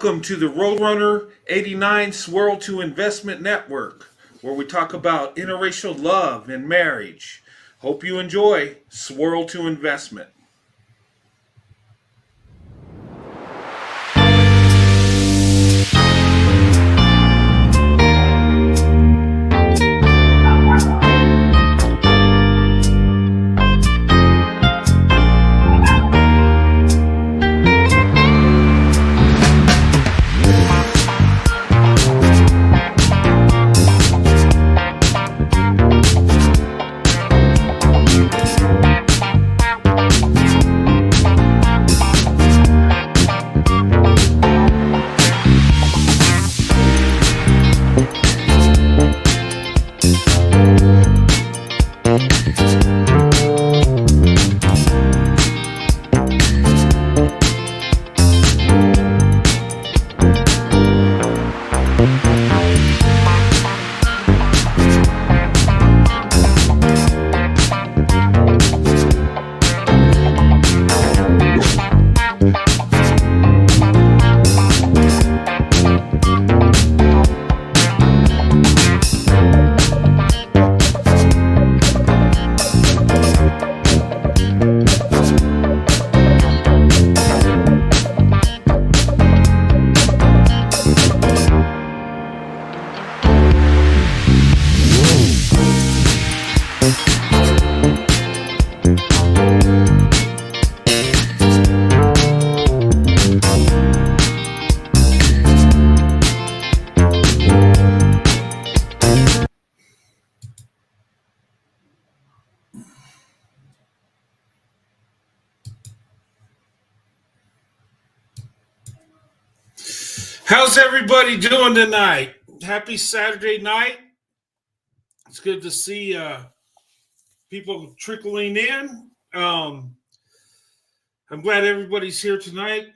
Welcome to the Roadrunner 89 Swirl to Investment Network, where we talk about interracial love and marriage. Hope you enjoy Swirl to Investment. How's everybody doing tonight? Happy Saturday night. It's good to see people trickling in. I'm glad everybody's here tonight.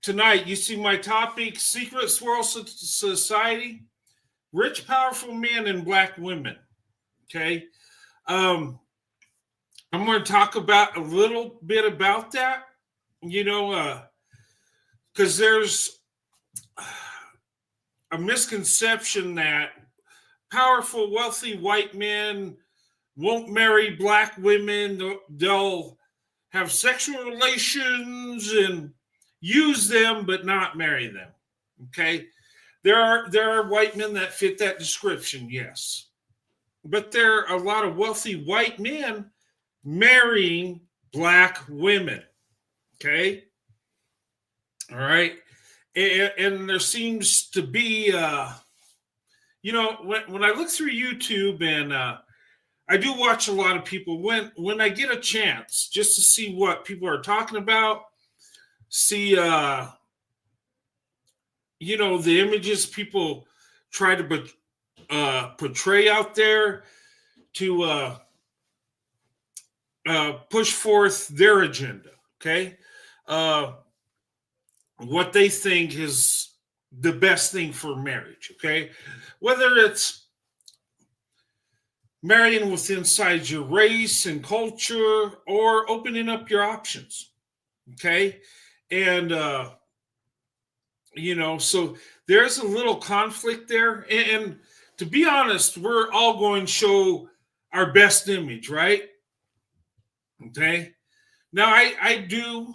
Tonight, you see my topic, Secret Swirl Society, Rich, Powerful Men and Black Women. Okay. I'm going to talk about a little bit about that, because there's a misconception that powerful, wealthy white men won't marry black women. They'll have sexual relations and use them, but not marry them. Okay, there are white men that fit that description, yes, but there are a lot of wealthy white men marrying black women. Okay, all right. And there seems to be, when I look through YouTube, and I do watch a lot of people, when I get a chance just to see what people are talking about, see, the images people try to portray out there to push forth their agenda, okay? What they think is the best thing for marriage, okay? Whether it's marrying with inside your race and culture or opening up your options, okay? And, so there's a little conflict there. And to be honest, we're all going to show our best image, right? Okay? Now, I do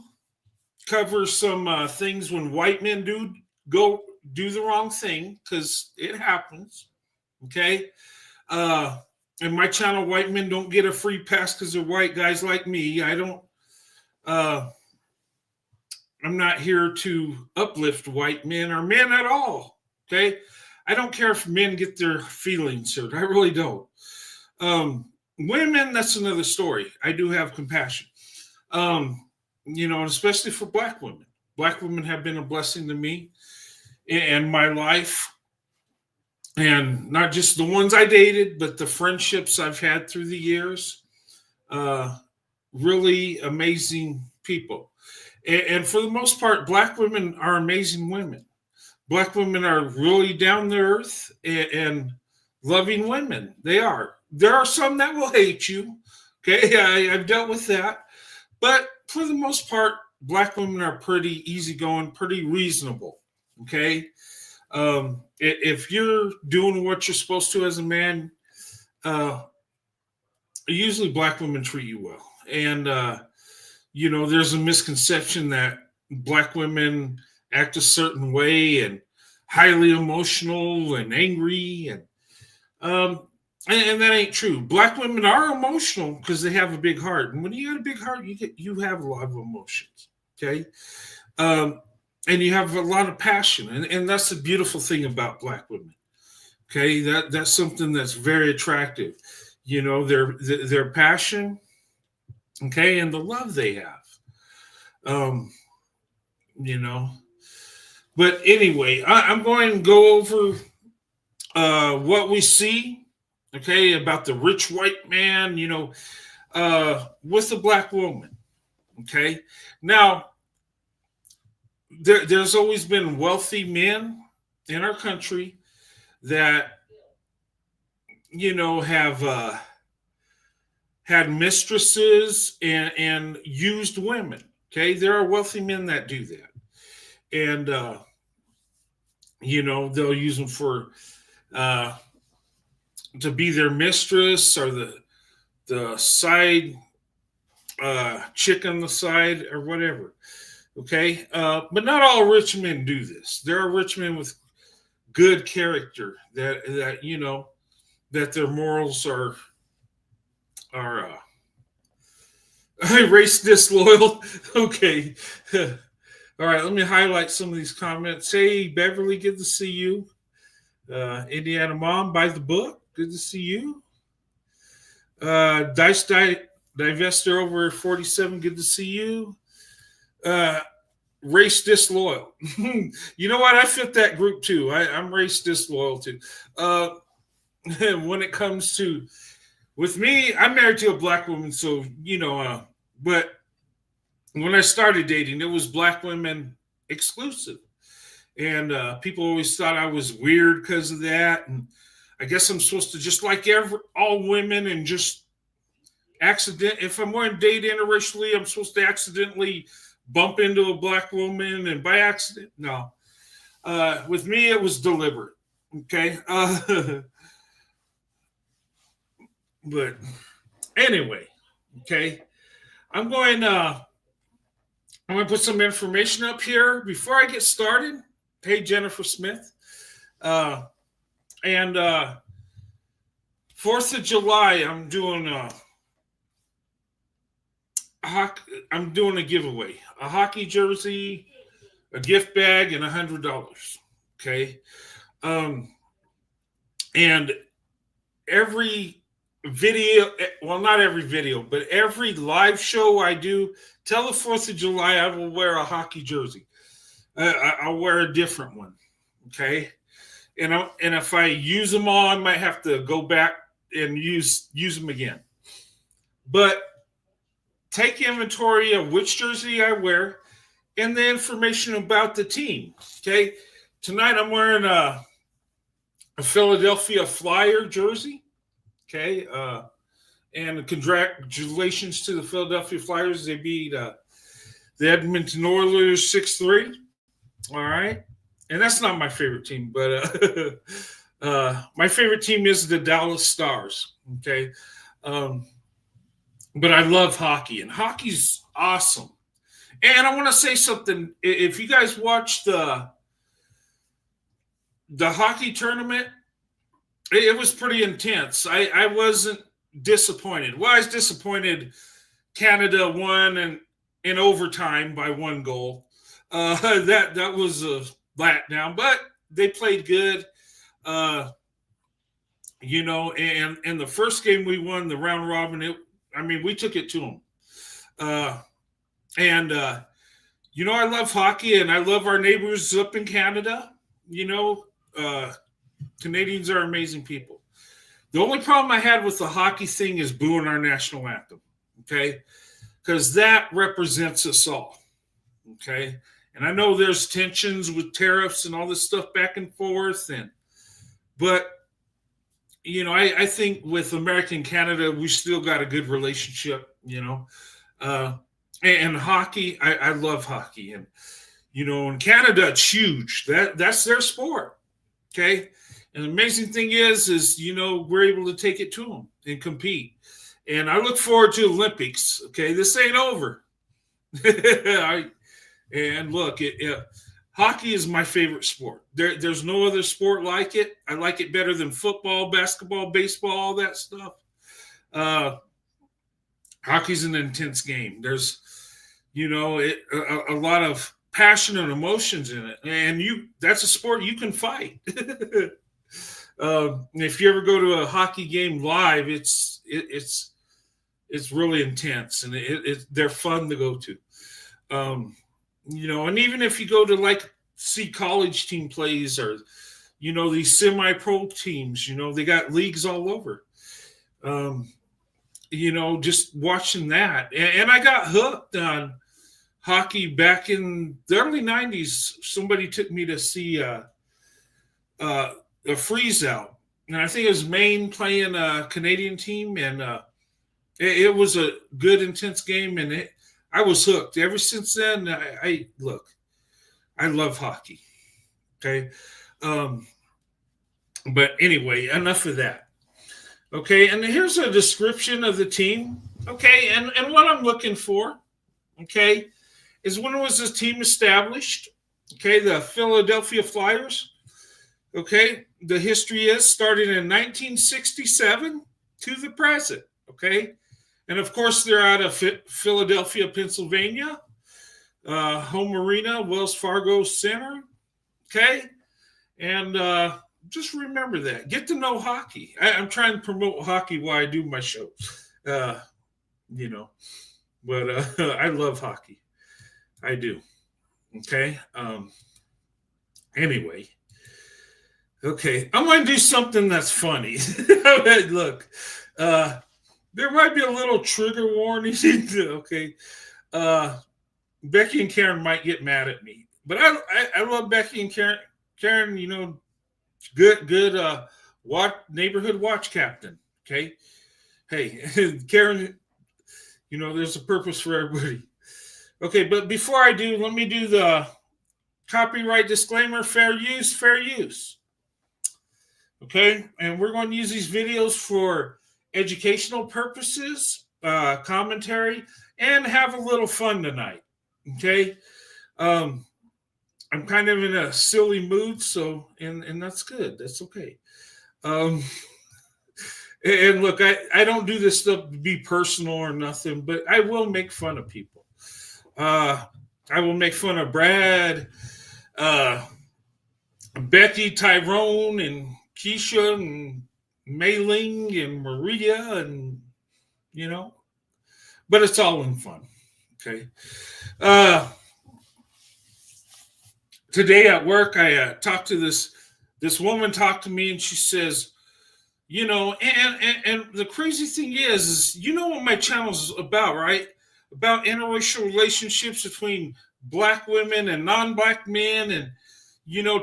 cover some things when white men do the wrong thing, because it happens. Okay, and my channel, white men don't get a free pass because they're white guys like me. I'm not here to uplift white men or men at all. Okay, I don't care if men get their feelings hurt. I really don't. Women, that's another story. I do have compassion. Especially for black women. Black women have been a blessing to me in my life. And not just the ones I dated, but the friendships I've had through the years. Really amazing people. And for the most part, black women are amazing women. Black women are really down to earth and loving women. They are. There are some that will hate you. Okay, I've dealt with that. But for the most part, black women are pretty easygoing, pretty reasonable. Okay. If you're doing what you're supposed to as a man, uh, usually black women treat you well. And, there's a misconception that black women act a certain way and highly emotional and angry. Um, and that ain't true. Black women are emotional because they have a big heart. And when you got a big heart, you have a lot of emotions. Okay. Um, and you have a lot of passion. And that's the beautiful thing about black women. Okay, that's something that's very attractive. Their passion, okay, and the love they have. Um, you know. But anyway, I'm going to go over what we see, okay, about the rich white man, with the black woman. Okay. Now, there's always been wealthy men in our country that, have had mistresses and used women. Okay. There are wealthy men that do that. And, they'll use them for, uh, to be their mistress or the side chick on the side or whatever. Okay, but not all rich men do this. There are rich men with good character that their morals are race disloyal. Okay, all right. Let me highlight some of these comments. Hey, Beverly, good to see you. Indiana mom, buy the book. Good to see you. Dice Divester over 47. Good to see you. Race disloyal. You know what? I fit that group too. I'm race disloyal too. When it comes to, with me, I'm married to a black woman, so but when I started dating, it was black women exclusive, and people always thought I was weird because of that. And I guess I'm supposed to just like all women and just if I'm going to date interracially, I'm supposed to accidentally bump into a black woman and by accident. No. With me, it was deliberate. Okay. But anyway, okay. I'm going to put some information up here before I get started. Hey, Jennifer Smith. And 4th of July, I'm doing a giveaway, a hockey jersey, a gift bag, and $100. Okay. And every video, well, not every video, but every live show I do, till the 4th of July, I will wear a hockey jersey. I'll wear a different one. Okay. And if I use them all, I might have to go back and use them again. But take inventory of which jersey I wear and the information about the team. Okay. Tonight I'm wearing a Philadelphia Flyer jersey. Okay. And congratulations to the Philadelphia Flyers. They beat the Edmonton Oilers 6-3. All right. And that's not my favorite team, but my favorite team is the Dallas Stars. Okay. But I love hockey, and hockey's awesome. And I want to say something. If you guys watch the hockey tournament, it was pretty intense. I wasn't disappointed. Well, I was disappointed Canada won in overtime by 1 goal. That was a letdown, but they played good. And the first game we won, the round robin, we took it to them. I love hockey, and I love our neighbors up in Canada. Canadians are amazing people. The only problem I had with the hockey thing is booing our national anthem, okay? Because that represents us all, okay? And I know there's tensions with tariffs and all this stuff back and forth, but I think with America and Canada, we still got a good relationship, And hockey, I love hockey. And, in Canada, it's huge. That's their sport. Okay. And the amazing thing is, we're able to take it to them and compete. And I look forward to Olympics. Okay. This ain't over. And look, hockey is my favorite sport. There's no other sport like it. I like it better than football, basketball, baseball, all that stuff. Hockey's an intense game. There's, a lot of passion and emotions in it, and that's a sport you can fight. If you ever go to a hockey game live, it's really intense, and they're fun to go to. And even if you go to see college team plays or these semi-pro teams, they got leagues all over. Just watching that, and I got hooked on hockey back in the early 90s. Somebody took me to see a freeze out, and I think it was Maine playing a Canadian team, and it was a good, intense game, and I was hooked. Ever since then, I love hockey. Okay, but anyway, enough of that. Okay, and here's a description of the team. Okay, and what I'm looking for. Okay, is when was this team established? Okay, the Philadelphia Flyers. Okay, the history is starting in 1967 to the present. Okay, and of course they're out of Philadelphia, Pennsylvania. Home arena, Wells Fargo Center. Okay, and just remember that. Get to know hockey. I'm trying to promote hockey while I do my show. But I love hockey. I do. Okay. Anyway. Okay. I'm going to do something that's funny. Look, there might be a little trigger warning. Okay. Becky and Karen might get mad at me, but I love Becky and Karen. Karen, good neighborhood watch captain. Okay. Hey, Karen, there's a purpose for everybody. Okay, but before I do, let me do the copyright disclaimer. Fair use. Okay, and we're going to use these videos for educational purposes, commentary, and have a little fun tonight. Okay, I'm kind of in a silly mood, so and that's good. That's okay. And look, I don't do this stuff to be personal or nothing, but I will make fun of people. I will make fun of Brad, Becky, Tyrone, and Keisha, and Mei-Ling, and Maria, and but it's all in fun. Okay. Today at work, I talked to this woman. Talked to me, and she says, and the crazy thing is what my channel is about, right? About interracial relationships between Black women and non-Black men, and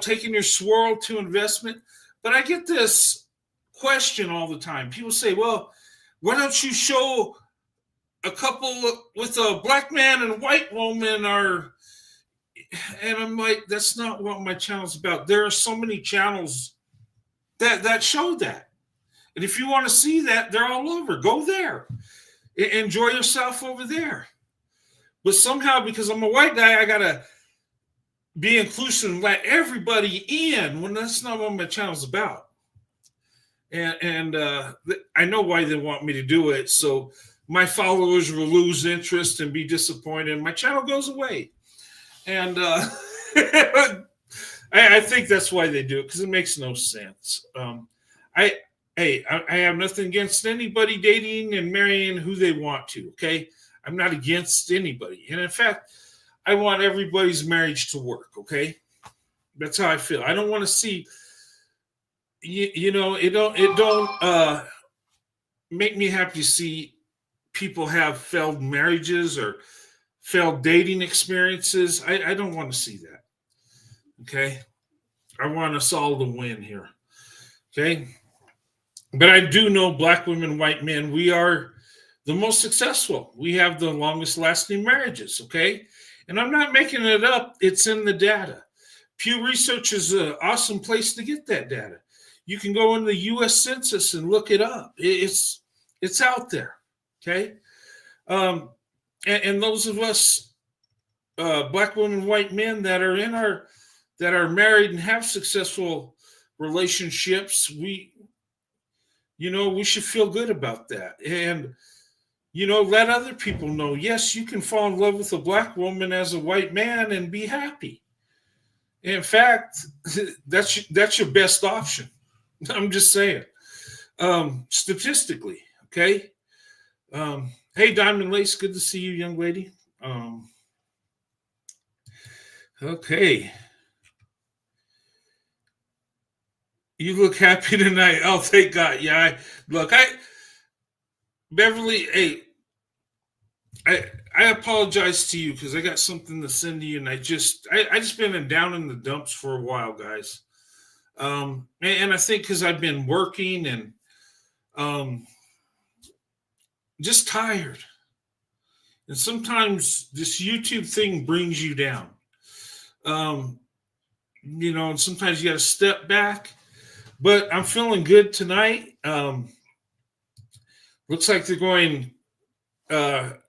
taking your swirl to investment. But I get this question all the time. People say, well, why don't you show a couple with a Black man and a white woman? And I'm like, that's not what my channel's about. There are so many channels that show that. And if you want to see that, they're all over. Go there. Enjoy yourself over there. But somehow, because I'm a white guy, I got to be inclusive and let everybody in when that's not what my channel's about. And I know why they want me to do it. So my followers will lose interest and be disappointed. My channel goes away. And I think that's why they do it, because it makes no sense. I have nothing against anybody dating and marrying who they want to, okay? I'm not against anybody. And in fact, I want everybody's marriage to work, okay? That's how I feel. I don't want to see, it don't make me happy to see people have failed marriages or failed dating experiences. I don't want to see that, okay? I want us all to win here, okay? But I do know Black women, white men, we are the most successful. We have the longest lasting marriages, okay? And I'm not making it up, it's in the data. Pew Research is an awesome place to get that data. You can go in the US Census and look it up. It's out there, okay? And those of us, black women, white men that are that are married and have successful relationships, we should feel good about that. And let other people know, yes, you can fall in love with a black woman as a white man and be happy. In fact, that's your best option. I'm just saying. Statistically, okay? Hey, Diamond Lace, good to see you, young lady. Okay. You look happy tonight. Oh, thank God. Yeah, Beverly, hey, I apologize to you because I got something to send to you, and I just been down in the dumps for a while, guys. And I think because I've been working and just tired, and sometimes this YouTube thing brings you down. And sometimes you got to step back. But I'm feeling good tonight. Looks like they're going, let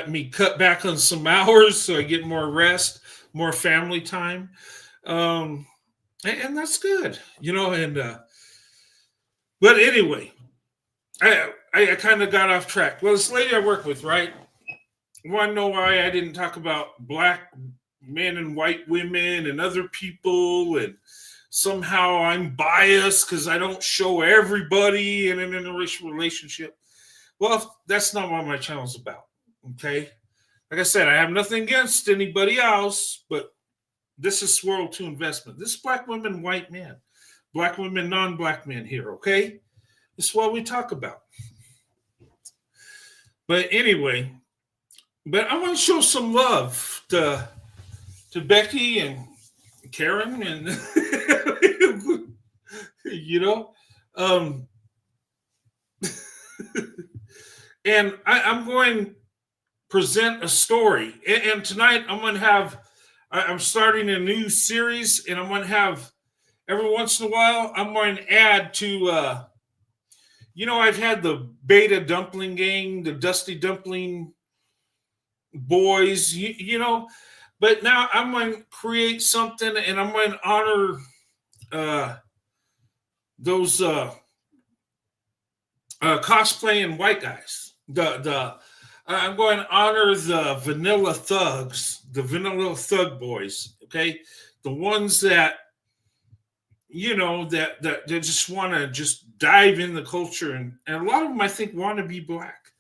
me cut back on some hours so I get more rest, more family time. And that's good, but anyway, I kind of got off track. Well, this lady I work with, right? Want to know why I didn't talk about black men and white women and other people, and somehow I'm biased because I don't show everybody in an interracial relationship. Well, that's not what my channel's about, okay? Like I said, I have nothing against anybody else, but this is Swirl to Investment. This is black women, white men, black women, non-black men here, okay? This is what we talk about. But anyway, I want to show some love to Becky and Karen and and I'm going to present a story. And tonight I'm starting a new series, and I'm going to have, every once in a while, I'm going to add to, I've had the Beta Dumpling Gang, the Dusty Dumpling Boys, but now I'm going to create something, and I'm going to honor those cosplaying white guys. I'm going to honor the vanilla thugs, the vanilla thug boys. Okay, the ones that that just want to just dive in the culture, and a lot of them I think want to be black,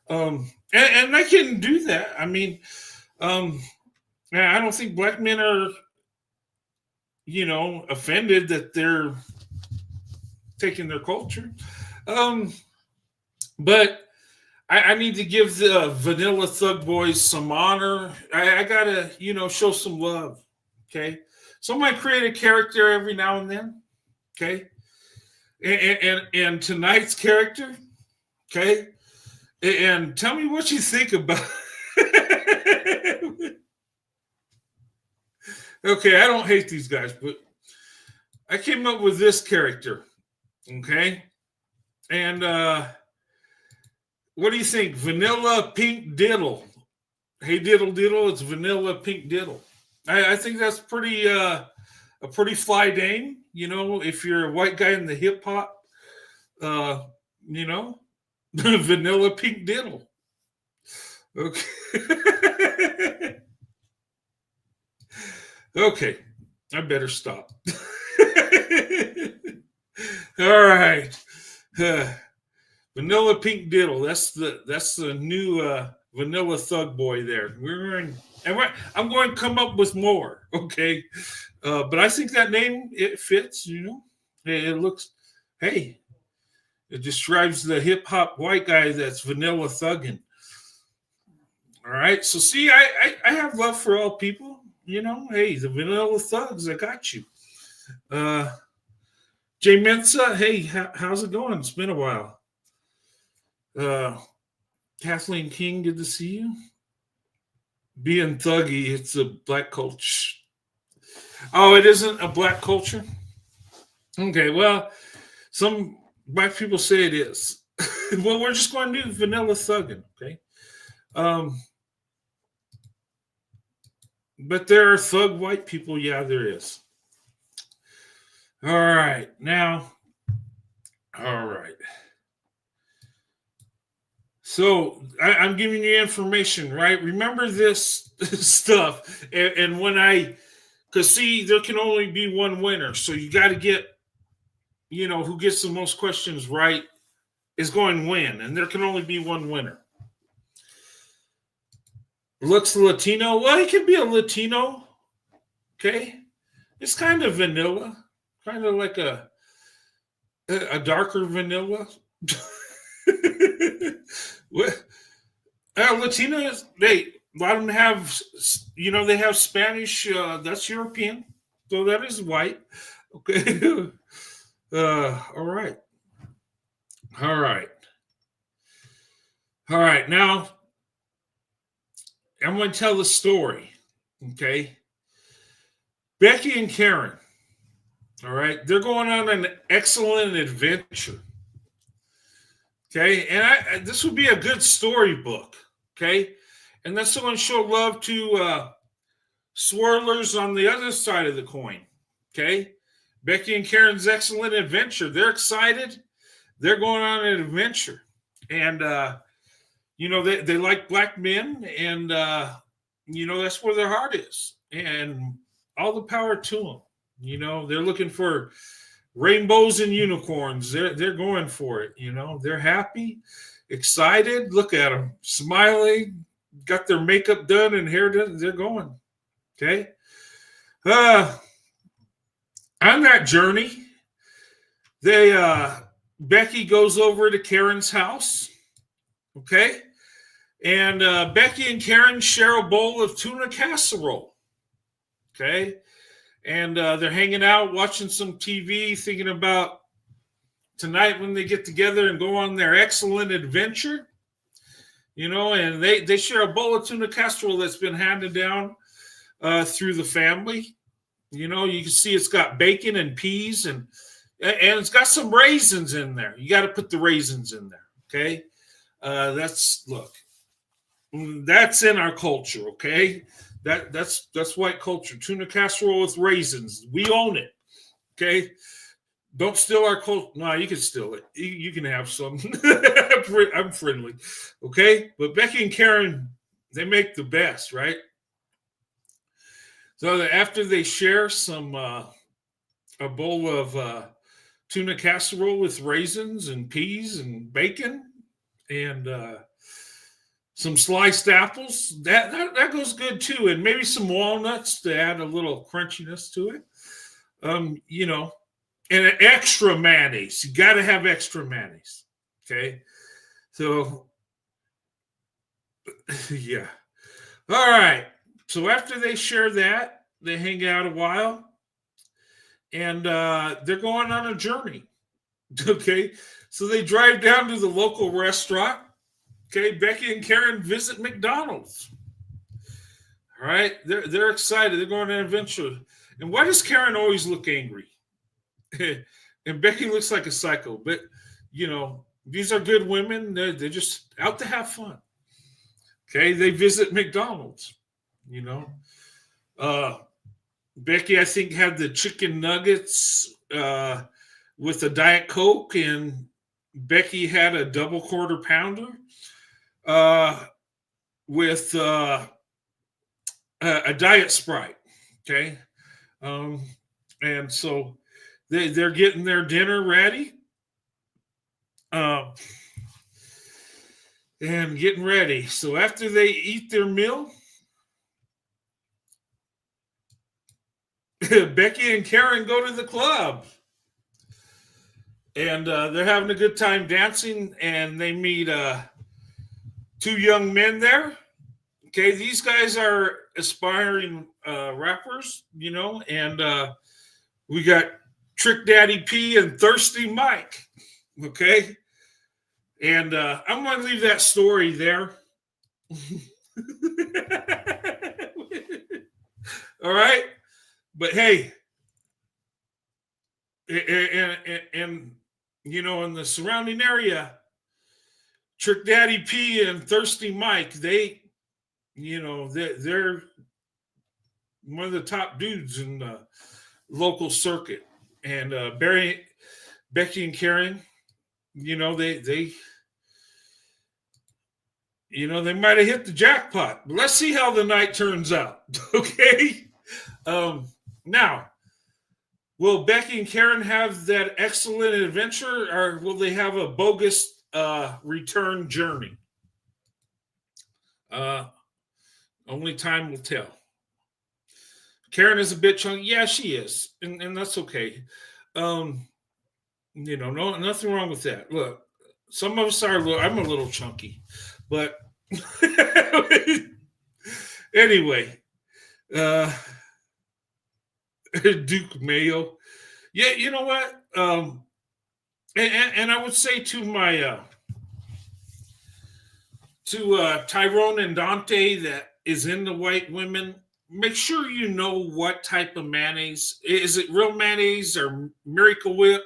and they can do that. I mean, I don't think black men are offended that they're taking their culture. But I need to give the vanilla thug boys some honor. I gotta, show some love. Okay. So I might create a character every now and then. Okay. And tonight's character, okay. And tell me what you think about Okay, I don't hate these guys, but I came up with this character. Okay. And what do you think? Vanilla Pink Diddle. Hey Diddle Diddle, it's Vanilla Pink Diddle. I think that's a pretty fly name, if you're a white guy in the hip hop, Vanilla Pink Diddle. Okay. Okay, I better stop. All right. Vanilla Pink Diddle. That's the new vanilla thug boy there. I'm going to come up with more. Okay. But I think that name, it fits, It looks, hey, it describes the hip hop white guy that's vanilla thugging. All right. So see, I have love for all people. Hey, the vanilla thugs, I got you. Jay Mensa, hey, how's it going? It's been a while. Uh, Kathleen King, good to see you. Being thuggy, it's a black culture. Oh, it isn't a black culture? Okay, well, some black people say it is. Well, we're just going to do vanilla thugging, okay? Um, but there are thug white people. Yeah, there is. All right, now, all right. So I'm giving you information, right? Remember this stuff, and when because see, there can only be one winner, so you got to get, who gets the most questions right is going to win, and there can only be one winner. Looks Latino. Well, he could be a Latino. Okay, it's kind of vanilla, kind of like a darker vanilla. Latinos, a lot of them have, they have Spanish. That's European, so that is white. Okay. All right. All right. All right. Now, I'm going to tell the story. Okay. Becky and Karen. All right. They're going on an excellent adventure. Okay. And this would be a good storybook. Okay. And that's going to show love to swirlers on the other side of the coin. Okay. Becky and Karen's excellent adventure. They're excited. They're going on an adventure. And, they like black men. And, that's where their heart is. And all the power to them. They're looking for rainbows and unicorns. They're going for it. They're happy, excited. Look at them, smiling, got their makeup done and hair done. They're going. Okay. On that journey, Becky goes over to Karen's house. Okay. And Becky and Karen share a bowl of tuna casserole. Okay. And they're hanging out, watching some TV, thinking about tonight when they get together and go on their excellent adventure. And they share a bowl of tuna casserole that's been handed down through the family. You can see it's got bacon and peas and it's got some raisins in there. You got to put the raisins in there. Okay. That's in our culture. Okay. That's white culture. Tuna casserole with raisins. We own it. Okay. Don't steal our culture. No, you can steal it. You can have some. I'm friendly. Okay. But Becky and Karen, they make the best, right? So after they share a bowl of tuna casserole with raisins and peas and bacon and some sliced apples, that goes good too, and maybe some walnuts to add a little crunchiness to it. And an extra mayonnaise. You got to have extra mayonnaise. Okay, so yeah. All right. So after they share that, they hang out a while, and they're going on a journey. Okay, so they drive down to the local restaurant. Okay, Becky and Karen visit McDonald's. All right, they're excited. They're going on an adventure. And why does Karen always look angry? And Becky looks like a psycho. But these are good women. They're just out to have fun. Okay, they visit McDonald's. Becky, I think, had the chicken nuggets with a Diet Coke, and Becky had a double quarter pounder with a Diet Sprite. Okay, and so they're getting their dinner ready, and getting ready. So after they eat their meal, Becky and Karen go to the club, and they're having a good time dancing, and they meet two young men there. Okay, these guys are aspiring rappers, and we got Trick Daddy P and Thirsty Mike. Okay, And I'm going to leave that story there. All right. But hey, and in the surrounding area, Trick Daddy P and Thirsty Mike, they're one of the top dudes in the local circuit. And Becky and Karen, they they might have hit the jackpot. But let's see how the night turns out. Okay. Now, will Becky and Karen have that excellent adventure, or will they have a bogus return journey? Only time will tell. Karen is a bit chunky. Yeah, she is, and that's okay. No, nothing wrong with that. Look, some of us are. I'm a little chunky, but anyway, Duke Mayo. Yeah, you know what? And I would say to my Tyrone and Dante that is in the white women, make sure you know what type of mayonnaise. Is it real mayonnaise or Miracle Whip?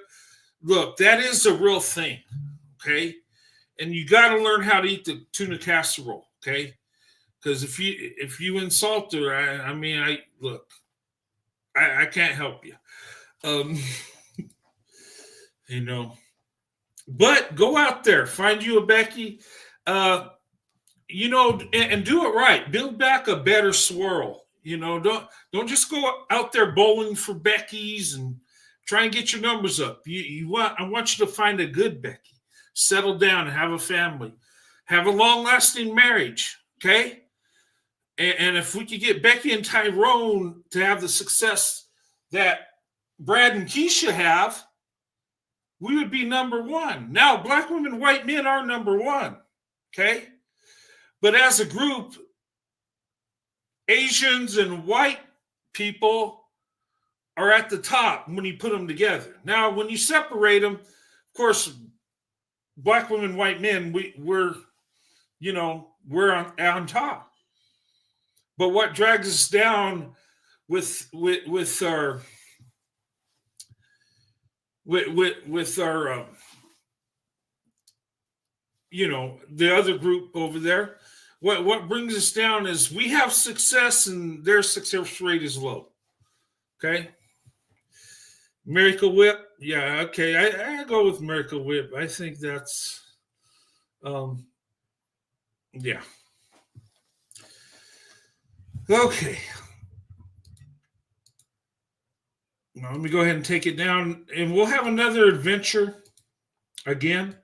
Look, that is a real thing, okay? And you got to learn how to eat the tuna casserole, okay? Because if you insult her, I can't help you. But go out there, find you a Becky, and do it right. Build back a better Swirl. Don't just go out there bowling for Becky's and try and get your numbers up. I want you to find a good Becky, settle down and have a family, have a long-lasting marriage. Okay, and if we could get Becky and Tyrone to have the success that Brad and Keisha have, we would be number one. Now, black women, white men are number one. Okay, but as a group, Asians and white people are at the top when you put them together. Now, when you separate them, of course, black women, white men, we're on top. But what drags us down with our the other group over there, what brings us down is we have success and their success rate is low. Okay. Miracle Whip. Yeah. Okay. I go with Miracle Whip. I think that's, yeah. Okay. Now, let me go ahead and take it down and we'll have another adventure again.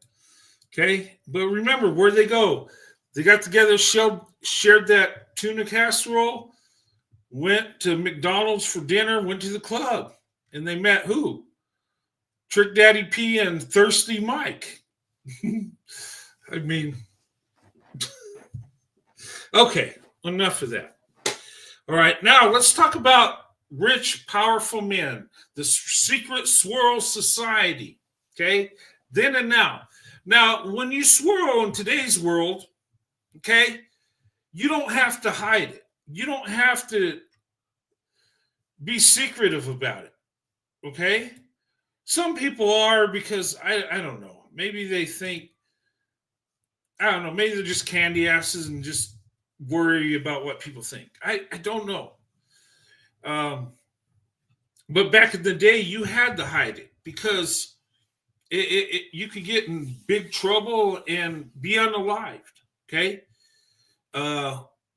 Okay. But remember where they go. They got together, shared that tuna casserole, went to McDonald's for dinner, went to the club, and they met who? Trick Daddy P and Thirsty Mike. I mean, okay, enough of that. All right, now let's talk about rich, powerful men, the secret swirl society. Okay, then and now. Now, when you swirl in today's world, okay, you don't have to hide it. You don't have to be secretive about it. Okay? Some people are because I don't know. Maybe they think, I don't know, maybe they're just candy asses and just worry about what people think. I don't know. But back in the day, you had to hide it because you could get in big trouble and be unalived. Okay?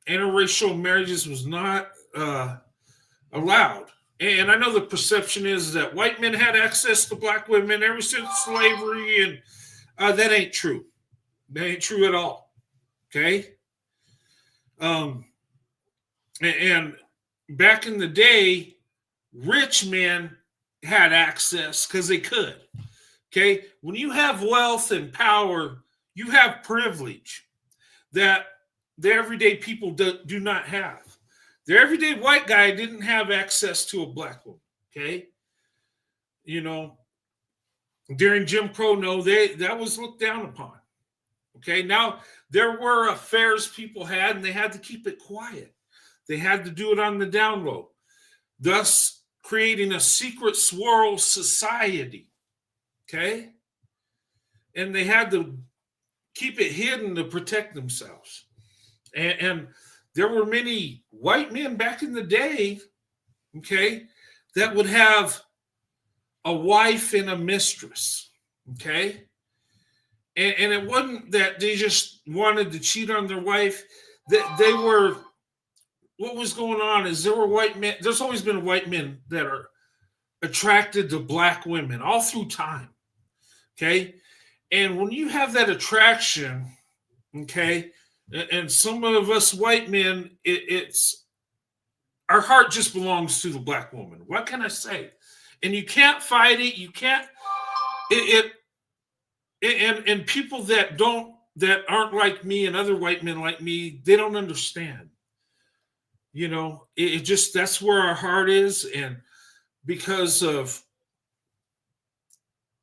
Interracial marriages was not allowed. And I know the perception is that white men had access to black women ever since slavery, and that ain't true. That ain't true at all. Okay? And back in the day, rich men had access because they could. Okay? When you have wealth and power, you have privilege that the everyday people do not have. The everyday white guy didn't have access to a black woman. Okay, during Jim Crow, no, that was looked down upon. Okay, now there were affairs people had, and they had to keep it quiet. They had to do it on the down low, thus creating a secret swirl society. Okay, and they had to keep it hidden to protect themselves. And there were many white men back in the day, okay, that would have a wife and a mistress, okay? And it wasn't that they just wanted to cheat on their wife. That they were, what was going on is there were white men, there's always been white men that are attracted to black women all through time, okay? And when you have that attraction, okay, and some of us white men, it's our heart just belongs to the black woman. What can I say? And you can't fight it. You can't. And people that aren't like me and other white men like me, they don't understand. You know, it just that's where our heart is, and because of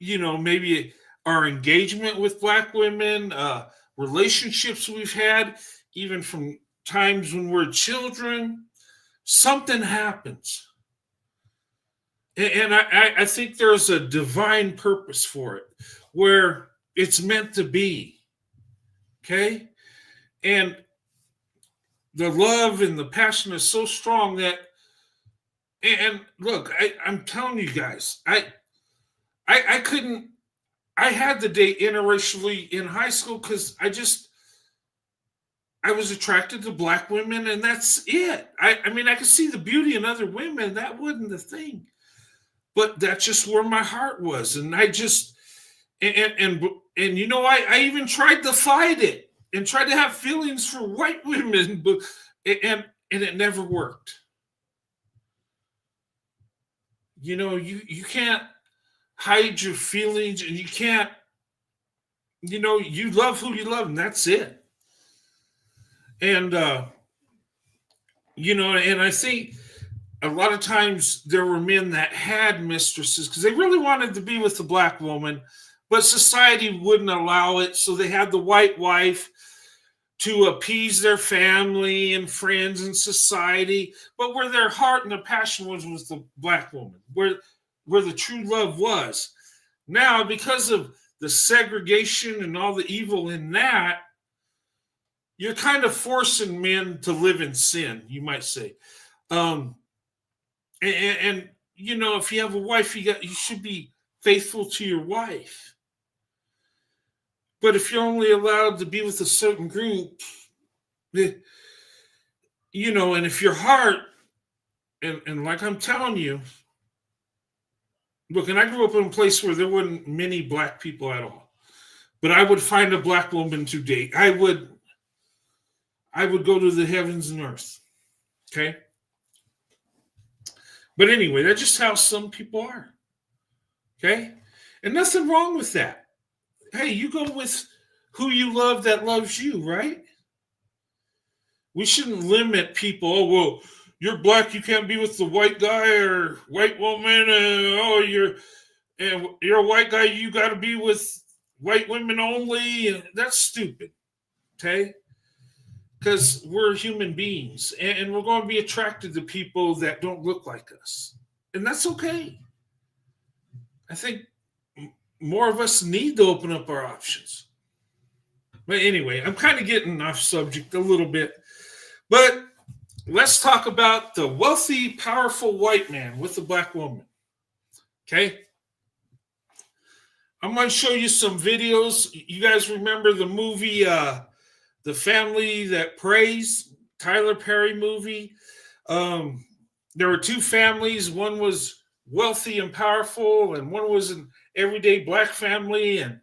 maybe our engagement with black women, relationships we've had, even from times when we're children, something happens. And I think there's a divine purpose for it, where it's meant to be. Okay? And the love and the passion is so strong that, and look, I'm telling you guys, I couldn't, I had to date interracially in high school because I was attracted to black women, and that's it. I mean, I could see the beauty in other women. That wasn't the thing. But that's just where my heart was. And I just, and I even tried to fight it and tried to have feelings for white women, but, and it never worked. You can't hide your feelings, and you can't, you love who you love, and that's it. And, and I think a lot of times there were men that had mistresses because they really wanted to be with the black woman, but society wouldn't allow it. So they had the white wife to appease their family and friends and society. But where their heart and their passion was the black woman, where the true love was. Now, because of the segregation and all the evil in that, you're kind of forcing men to live in sin, you might say. And if you have a wife, you should be faithful to your wife. But if you're only allowed to be with a certain group, and if your heart, and like I'm telling you, look, and I grew up in a place where there weren't many black people at all. But I would find a black woman to date. I would go to the heavens and earth. Okay? But anyway, that's just how some people are. Okay? And nothing wrong with that. Hey, you go with who you love that loves you, right? We shouldn't limit people. Oh, well, you're black, you can't be with the white guy or white woman. You're a white guy, you got to be with white women only. That's stupid. Okay? Because we're human beings, and we're going to be attracted to people that don't look like us. And that's okay. I think more of us need to open up our options. But anyway, I'm kind of getting off subject a little bit. But let's talk about the wealthy, powerful white man with the black woman. Okay? I'm going to show you some videos. You guys remember the movie The Family That Prays, Tyler Perry movie? There were two families. One was wealthy and powerful, and one was an everyday black family. And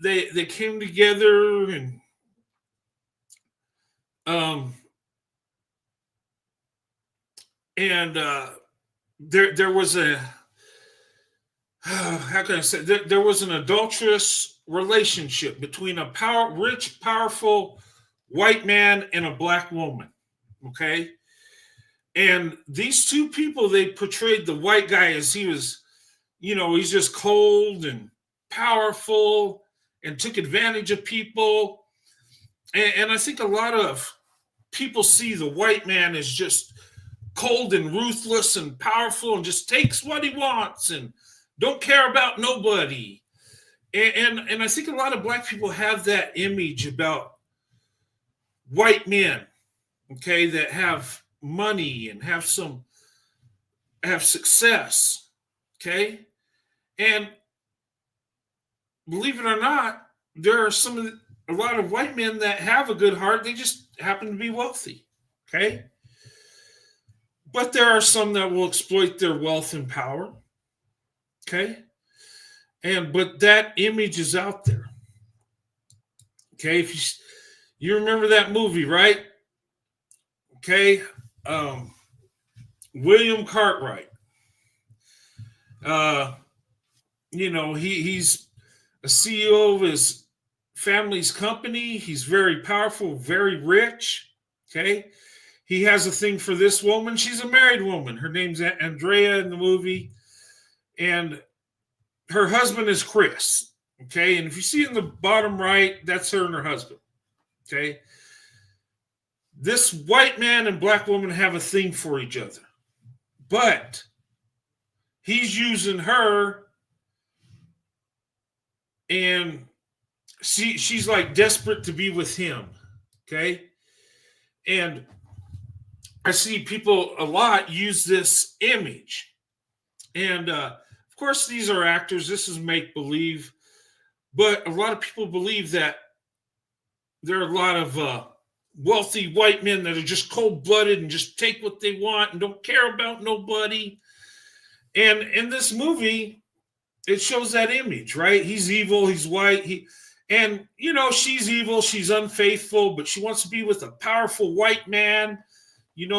they came together, and there was a how can I say there was an adulterous relationship between a rich, powerful white man and a black woman. Okay. And these two people, they portrayed the white guy as he was, he's just cold and powerful and took advantage of people. And I think a lot of people see the white man as just cold and ruthless and powerful and just takes what he wants and don't care about nobody. And I think a lot of black people have that image about white men, okay, that have money and have success, okay? And believe it or not, there are a lot of white men that have a good heart. They just happen to be wealthy, okay? But there are some that will exploit their wealth and power, okay? But that image is out there, okay? If you remember that movie, right? Okay, William Cartwright. He's a CEO of his family's company. He's very powerful, very rich. Okay. He has a thing for this woman. She's a married woman. Her name's Andrea in the movie. And her husband is Chris. Okay. And if you see in the bottom right, that's her and her husband. Okay. This white man and black woman have a thing for each other. But he's using her, and she's like desperate to be with him. Okay. And I see people a lot use this image. And of course, these are actors. This is make believe. But a lot of people believe that there are a lot of wealthy white men that are just cold blooded and just take what they want and don't care about nobody. And in this movie, it shows that image, right? He's evil, he's white, she's evil, she's unfaithful, but she wants to be with a powerful white man.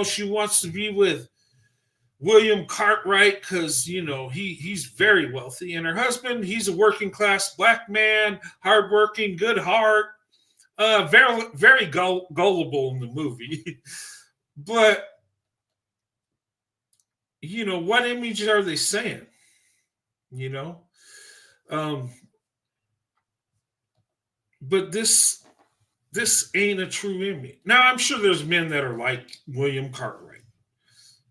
She wants to be with William Cartwright because, he's very wealthy. And her husband, he's a working class black man, hardworking, good heart, very, very gullible in the movie. But, what image are they saying? But this ain't a true image. Now, I'm sure there's men that are like William Cartwright,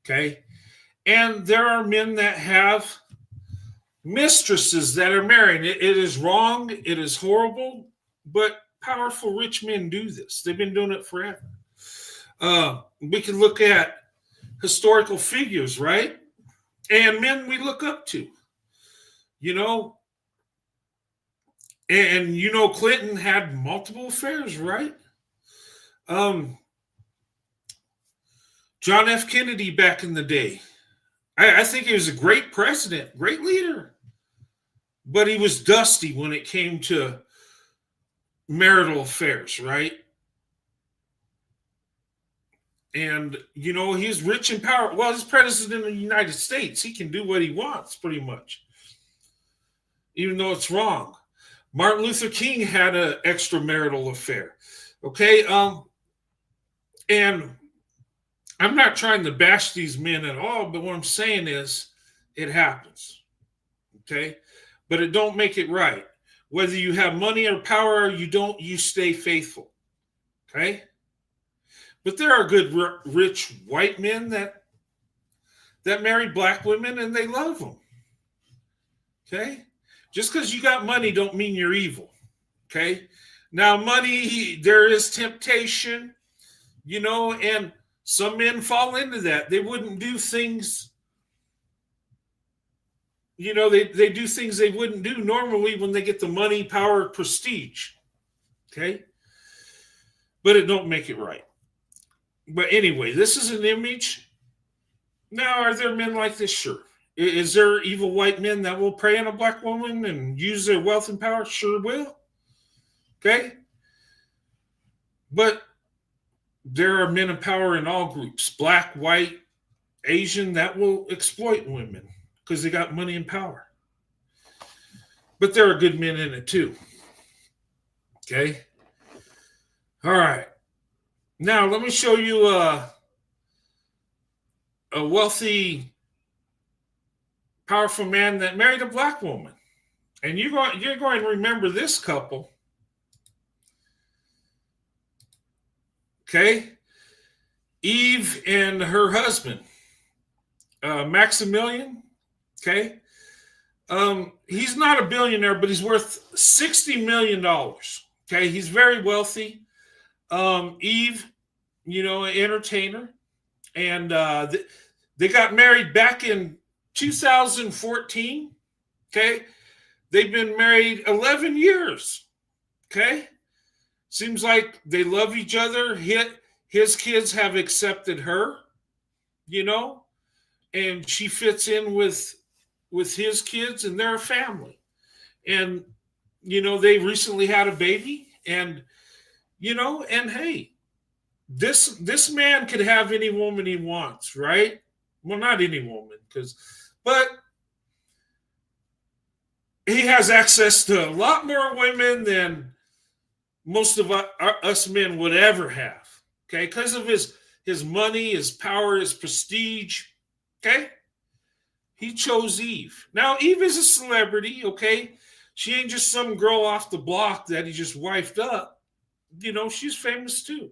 okay? And there are men that have mistresses that are married. It is wrong. It is horrible. But powerful rich men do this. They've been doing it forever. We can look at historical figures, right? And men we look up to. And Clinton had multiple affairs, right? John F. Kennedy back in the day. I think he was a great president, great leader. But he was dusty when it came to marital affairs, right? And, he's rich and powerful. Well, he's president of the United States. He can do what he wants, pretty much, even though it's wrong. Martin Luther King had an extramarital affair. Okay. And I'm not trying to bash these men at all, but what I'm saying is it happens. Okay. But it don't make it right. Whether you have money or power or you don't, you stay faithful. Okay. But there are good, rich white men that marry black women and they love them. Okay. Just because you got money don't mean you're evil, okay? Now, money, there is temptation, and some men fall into that. They wouldn't do things, they do things they wouldn't do normally when they get the money, power, prestige, okay? But it don't make it right. But anyway, this is an image. Now, are there men like this? Sure. Is there evil white men that will prey on a black woman and use their wealth and power? Sure will. Okay. But there are men of power in all groups, black, white, Asian, that will exploit women because they got money and power. But there are good men in it too. Okay. All right. Now let me show you a wealthy, powerful man that married a black woman. And you're going to remember this couple. Okay? Eve and her husband, Maximilian. Okay? He's not a billionaire, but he's worth $60 million. Okay? He's very wealthy. Eve, an entertainer. And they got married back in 2014. Okay? They've been married 11 years. Okay? Seems like they love each other. His kids have accepted her, and she fits in with his kids, and they're a family. And, they recently had a baby, and, and hey, this man could have any woman he wants, right? Well, not any woman, but he has access to a lot more women than most of us men would ever have, okay? Because of his money, his power, his prestige, okay? He chose Eve. Now, Eve is a celebrity, okay? She ain't just some girl off the block that he just wifed up. She's famous too.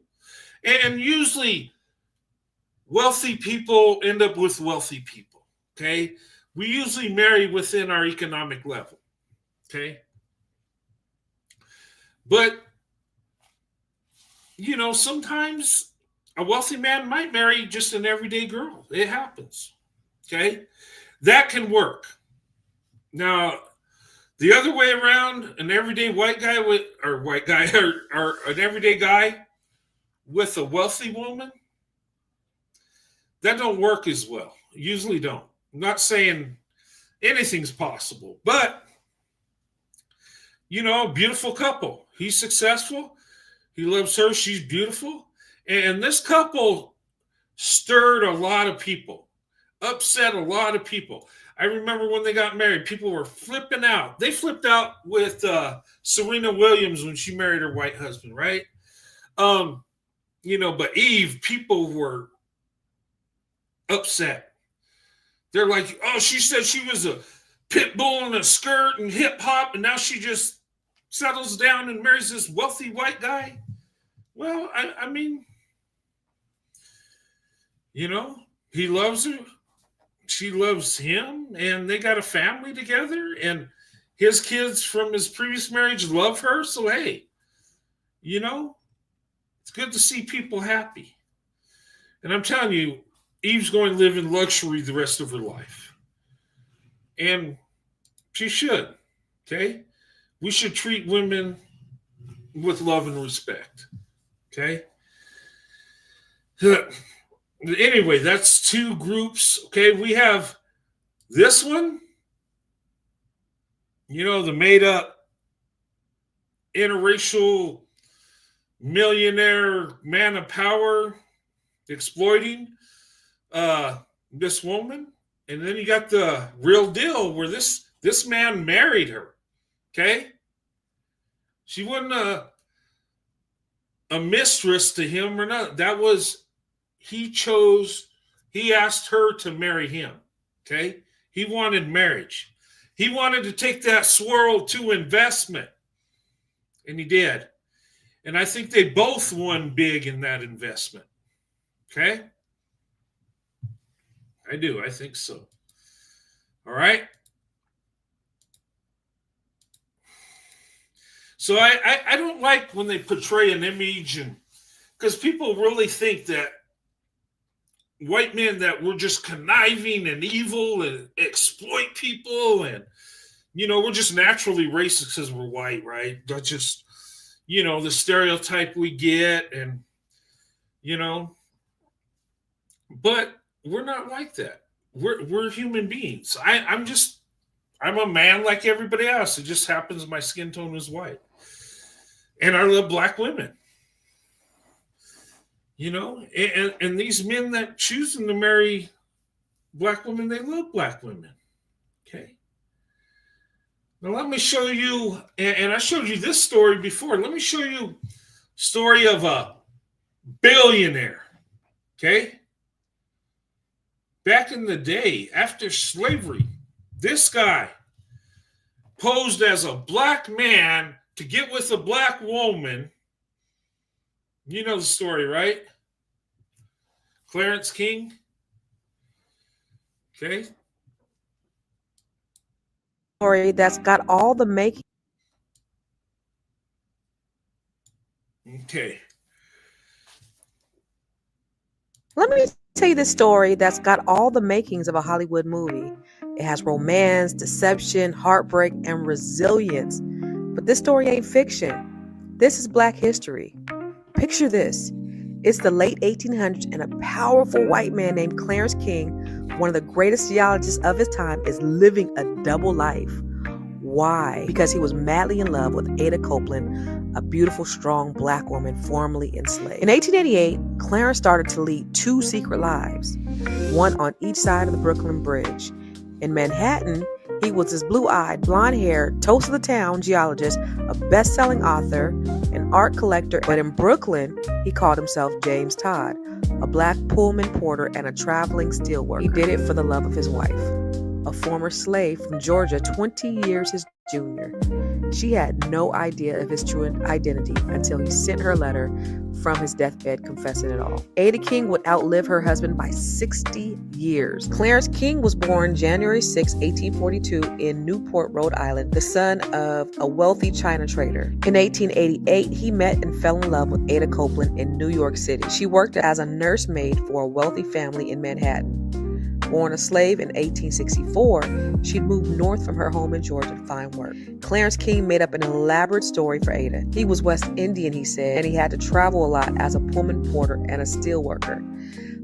And usually, wealthy people end up with wealthy people, okay? We usually marry within our economic level, okay? But, sometimes a wealthy man might marry just an everyday girl. It happens, okay? That can work. Now, the other way around, an everyday white guy or an everyday guy with a wealthy woman, that don't work as well. Usually don't. I'm not saying anything's possible, but beautiful couple. He's successful. He loves her. She's beautiful. And this couple stirred a lot of people, upset a lot of people. I remember when they got married, people were flipping out. They flipped out with Serena Williams when she married her white husband, right? But Eve, people were upset. They're like, oh, she said she was a pit bull in a skirt and hip hop, and now she just settles down and marries this wealthy white guy. Well, I mean, he loves her. She loves him, and they got a family together, and his kids from his previous marriage love her. So, hey, it's good to see people happy. And I'm telling you, Eve's going to live in luxury the rest of her life. And she should, okay? We should treat women with love and respect, okay? Anyway, that's two groups, okay? We have this one, the made-up interracial millionaire man of power exploiting this woman. And then you got the real deal where this man married her, okay? She wasn't a mistress to him or not. That was, he asked her to marry him, okay? He wanted marriage. He wanted to take that Swirl to investment, and he did. And I think they both won big in that investment, okay? I do. I think so. All right. So I don't like when they portray an image, and because people really think that white men, that we're just conniving and evil and exploit people, and we're just naturally racist because we're white, right? That's just the stereotype we get, and but we're not like that. We're human beings. I'm a man like everybody else. It just happens my skin tone is white. And I love black women. And these men that choosing to marry black women, they love black women. Okay. Now let me show you, and I showed you this story before. Let me show you a story of a billionaire. Okay. Back in the day, after slavery, this guy posed as a black man to get with a black woman. You know the story, right? Clarence King. Okay. Story that's got all the making. Okay. Let me tell you this story that's got all the makings of a Hollywood movie. It has romance, deception, heartbreak, and resilience. But this story ain't fiction. This is Black history. Picture this. It's the late 1800s, and a powerful white man named Clarence King, one of the greatest geologists of his time, is living a double life. Why? Because he was madly in love with Ada Copeland, a beautiful, strong black woman formerly enslaved. In 1888, Clarence started to lead two secret lives, one on each side of the Brooklyn Bridge. In Manhattan, he was this blue-eyed, blonde-haired, toast of the town geologist, a best-selling author, an art collector. But in Brooklyn, he called himself James Todd, a black Pullman porter and a traveling steelworker. He did it for the love of his wife, a former slave from Georgia, 20 years his junior. She had no idea of his true identity until he sent her a letter from his deathbed confessing it all. Ada King would outlive her husband by 60 years. Clarence King was born January 6, 1842 in Newport, Rhode Island, the son of a wealthy China trader. In 1888, he met and fell in love with Ada Copeland in New York City. She worked as a nursemaid for a wealthy family in Manhattan. Born a slave in 1864, she'd moved north from her home in Georgia to find work. Clarence King made up an elaborate story for Ada. He was West Indian, he said, and he had to travel a lot as a Pullman porter and a steel worker.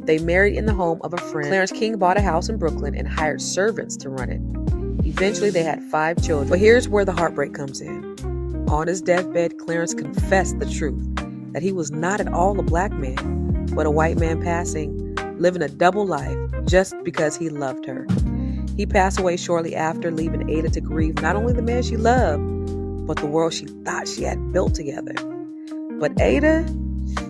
They married in the home of a friend. Clarence King bought a house in Brooklyn and hired servants to run it. Eventually, they had 5 children. But here's where the heartbreak comes in. On his deathbed, Clarence confessed the truth, that he was not at all a black man, but a white man living a double life just because he loved her. He passed away shortly after, leaving Ada to grieve not only the man she loved, but the world she thought she had built together. But Ada,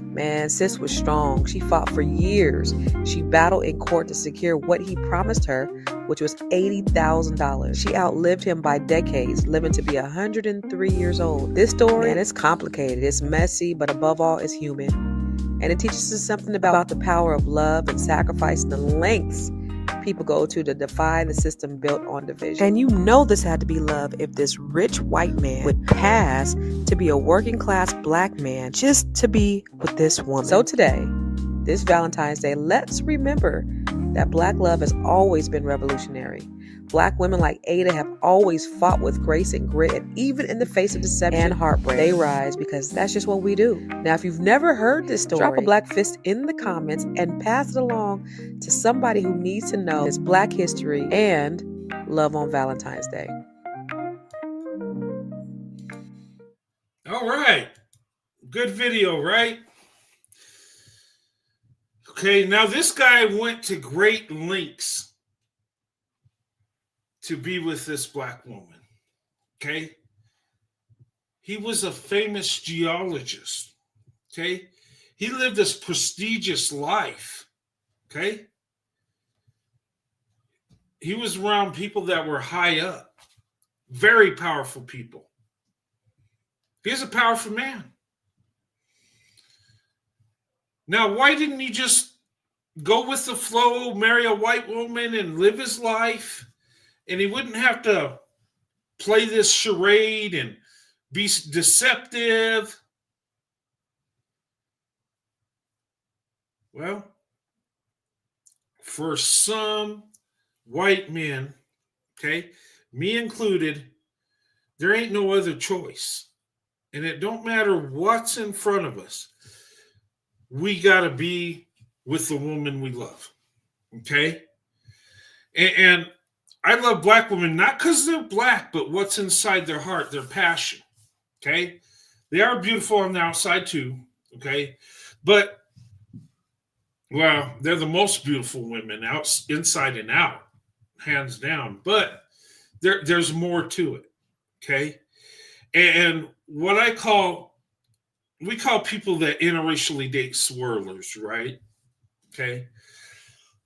man, sis was strong. She fought for years. She battled in court to secure what he promised her, which was $80,000. She outlived him by decades, living to be 103 years old. This story, man, it's complicated. It's messy, but above all, it's human. And it teaches us something about the power of love and sacrifice and the lengths people go to defy the system built on division. And you know this had to be love if this rich white man would pass to be a working class black man just to be with this woman. So today, this Valentine's Day, let's remember that black love has always been revolutionary. Black women like Ada have always fought with grace and grit, and even in the face of deception and heartbreak, they rise because that's just what we do. Now, if you've never heard this story, drop a black fist in the comments and pass it along to somebody who needs to know this black history and love on Valentine's Day. All right. Good video, right? Okay, now this guy went to great lengths to be with this black woman. Okay? He was a famous geologist. Okay? He lived this prestigious life. Okay? He was around people that were high up, very powerful people. He's a powerful man. Now, why didn't he just go with the flow, marry a white woman, and live his life? And he wouldn't have to play this charade and be deceptive. Well, for some white men, okay, me included, there ain't no other choice. And it don't matter what's in front of us. We got to be with the woman we love, okay? And I love black women, not because they're black, but what's inside their heart, their passion, okay? They are beautiful on the outside too, okay? But, well, they're the most beautiful women inside and out, hands down. But there's more to it, okay? And what we call people that interracially date swirlers, right? Okay?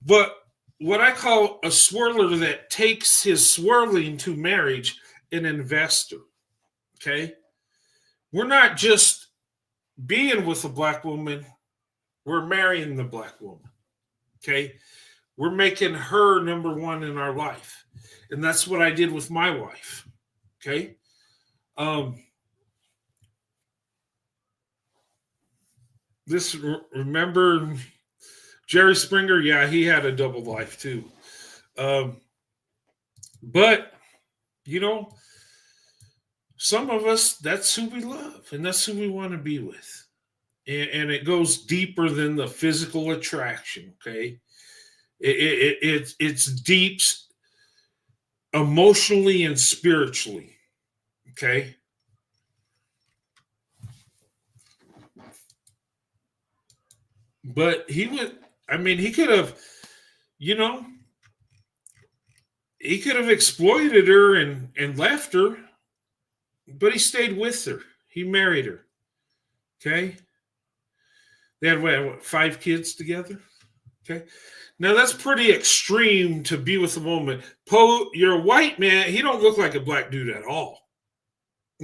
But what I call a swirler that takes his swirling to marriage an investor. Okay. We're not just being with a black woman, we're marrying the black woman. Okay. We're making her number one in our life. And that's what I did with my wife. Okay. Remember Jerry Springer? Yeah, he had a double life too. But, you know, some of us, that's who we love and that's who we want to be with. And it goes deeper than the physical attraction. Okay. It's deep emotionally and spiritually. Okay. But he could have, you know, he could have exploited her and left her, but he stayed with her. He married her. Okay. They had what 5 kids together. Okay. Now that's pretty extreme to be with a woman. You're a white man. He don't look like a black dude at all.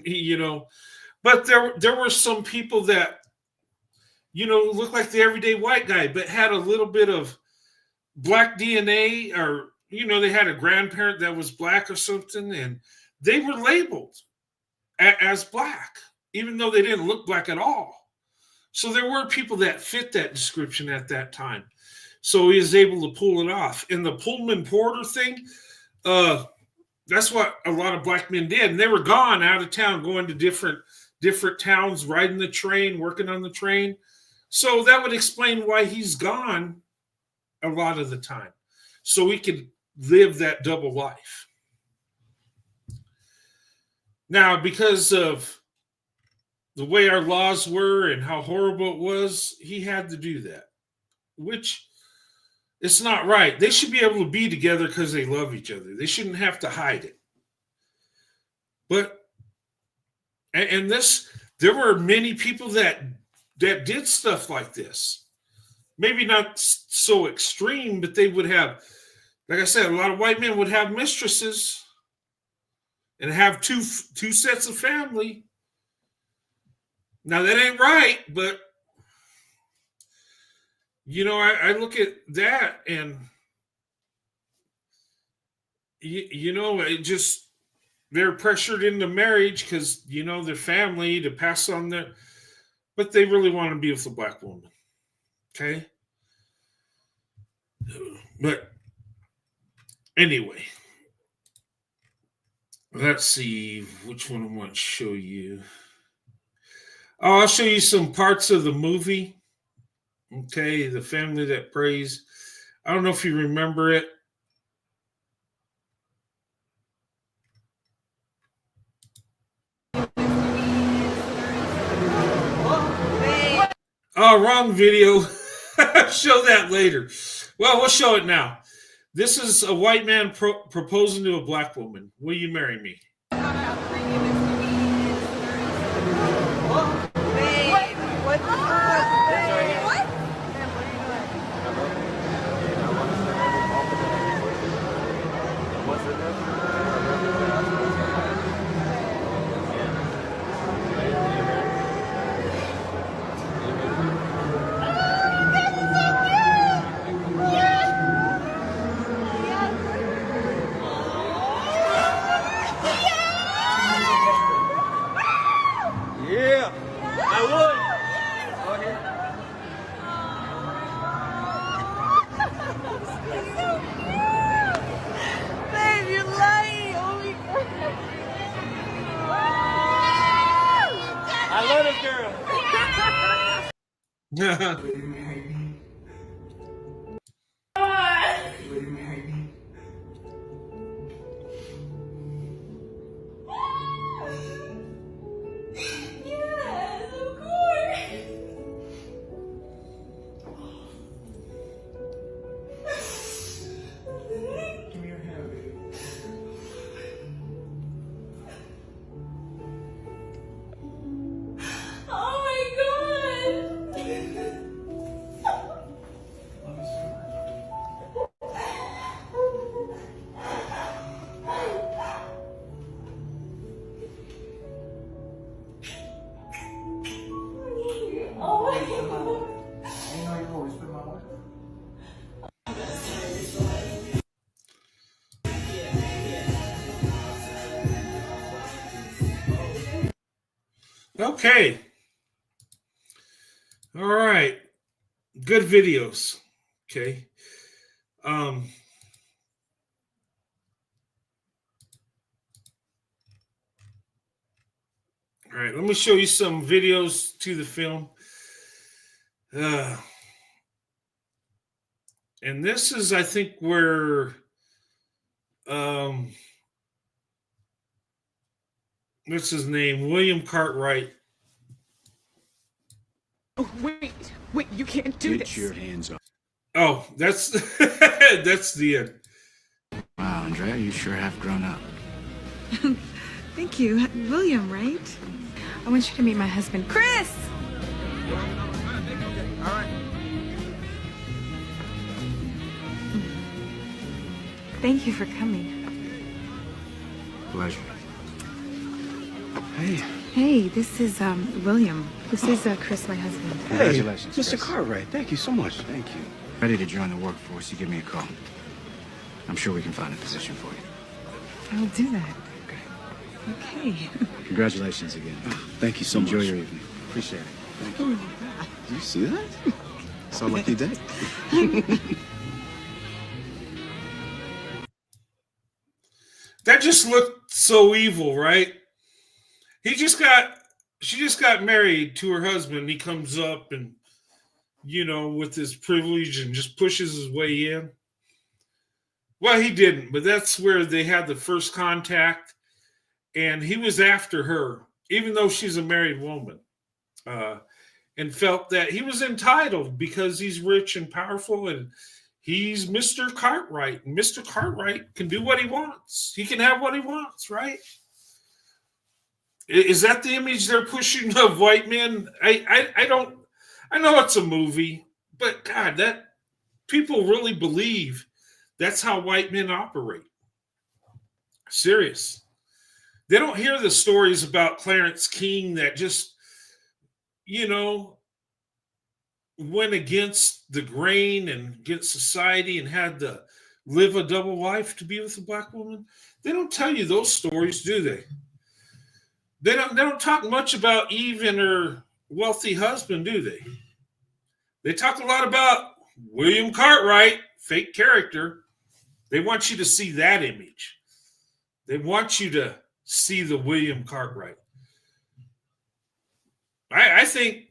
You know, but there were some people that, you know, looked like the everyday white guy, but had a little bit of black DNA, or, you know, they had a grandparent that was black or something, and they were labeled as black, even though they didn't look black at all. So there were people that fit that description at that time. So he was able to pull it off. And the Pullman Porter thing, that's what a lot of black men did. And they were gone out of town, going to different towns, riding the train, working on the train. So that would explain why he's gone a lot of the time. So he could live that double life. Now, because of the way our laws were and how horrible it was, he had to do that, which it's not right. They should be able to be together because they love each other. They shouldn't have to hide it. But, and there were many people that did stuff like this. Maybe not so extreme, but they would have, like I said, a lot of white men would have mistresses and have two sets of family. Now that ain't right, but you know, I look at that and you know, it just, they're pressured into marriage because, you know, their family to pass on their, but they really want to be with a black woman. Okay. But anyway, let's see which one I want to show you. Oh, I'll show you some parts of the movie. Okay, The Family That Prays. I don't know if you remember it. Oh, wrong video. Show that later. Well, we'll show it now. This is a white man proposing to a black woman. Will you marry me? Okay. All right. Good videos. Okay. All right. Let me show you some videos to the film. And this is, I think, where what's his name? William Cartwright. Oh, wait, you can't do this. Get your hands up. Oh, that's that's the end. Wow, Andrea, you sure have grown up. Thank you. William, right? I want you to meet my husband, Chris! All right. Thank you for coming. Pleasure. Hey. Hey, this is, William. This is, Chris, my husband. Congratulations, Mr. Chris. Cartwright, thank you so much. Thank you. Ready to join the workforce, you give me a call. I'm sure we can find a position for you. I'll do that. Okay. Okay. Congratulations again. Thank you so Enjoy much. your evening. Appreciate it. Thank you. Do you see that? It's our lucky day. That just looked so evil, right? She just got married to her husband. He comes up and, with his privilege and just pushes his way in. Well, he didn't, but that's where they had the first contact. And he was after her, even though she's a married woman, and felt that he was entitled because he's rich and powerful and he's Mr. Cartwright. And Mr. Cartwright can do what he wants. He can have what he wants, right? Is that the image they're pushing of white men? I know it's a movie, but God, that people really believe that's how white men operate. Serious. They don't hear the stories about Clarence King that just, went against the grain and against society and had to live a double life to be with a black woman. They don't tell you those stories, do they? They don't talk much about Eve and her wealthy husband, do they? They talk a lot about William Cartwright, fake character. They want you to see that image. They want you to see the William Cartwright. I think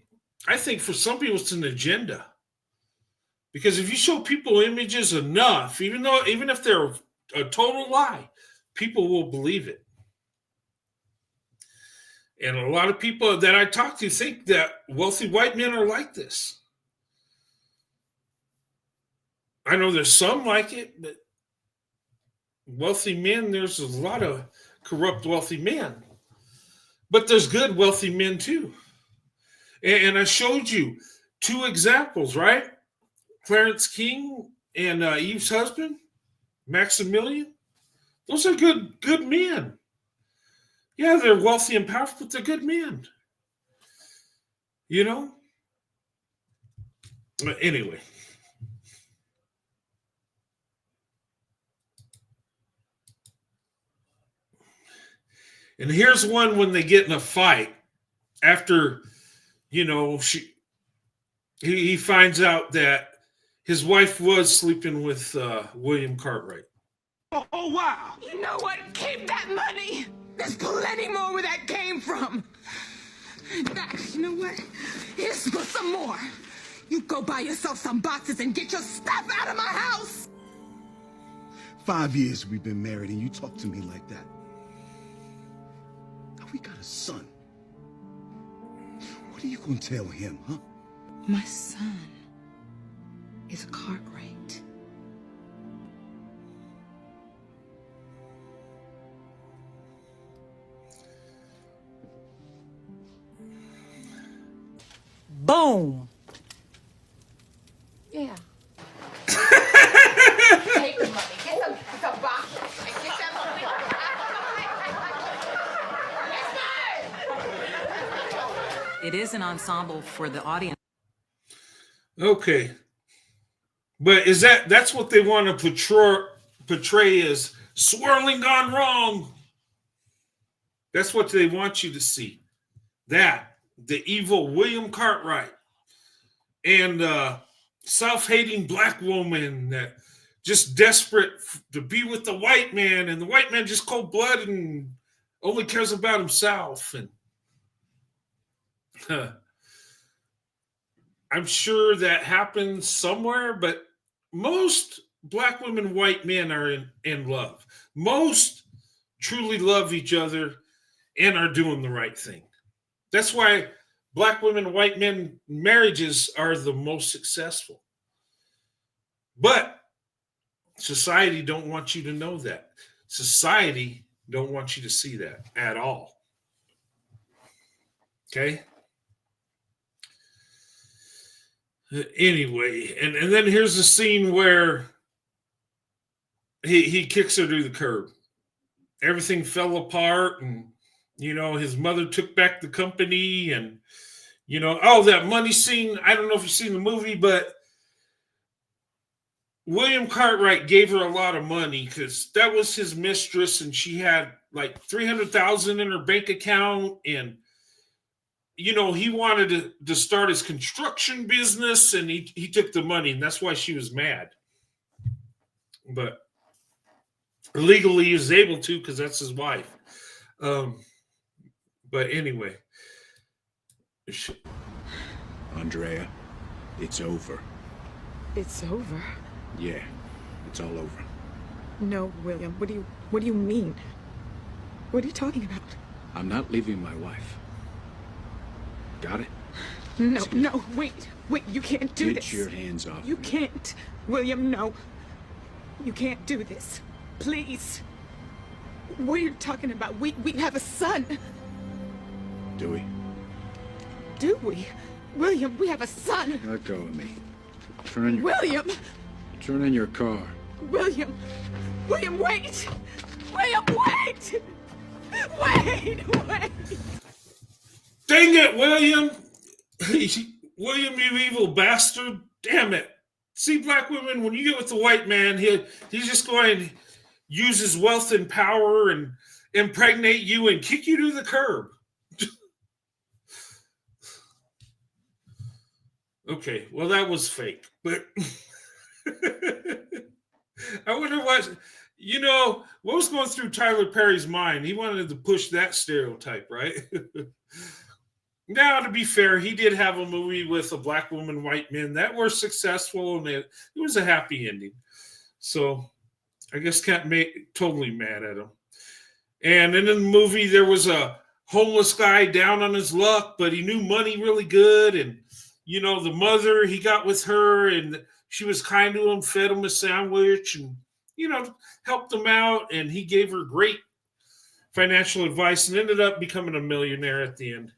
for some people it's an agenda. Because if you show people images enough, even if they're a total lie, people will believe it. And a lot of people that I talk to think that wealthy white men are like this. I know there's some like it, but wealthy men, there's a lot of corrupt wealthy men. But there's good wealthy men too. And I showed you two examples, right? Clarence King and Eve's husband, Maximilian. Those are good men. Yeah, they're wealthy and powerful, but they're good men. Anyway. And here's one when they get in a fight after, he finds out that his wife was sleeping with William Cartwright. Oh, wow. You know what? Keep that money! There's plenty more where that came from! In fact, you know what? Here's for some more. You go buy yourself some boxes and get your stuff out of my house! 5 years we've been married and you talk to me like that. Now we got a son. What are you gonna tell him, huh? My son is a Cartwright. Boom. Yeah. Take the money. Get some boxes. Get that money. It is an ensemble for the audience. Okay. But that's what they want to portray as swirling gone wrong. That's what they want you to see. the evil William Cartwright, and self-hating black woman that just desperate to be with the white man, and the white man just cold-blooded and only cares about himself. And I'm sure that happens somewhere, but most black women, white men are in love. Most truly love each other and are doing the right thing. That's why black women, white men marriages are the most successful. But society don't want you to know that. Society don't want you to see that at all. Okay? Anyway, and then here's a scene where he kicks her to the curb. Everything fell apart, and his mother took back the company, and that money scene. I don't know if you've seen the movie, but William Cartwright gave her a lot of money because that was his mistress, and she had like $300,000 in her bank account, and he wanted to start his construction business, and he took the money, and that's why she was mad. But legally, he was able to because that's his wife. But anyway. Andrea, it's over. It's over? Yeah, it's all over. No, William. What do you mean? What are you talking about? I'm not leaving my wife. Got it? No, wait, you can't do this. Get your hands off You me. can't. William, no. You can't do this. Please. What are you talking about? We have a son. Do we? Do we? William, we have a son. Let go of me. Turn in your car. William, wait. William, wait. Wait. Dang it, William. William, you evil bastard. Damn it. See, black women, when you get with the white man, he's just going to use his wealth and power and impregnate you and kick you to the curb. Okay, well, that was fake. But I wonder what was going through Tyler Perry's mind. He wanted to push that stereotype, right? Now, to be fair, he did have a movie with a black woman, white men that were successful, and it was a happy ending. So I guess can't make totally mad at him. And in the movie, there was a homeless guy down on his luck, but he knew money really good. And, the mother, he got with her, and she was kind to him, fed him a sandwich, and, helped him out. And he gave her great financial advice and ended up becoming a millionaire at the end,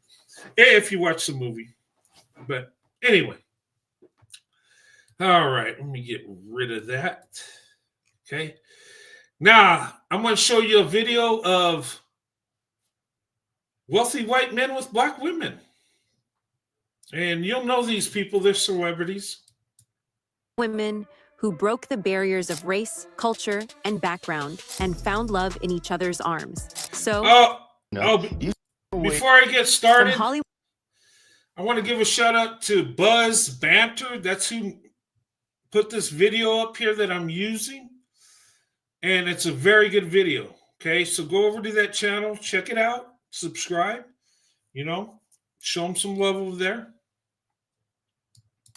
if you watch the movie. But anyway. All right, let me get rid of that. Okay. Now, I'm going to show you a video of wealthy white men with black women. And you'll know these people. They're celebrities. Women who broke the barriers of race, culture, and background and found love in each other's arms. So, before I get started, from Hollywood, I want to give a shout out to Buzz Banter. That's who put this video up here that I'm using. And it's a very good video. Okay, so go over to that channel, check it out, subscribe, show them some love over there.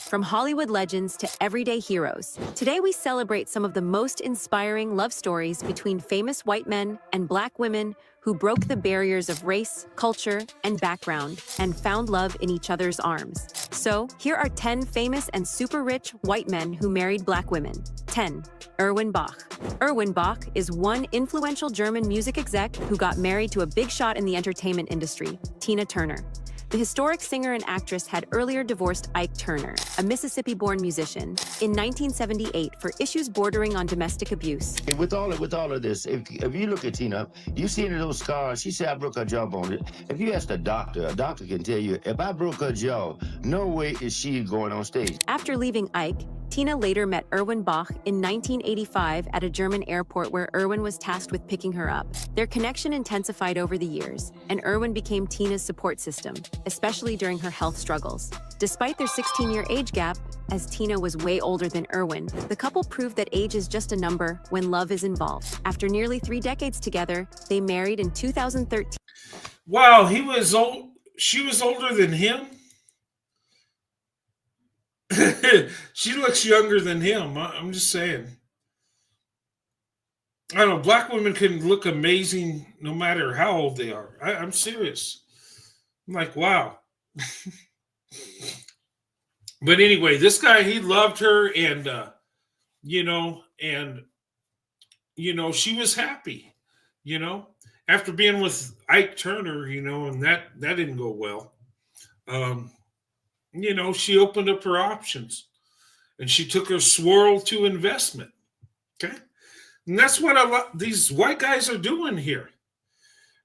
from Hollywood legends to everyday heroes, today we celebrate some of the most inspiring love stories between famous white men and black women who broke the barriers of race, culture, and background and found love in each other's arms. So, here are 10 famous and super rich white men who married black women. 10. Erwin Bach. Erwin Bach is one influential German music exec who got married to a big shot in the entertainment industry, Tina Turner. The historic singer and actress had earlier divorced Ike Turner, a Mississippi-born musician, in 1978 for issues bordering on domestic abuse. With all of this, if you look at Tina, you see any of those scars? She said I broke her jawbone. If you ask a doctor can tell you, if I broke her jaw, no way is she going on stage. After leaving Ike, Tina later met Erwin Bach in 1985 at a German airport where Erwin was tasked with picking her up. Their connection intensified over the years, and Erwin became Tina's support system, especially during her health struggles. Despite their 16-year age gap, as Tina was way older than Erwin, the couple proved that age is just a number when love is involved. After nearly 3 decades together, they married in 2013. Wow, he was old. She was older than him. She looks younger than him. I'm just saying. I don't know. Black women can look amazing no matter how old they are. I'm serious. I'm like, wow. But anyway, this guy, he loved her, and she was happy, after being with Ike Turner, and that didn't go well. She opened up her options, and she took her Swirl to investment. Okay. And that's what these white guys are doing here.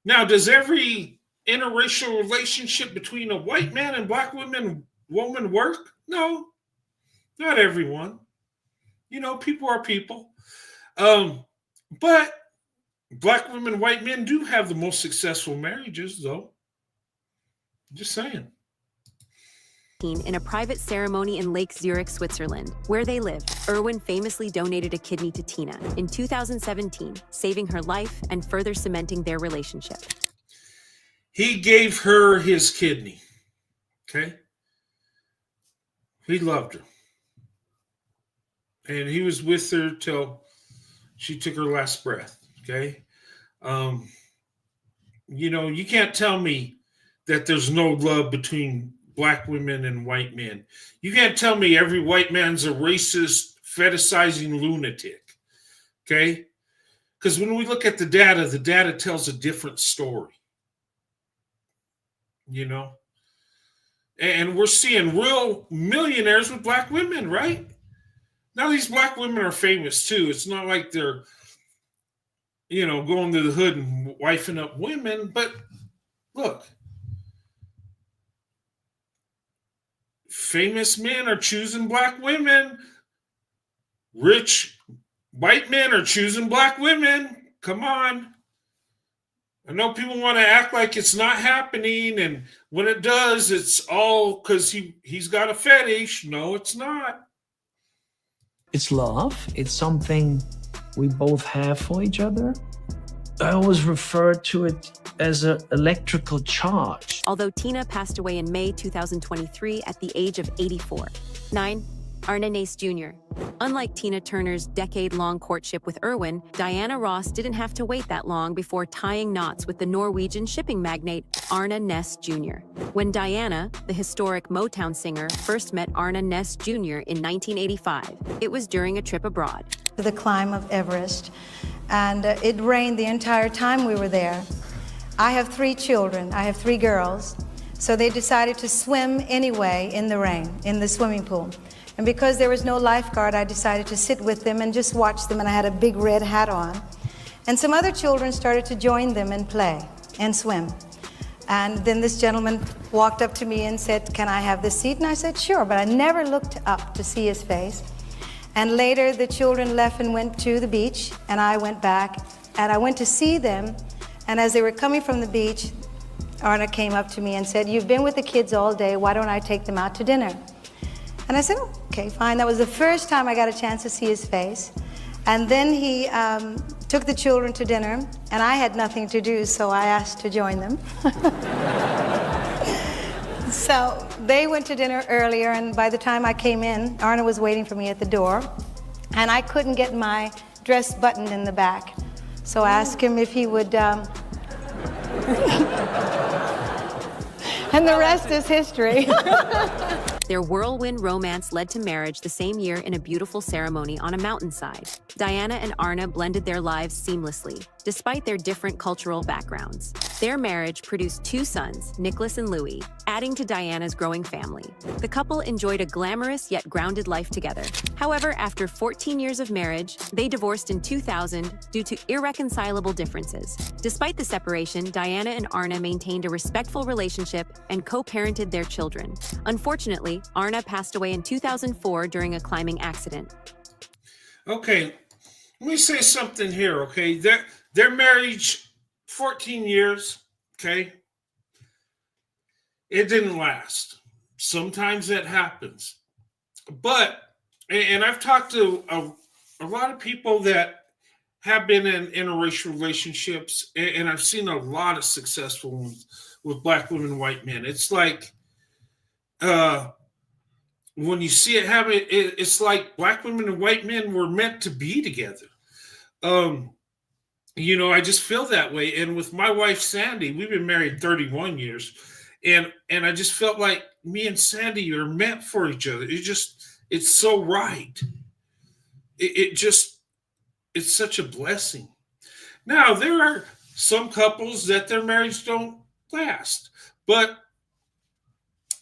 Now, does every interracial relationship between a white man and black woman work? No, not everyone. People are people. But black women, white men do have the most successful marriages, though. Just saying. In a private ceremony in Lake Zurich, Switzerland, where they live, Erwin famously donated a kidney to Tina in 2017, saving her life and further cementing their relationship. He gave her his kidney. Okay? He loved her. And he was with her till she took her last breath. Okay? You can't tell me that there's no love between black women and white men. You can't tell me every white man's a racist, fetishizing lunatic. Okay? Because when we look at the data tells a different story. And we're seeing real millionaires with black women, right? Now these black women are famous too. It's not like they're, going to the hood and wifing up women. But look, famous men are choosing black women. Rich white men are choosing black women. Come on. I know people want to act like it's not happening, and when it does, it's all because he's got a fetish. No, it's not. It's love. It's something we both have for each other. I always refer to it as an electrical charge. Although Tina passed away in May 2023 at the age of 84. 9. Arne Nace Jr. Unlike Tina Turner's decade-long courtship with Erwin, Diana Ross didn't have to wait that long before tying knots with the Norwegian shipping magnate Arne Nace Jr. When Diana, the historic Motown singer, first met Arne Nace Jr. in 1985, it was during a trip abroad. The climb of Everest, and it rained the entire time we were there. I have 3 children. I have 3 girls. So they decided to swim anyway in the rain, in the swimming pool. And because there was no lifeguard, I decided to sit with them and just watch them, and I had a big red hat on. And some other children started to join them and play and swim. And then this gentleman walked up to me and said, "Can I have this seat?" And I said, "Sure," but I never looked up to see his face. And later the children left and went to the beach, and I went back, and I went to see them. And as they were coming from the beach, Arne came up to me and said, "You've been with the kids all day, why don't I take them out to dinner?" And I said, "Okay, fine." That was the first time I got a chance to see his face. And then he took the children to dinner, and I had nothing to do, so I asked to join them. So they went to dinner earlier, and by the time I came in, Arne was waiting for me at the door, and I couldn't get my dress buttoned in the back. So I asked him if he would, and the rest is history. Their whirlwind romance led to marriage the same year in a beautiful ceremony on a mountainside. Diana and Arne blended their lives seamlessly, despite their different cultural backgrounds. Their marriage produced 2 sons, Nicholas and Louis, adding to Diana's growing family. The couple enjoyed a glamorous yet grounded life together. However, after 14 years of marriage, they divorced in 2000 due to irreconcilable differences. Despite the separation, Diana and Arne maintained a respectful relationship and co-parented their children. Unfortunately, Unfortunately, Arna passed away in 2004 during a accident. Okay, let me say something here, okay? Their marriage, 14 years, okay? It didn't last. Sometimes that happens. But, and I've talked to a lot of people that have been in interracial relationships, and I've seen a lot of successful ones with black women and white men. It's like, when you see it happen, it's like black women and white men were meant to be together. I just feel that way. And with my wife, Sandy, we've been married 31 years. And I just felt like me and Sandy are meant for each other. It's so right. It's such a blessing. Now, there are some couples that their marriage don't last. But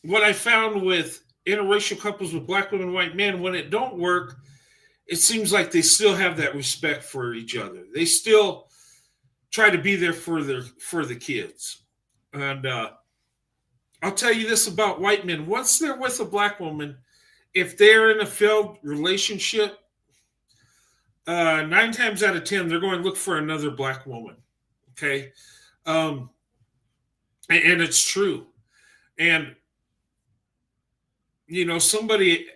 what I found with interracial couples with black women and white men, when it don't work, it seems like they still have that respect for each other. They still try to be there for the kids. And I'll tell you this about white men. Once they're with a black woman, if they're in a failed relationship, 9 times out of 10, they're going to look for another black woman. Okay. And it's true. And, somebody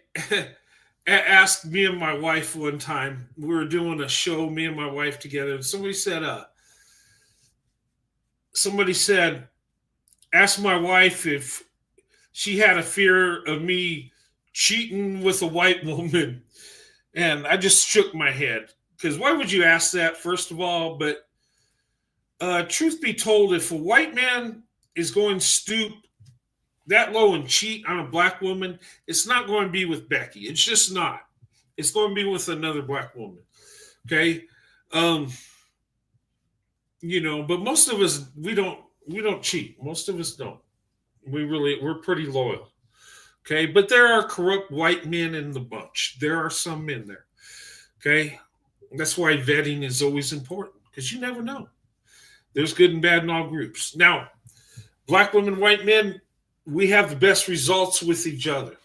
asked me and my wife one time, we were doing a show, me and my wife together, and somebody said, ask my wife if she had a fear of me cheating with a white woman. And I just shook my head, because why would you ask that, first of all? But truth be told, if a white man is going to stoop that low and cheat on a black woman, it's not going to be with Becky. It's just not. It's going to be with another black woman. Okay. But most of us, we don't cheat. Most of us don't. We're pretty loyal. Okay. But there are corrupt white men in the bunch. There are some men there. Okay. That's why vetting is always important, because you never know. There's good and bad in all groups. Now, black women, white men, we have the best results with each other,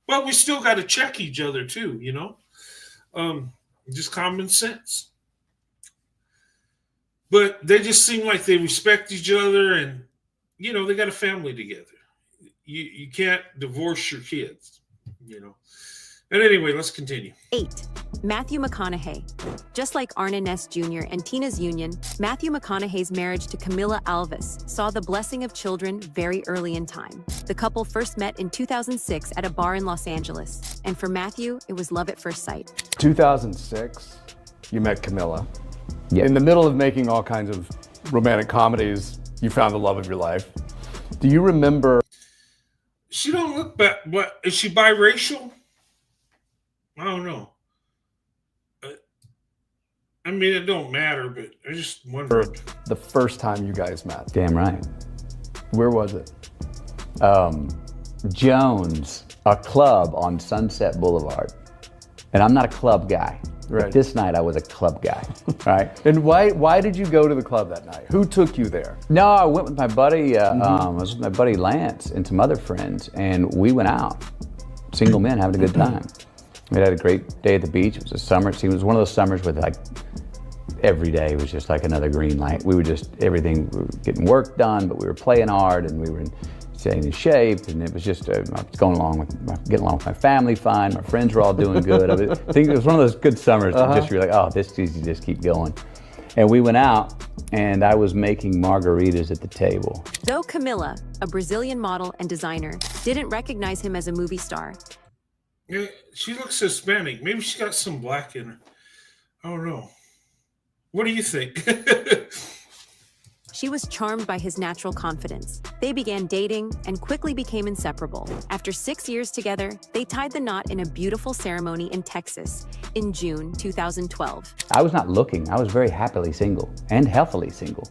but we still got to check each other too, just common sense. But they just seem like they respect each other, and they got a family together. You can't divorce your kids, And anyway, let's continue. 8. Matthew McConaughey. Just like Arna Ness Jr. and Tina's union, Matthew McConaughey's marriage to Camilla Alves saw the blessing of children very early in time. The couple first met in 2006 at a bar in Los Angeles, and for Matthew, it was love at first sight. 2006, you met Camilla. Yep. In the middle of making all kinds of romantic comedies, you found the love of your life. Do you remember? She don't look bad. What, is she biracial? I don't know. I mean, it don't matter, but I just wonder. The first time you guys met. Damn right. Where was it? Jones, a club on Sunset Boulevard. And I'm not a club guy. Right. But this night I was a club guy, right? And why did you go to the club that night? Who took you there? No, I went with my buddy, I was with my buddy Lance and some other friends, and we went out. Single men having a good time. We had a great day at the beach. It was a summer. See, it was one of those summers with every day was just like another green light. We were everything, we were getting work done, but we were playing hard, and we were staying in shape, and it was just, I was getting along with my family fine. My friends were all doing good. I think it was one of those good summers that just, you're like, oh, this easy, just keep going. And we went out, and I was making margaritas at the table. Though Camilla, a Brazilian model and designer, didn't recognize him as a movie star. Yeah, she looks Hispanic. Maybe she got some black in her. I don't know. What do you think? She was charmed by his natural confidence. They began dating and quickly became inseparable. After 6 years together, they tied the knot in a beautiful ceremony in Texas in June 2012. I was not looking. I was very happily single and healthily single.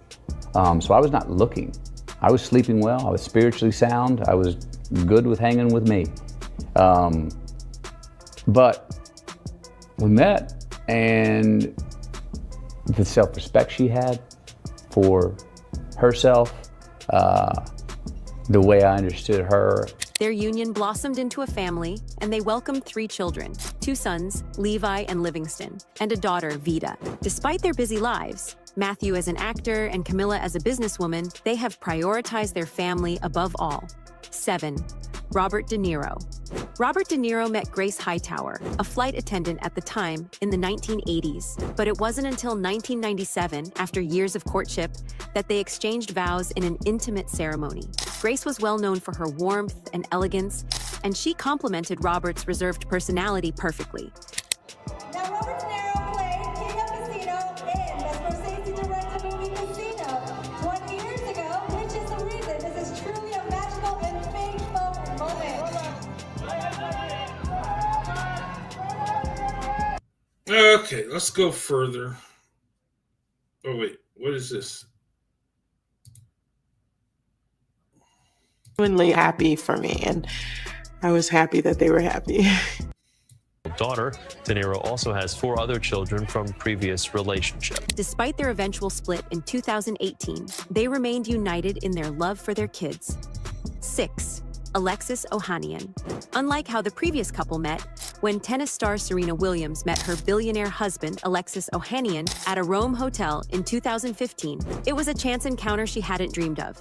So I was not looking. I was sleeping well. I was spiritually sound. I was good with hanging with me. But we met, and the self-respect she had for herself, the way I understood her Their union blossomed into a family, and they welcomed 3 children, 2 sons, Levi and Livingston, and a daughter, Vida. Despite their busy lives, Matthew as an actor and Camilla as a businesswoman, they have prioritized their family above all. 7. Robert De Niro. Robert De Niro met Grace Hightower, a flight attendant at the time, in the 1980s. But it wasn't until 1997, after years of courtship, that they exchanged vows in an intimate ceremony. Grace was well known for her warmth and elegance, and she complemented Robert's reserved personality perfectly. Now, Robert De Niro played King of Casino in the Scorsese-directed movie Casino 20 years ago, which is the reason this is truly a magical and fateful moment. Okay, let's go further. Oh, wait, what is this? Genuinely happy for me, and I was happy that they were happy. Daughter, De Niro also has 4 other children from previous relationships. Despite their eventual split in 2018, they remained united in their love for their kids. 6. Alexis Ohanian. Unlike how the previous couple met, when tennis star Serena Williams met her billionaire husband, Alexis Ohanian, at a Rome hotel in 2015, it was a chance encounter she hadn't dreamed of.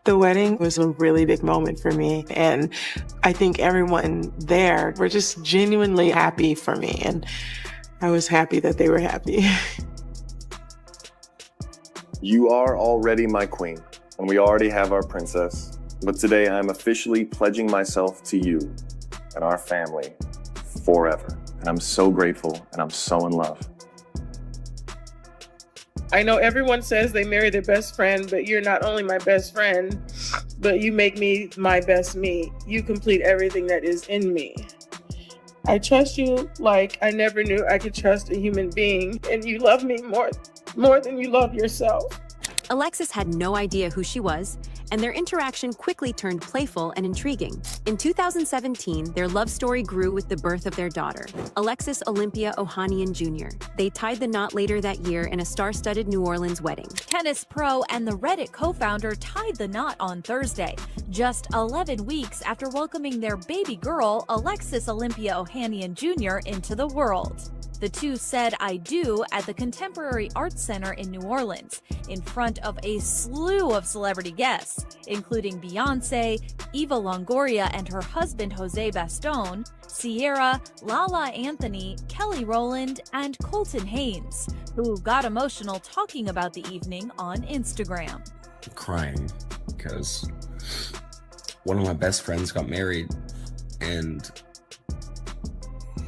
The wedding was a really big moment for me, and I think everyone there were just genuinely happy for me, and I was happy that they were happy. You are already my queen, and we already have our princess, but today I'm officially pledging myself to you and our family forever, and I'm so grateful, and I'm so in love. I know everyone says they marry their best friend, but you're not only my best friend, but you make me my best me. You complete everything that is in me. I trust you like I never knew I could trust a human being, and you love me more than you love yourself. Alexis had no idea who she was, and their interaction quickly turned playful and intriguing. In 2017, their love story grew with the birth of their daughter, Alexis Olympia Ohanian Jr. They tied the knot later that year in a star-studded New Orleans wedding. Tennis pro and the Reddit co-founder tied the knot on Thursday, just 11 weeks after welcoming their baby girl, Alexis Olympia Ohanian Jr., into the world. The two said "I do" at the Contemporary Arts Center in New Orleans, in front of a slew of celebrity guests, including Beyoncé, Eva Longoria and her husband Jose Bastón, Sierra, Lala Anthony, Kelly Rowland, and Colton Haynes, who got emotional talking about the evening on Instagram. I'm crying because one of my best friends got married, and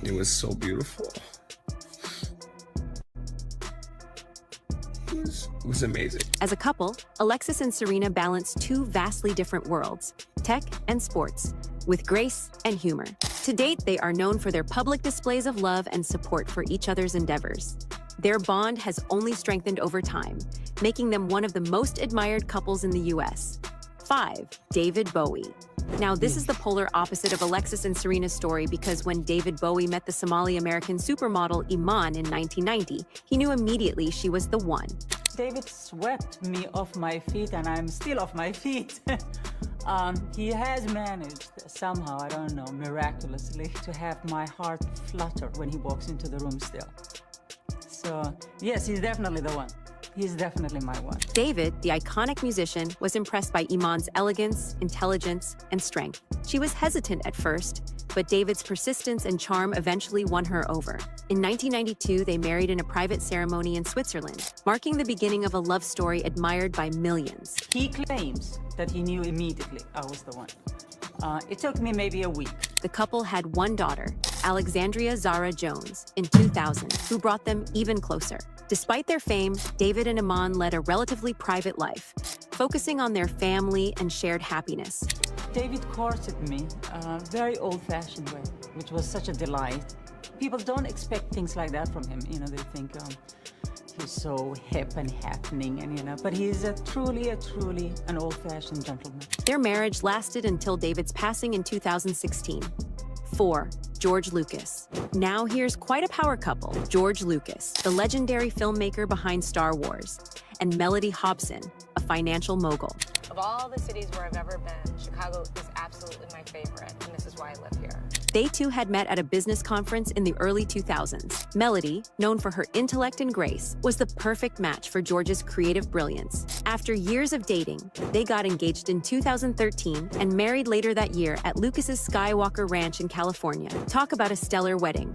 it was so beautiful. It was amazing. As a couple, Alexis and Serena balanced 2 vastly different worlds, tech and sports, with grace and humor. To date, they are known for their public displays of love and support for each other's endeavors. Their bond has only strengthened over time, making them one of the most admired couples in the U.S. 5. David Bowie. Now, this is the polar opposite of Alexis and Serena's story, because when David Bowie met the Somali-American supermodel Iman in 1990, he knew immediately she was the one. David swept me off my feet, and I'm still off my feet. He has managed somehow, I don't know, miraculously, to have my heart flutter when he walks into the room still. So, yes, he's definitely the one. He's definitely my one. David, the iconic musician, was impressed by Iman's elegance, intelligence, and strength. She was hesitant at first, but David's persistence and charm eventually won her over. In 1992, they married in a private ceremony in Switzerland, marking the beginning of a love story admired by millions. He claims that he knew immediately I was the one. It took me maybe a week. The couple had one daughter, Alexandria Zara Jones, in 2000, who brought them even closer. Despite their fame, David and Iman led a relatively private life, focusing on their family and shared happiness. David courted me a very old-fashioned way, which was such a delight. People don't expect things like that from him. You know, they think he's so hip and happening, and but he's truly an old-fashioned gentleman. Their marriage lasted until David's passing in 2016. 4. George Lucas. Now here's quite a power couple. George Lucas, the legendary filmmaker behind Star Wars, and Melody Hobson, a financial mogul. Of all the cities where I've ever been, Chicago is absolutely my favorite, and this is why I live here. They two had met at a business conference in the early 2000s. Melody, known for her intellect and grace, was the perfect match for George's creative brilliance. After years of dating, they got engaged in 2013 and married later that year at Lucas's Skywalker Ranch in California. Talk about a stellar wedding.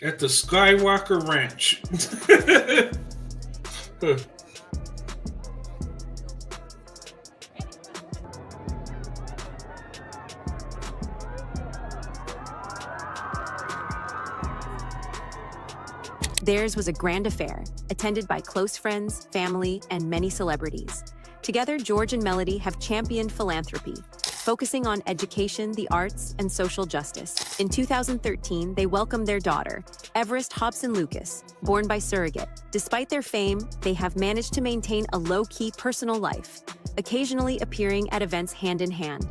At the Skywalker Ranch. Theirs was a grand affair, attended by close friends, family, and many celebrities. Together, George and Melody have championed philanthropy, focusing on education, the arts, and social justice. In 2013, they welcomed their daughter, Everest Hobson Lucas, born by surrogate. Despite their fame, they have managed to maintain a low-key personal life, occasionally appearing at events hand in hand.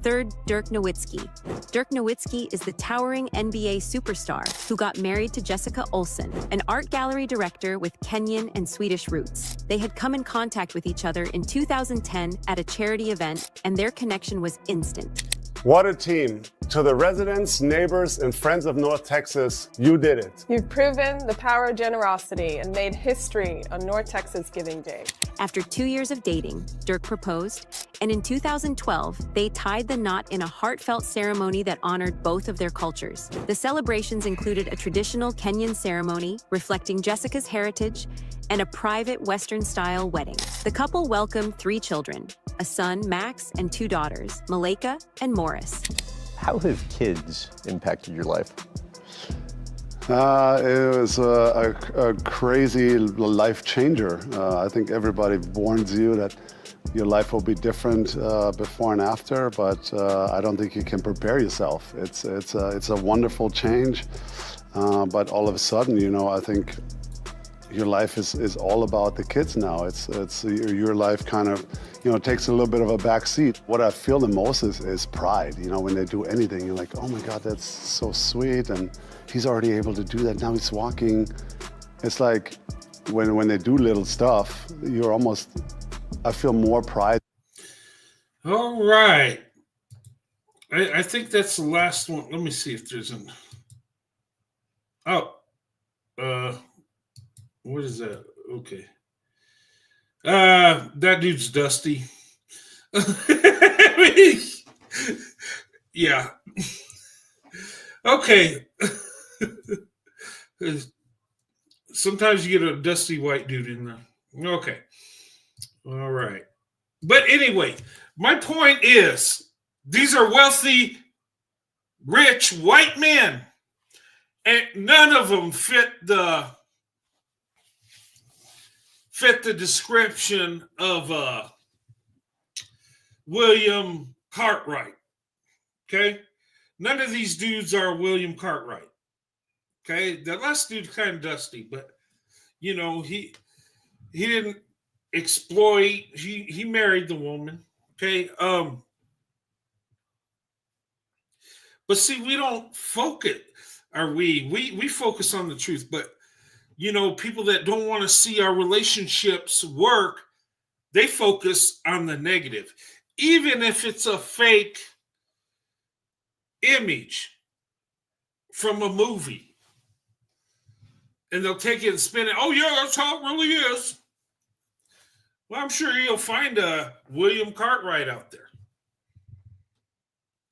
Third, Dirk Nowitzki. Dirk Nowitzki is the towering NBA superstar who got married to Jessica Olsen, an art gallery director with Kenyan and Swedish roots. They had come in contact with each other in 2010 at a charity event, and their connection was instant. What a team. To the residents, neighbors, and friends of North Texas, you did it. You've proven the power of generosity and made history on North Texas Giving Day. After 2 years of dating, Dirk proposed, and in 2012, they tied the knot in a heartfelt ceremony that honored both of their cultures. The celebrations included a traditional Kenyan ceremony reflecting Jessica's heritage and a private Western-style wedding. The couple welcomed 3 children, a son, Max, and 2 daughters, Malika and Morris. How have kids impacted your life? It was a crazy life changer. I think everybody warns you that your life will be different before and after, but I don't think you can prepare yourself. It's a wonderful change, but all of a sudden, you know, I think your life is all about the kids now. It's your life kind of, you know, takes a little bit of a back seat. What I feel the most is pride. You know, when they do anything, you're like, oh my God, that's so sweet. And he's already able to do that. Now he's walking. It's like when they do little stuff, you're almost, I feel more pride. All right. I think that's the last one. Let me see if there's an. What is that? Okay. That dude's Dusty. Yeah. Okay. Sometimes you get a dusty white dude in there. Okay. All right. But anyway, my point is these are wealthy, rich white men, and none of them fit the description of William Cartwright. Okay? None of these dudes are William Cartwright. Okay? The last dude's kind of dusty, but you know, he didn't exploit, he married the woman. Okay? But see, we don't focus, or we focus on the truth, but you know, people that don't want to see our relationships work, they focus on the negative. Even if it's a fake image from a movie. And they'll take it and spin it. Oh, yeah, that's how it really is. Well, I'm sure you'll find a William Cartwright out there.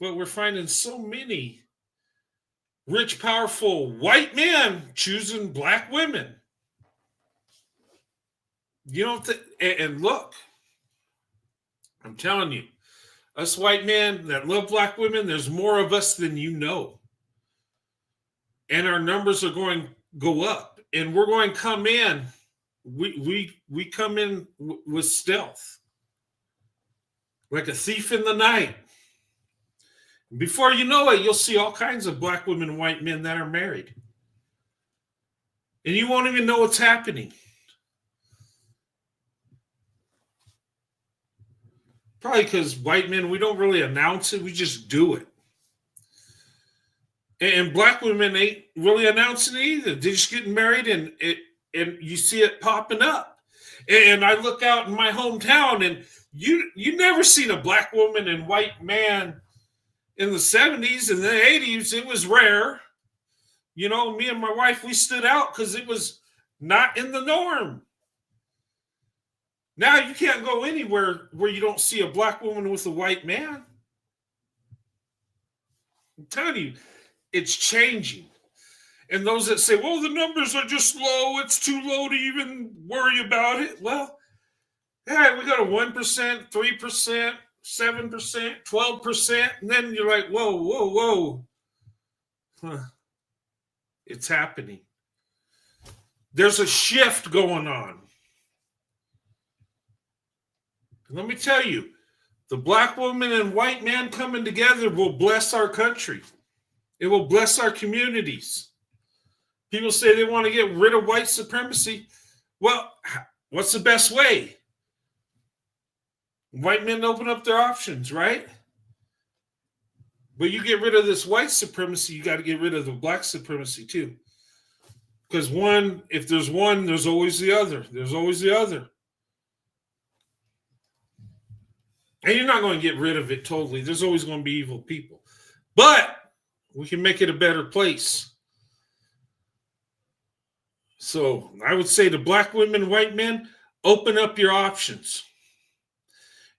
But we're finding so many rich, powerful white men choosing black women. You don't think, and look, I'm telling you, us white men that love black women, there's more of us than you know. And our numbers are going to go up. And we're going to come in, we come in with stealth. Like a thief in the night. Before you know it, you'll see all kinds of black women and white men that are married. And you won't even know what's happening. Probably because white men, we don't really announce it. We just do it. And black women ain't really announcing it either. They're just getting married and you see it popping up. And I look out in my hometown and you never seen a black woman and white man in the 70s and the 80s. It was rare. You know, me and my wife, we stood out because it was not in the norm. Now you can't go anywhere where you don't see a black woman with a white man. I'm telling you, it's changing. And those that say, well, the numbers are just low, it's too low to even worry about it. Well, yeah, we got a 1%, 3%, 7%, 12%. And then you're like, whoa. Huh. It's happening. There's a shift going on. Let me tell you, the black woman and white man coming together will bless our country. It will bless our communities. People say they want to get rid of white supremacy. Well, what's the best way? White men open up their options, right? But you get rid of this white supremacy, you got to get rid of the black supremacy too. Because if there's one, there's always the other. There's always the other. And you're not going to get rid of it totally. There's always going to be evil people. But we can make it a better place. So I would say to black women, white men, open up your options.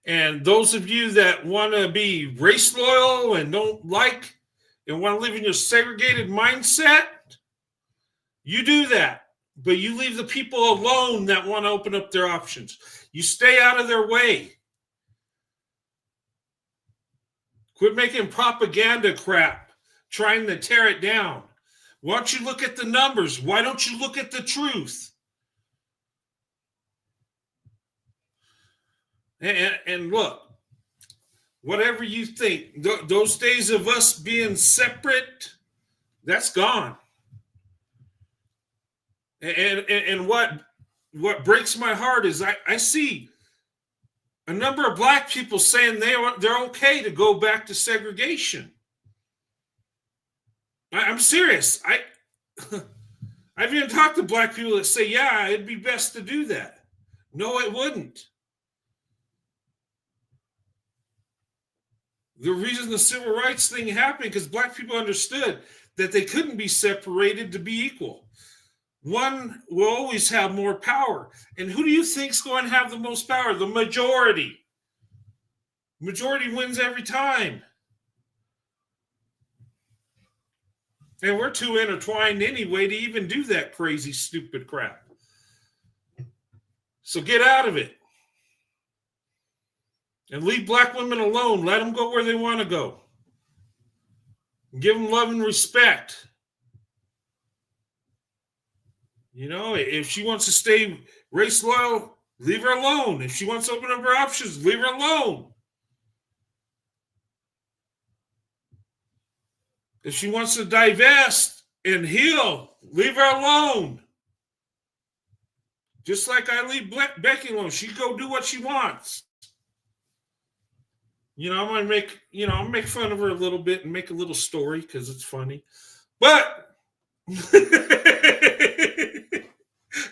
And those of you that want to be race loyal and don't like and want to live in your segregated mindset, you do that. But you leave the people alone that want to open up their options. You stay out of their way. Quit making propaganda crap, trying to tear it down. Why don't you look at the numbers? Why don't you look at the truth? And look, whatever you think, those days of us being separate, that's gone. And what breaks my heart is I see a number of black people saying they're okay to go back to segregation. I'm serious. I've even talked to black people that say, yeah, it'd be best to do that. No, it wouldn't. The reason the civil rights thing happened because black people understood that they couldn't be separated to be equal. One will always have more power. And who do you think is going to have the most power? The majority. Majority wins every time. And we're too intertwined anyway to even do that crazy, stupid crap. So get out of it. And leave black women alone. Let them go where they want to go. Give them love and respect. You know, if she wants to stay race loyal, leave her alone. If she wants to open up her options, leave her alone. If she wants to divest and heal, leave her alone. Just like I leave Becky alone. She go do what she wants. You know, I'm gonna make fun of her a little bit and make a little story because it's funny. But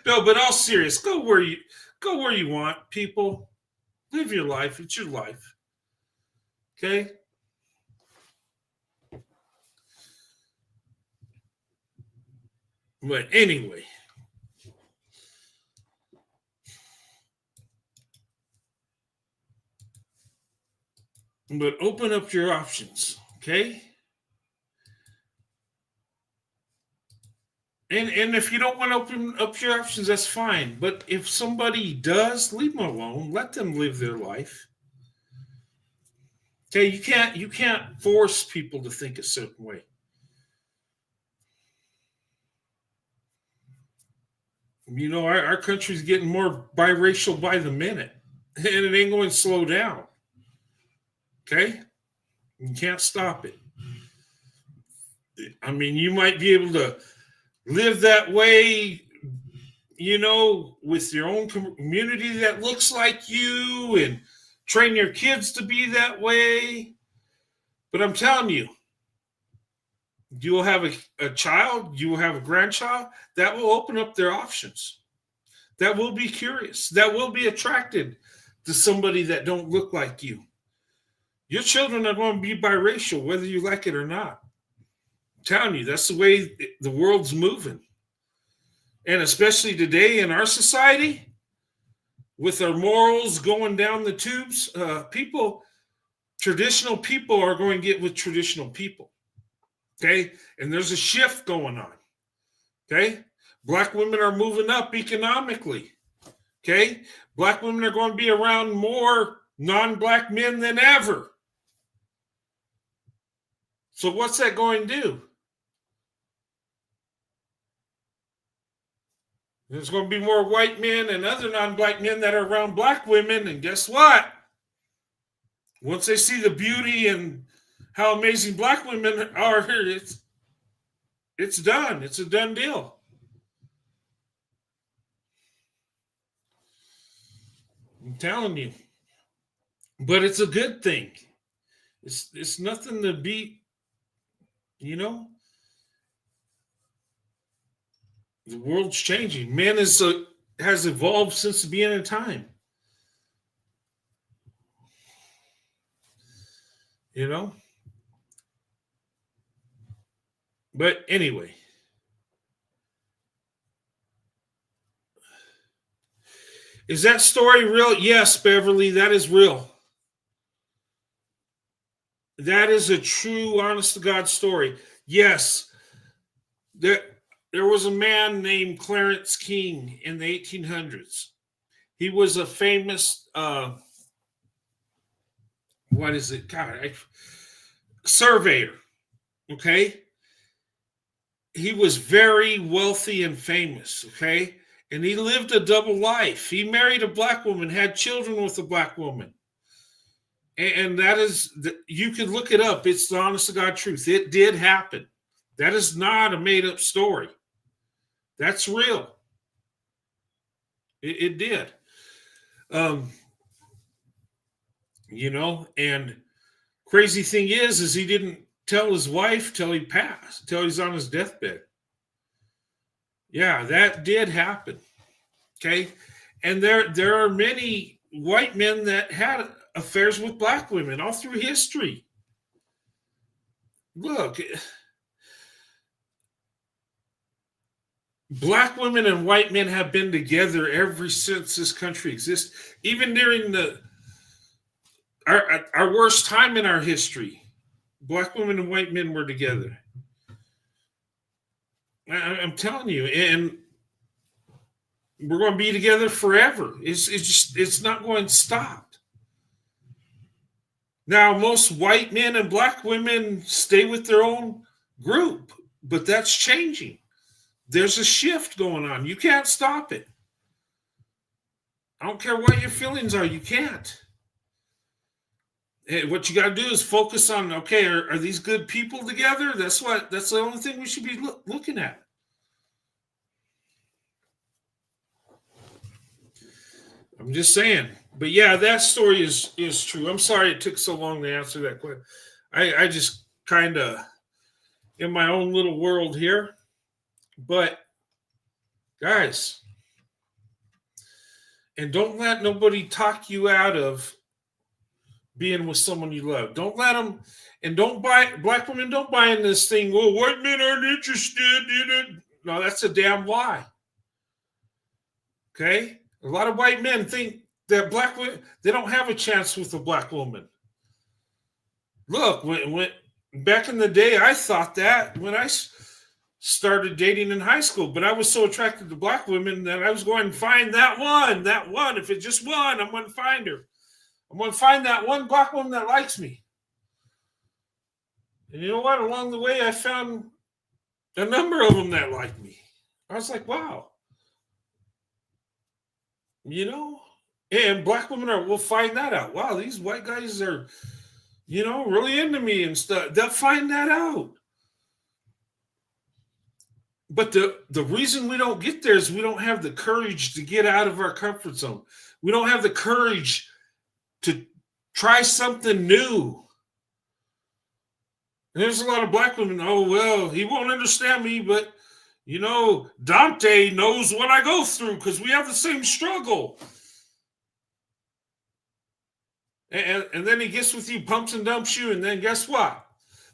no, but all serious, go where you want, people. Live your life. It's your life. Okay? But anyway. But open up your options, okay? And if you don't want to open up your options, that's fine. But if somebody does, leave them alone. Let them live their life. Okay, you can't force people to think a certain way. You know, our country's getting more biracial by the minute, and it ain't going to slow down. Okay? You can't stop it. I mean, you might be able to live that way, you know, with your own community that looks like you and train your kids to be that way. But I'm telling you, you will have a child, you will have a grandchild, that will open up their options. That will be curious, that will be attracted to somebody that don't look like you. Your children are going to be biracial, whether you like it or not. I'm telling you, that's the way the world's moving. And especially today in our society, with our morals going down the tubes, traditional people are going to get with traditional people. Okay? And there's a shift going on. Okay? Black women are moving up economically. Okay? Black women are going to be around more non-black men than ever. So what's that going to do? There's going to be more white men and other non-black men that are around black women. And guess what? Once they see the beauty and how amazing black women are, it's done. It's a done deal. I'm telling you. But it's a good thing. It's nothing to beat, you know. The world's changing. Man has evolved since the beginning of time. You know? But anyway. Is that story real? Yes, Beverly, that is real. That is a true, honest to God story. Yes. There was a man named Clarence King in the 1800s. He was a famous, surveyor, okay? He was very wealthy and famous, okay? And he lived a double life. He married a black woman, had children with a black woman. And that is, you can look it up. It's the honest to God truth. It did happen. That is not a made-up story. That's real. It did. You know, and crazy thing is he didn't tell his wife till he passed, till he's on his deathbed. Yeah, that did happen. Okay. And there are many white men that had affairs with black women all through history. Look, black women and white men have been together ever since this country exists. Even during our worst time in our history, black women and white men were together. I'm telling you, and we're going to be together forever. It's not going to stop. Now, most white men and black women stay with their own group, but that's changing. There's a shift going on. You can't stop it. I don't care what your feelings are. You can't. What you got to do is focus on, okay, are these good people together? That's the only thing we should be looking at. I'm just saying. But yeah, that story is true. I'm sorry it took so long to answer that question. I just kind of in my own little world here. But guys, and don't let nobody talk you out of being with someone you love. Don't let them, and black women don't buy in this thing, well, white men aren't interested in it. No, that's a damn lie. Okay? A lot of white men think that black women, they don't have a chance with a black woman. Look, when back in the day, I thought that when I started dating in high school, but I was so attracted to black women that I was going to find that one. If it's just one, I'm going to find her. I'm going to find that one black woman that likes me. And you know what? Along the way, I found a number of them that liked me. I was like, wow. You know? And black women we'll find that out. Wow, these white guys are, you know, really into me and stuff. They'll find that out. But the reason we don't get there is we don't have the courage to get out of our comfort zone. We don't have the courage to Try something new. There's a lot of black women, oh, well, he won't understand me, but, you know, Dante knows what I go through because we have the same struggle. And then he gets with you, pumps and dumps you, and then guess what?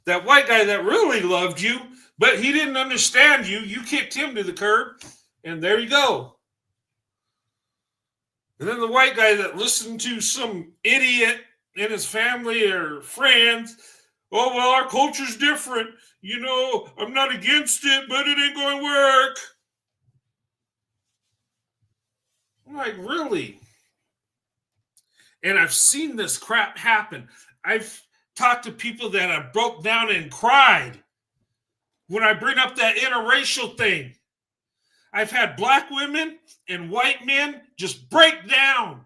That white guy that really loved you, but he didn't understand you, you kicked him to the curb, and there you go. And then the white guy that listened to some idiot in his family or friends, oh, well, our culture's different. You know, I'm not against it, but it ain't going to work. I'm like, really? And I've seen this crap happen. I've talked to people that have broke down and cried when I bring up that interracial thing. I've had black women and white men just break down.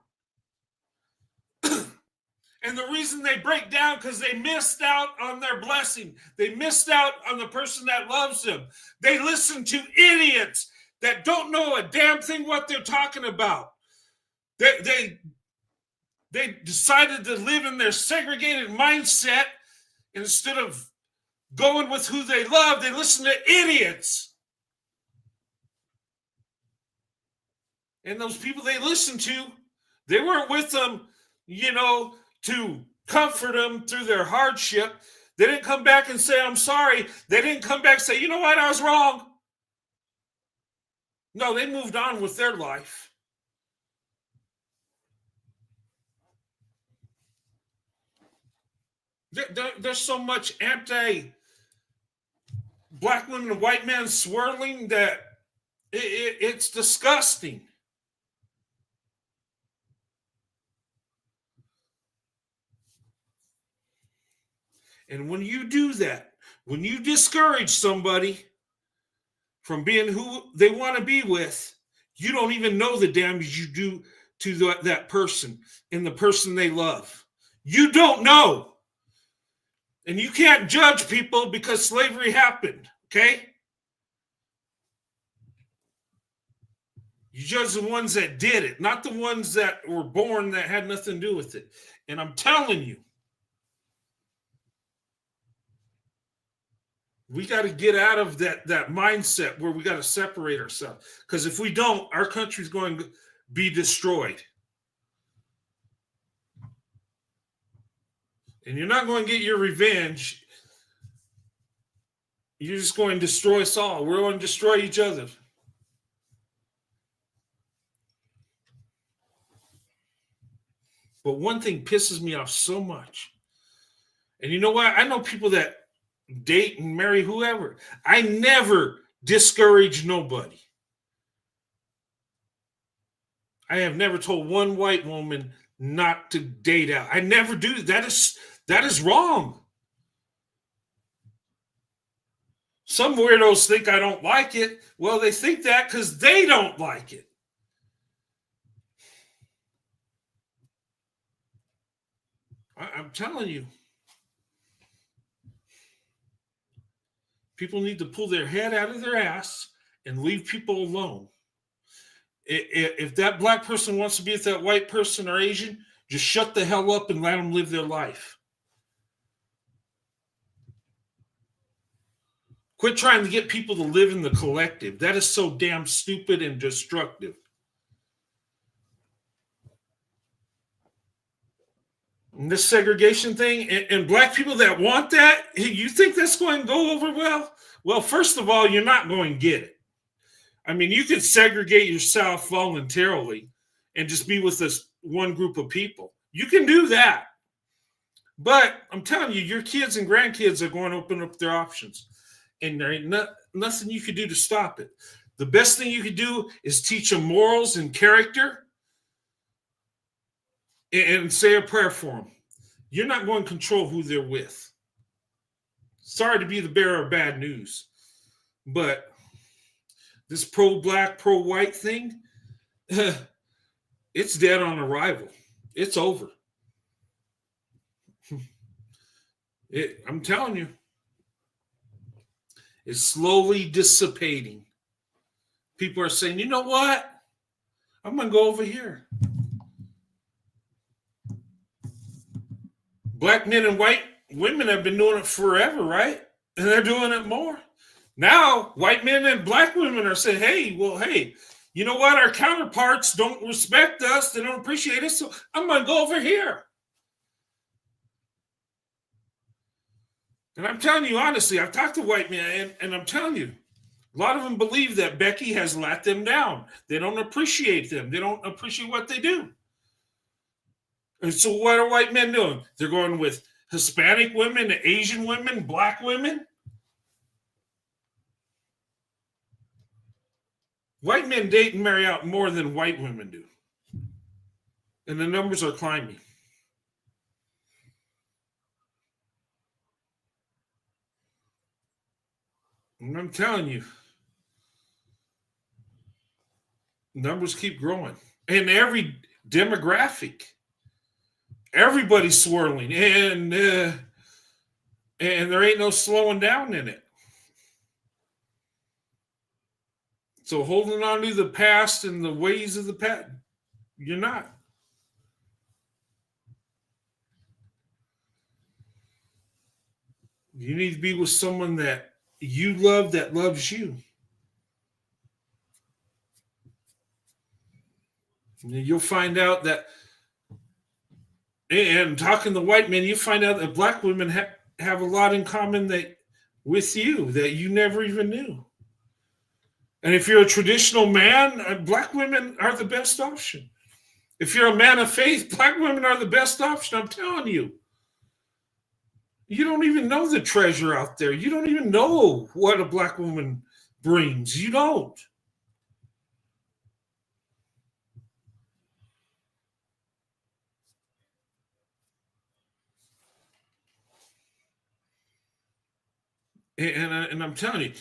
And the reason they break down because they missed out on their blessing. They missed out on the person that loves them. They listen to idiots that don't know a damn thing what they're talking about. They decided to live in their segregated mindset instead of going with who they love. They listen to idiots. And those people they listened to, they weren't with them, you know, to comfort them through their hardship. They didn't come back and say, I'm sorry. They didn't come back and say, you know what, I was wrong. No, they moved on with their life. There's so much anti-black women and white men swirling that it's disgusting. And when you do that, when you discourage somebody from being who they want to be with, you don't even know the damage you do to that person and the person they love. You don't know. And you can't judge people because slavery happened, okay? You judge the ones that did it, not the ones that were born that had nothing to do with it. And I'm telling you, we got to get out of that mindset where we got to separate ourselves. Because if we don't, our country's going to be destroyed. And you're not going to get your revenge. You're just going to destroy us all. We're going to destroy each other. But one thing pisses me off so much. And you know what? I know people that date and marry whoever. I never discourage nobody. I have never told one white woman not to date out. I never do. That is wrong. Some weirdos think I don't like it. Well, they think that because they don't like it. I'm telling you. People need to pull their head out of their ass and leave people alone. If that black person wants to be with that white person or Asian, just shut the hell up and let them live their life. Quit trying to get people to live in the collective. That is so damn stupid and destructive. And this segregation thing, and black people that want that, you think that's going to go over well? Well, first of all, you're not going to get it. I mean, you could segregate yourself voluntarily and just be with this one group of people. You can do that. But I'm telling you, your kids and grandkids are going to open up their options. And there ain't nothing you could do to stop it. The best thing you could do is teach them morals and character and say a prayer for them. You're not going to control who they're with. Sorry to be the bearer of bad news, but this pro-black, pro-white thing, it's dead on arrival. It's over. I'm telling you, it's slowly dissipating. People are saying, you know what? I'm going to go over here. Black men and white women have been doing it forever, right? And they're doing it more. Now, white men and black women are saying, hey, you know what? Our counterparts don't respect us. They don't appreciate us. So I'm going to go over here. And I'm telling you, honestly, I've talked to white men, and I'm telling you, a lot of them believe that Becky has let them down. They don't appreciate them. They don't appreciate what they do. And so what are white men doing? They're going with Hispanic women, Asian women, black women. White men date and marry out more than white women do. And the numbers are climbing. And I'm telling you, numbers keep growing. And every demographic, everybody's swirling. And there ain't no slowing down in it. So holding on to the past and the ways of the past, you're not. You need to be with someone that you love, that loves you. And you'll find out that, and talking to white men, you find out that black women have a lot in common with you that you never even knew. And if you're a traditional man, black women are the best option. If you're a man of faith, black women are the best option. I'm telling you. You don't even know the treasure out there. You don't even know what a black woman brings. You don't. And I'm telling you,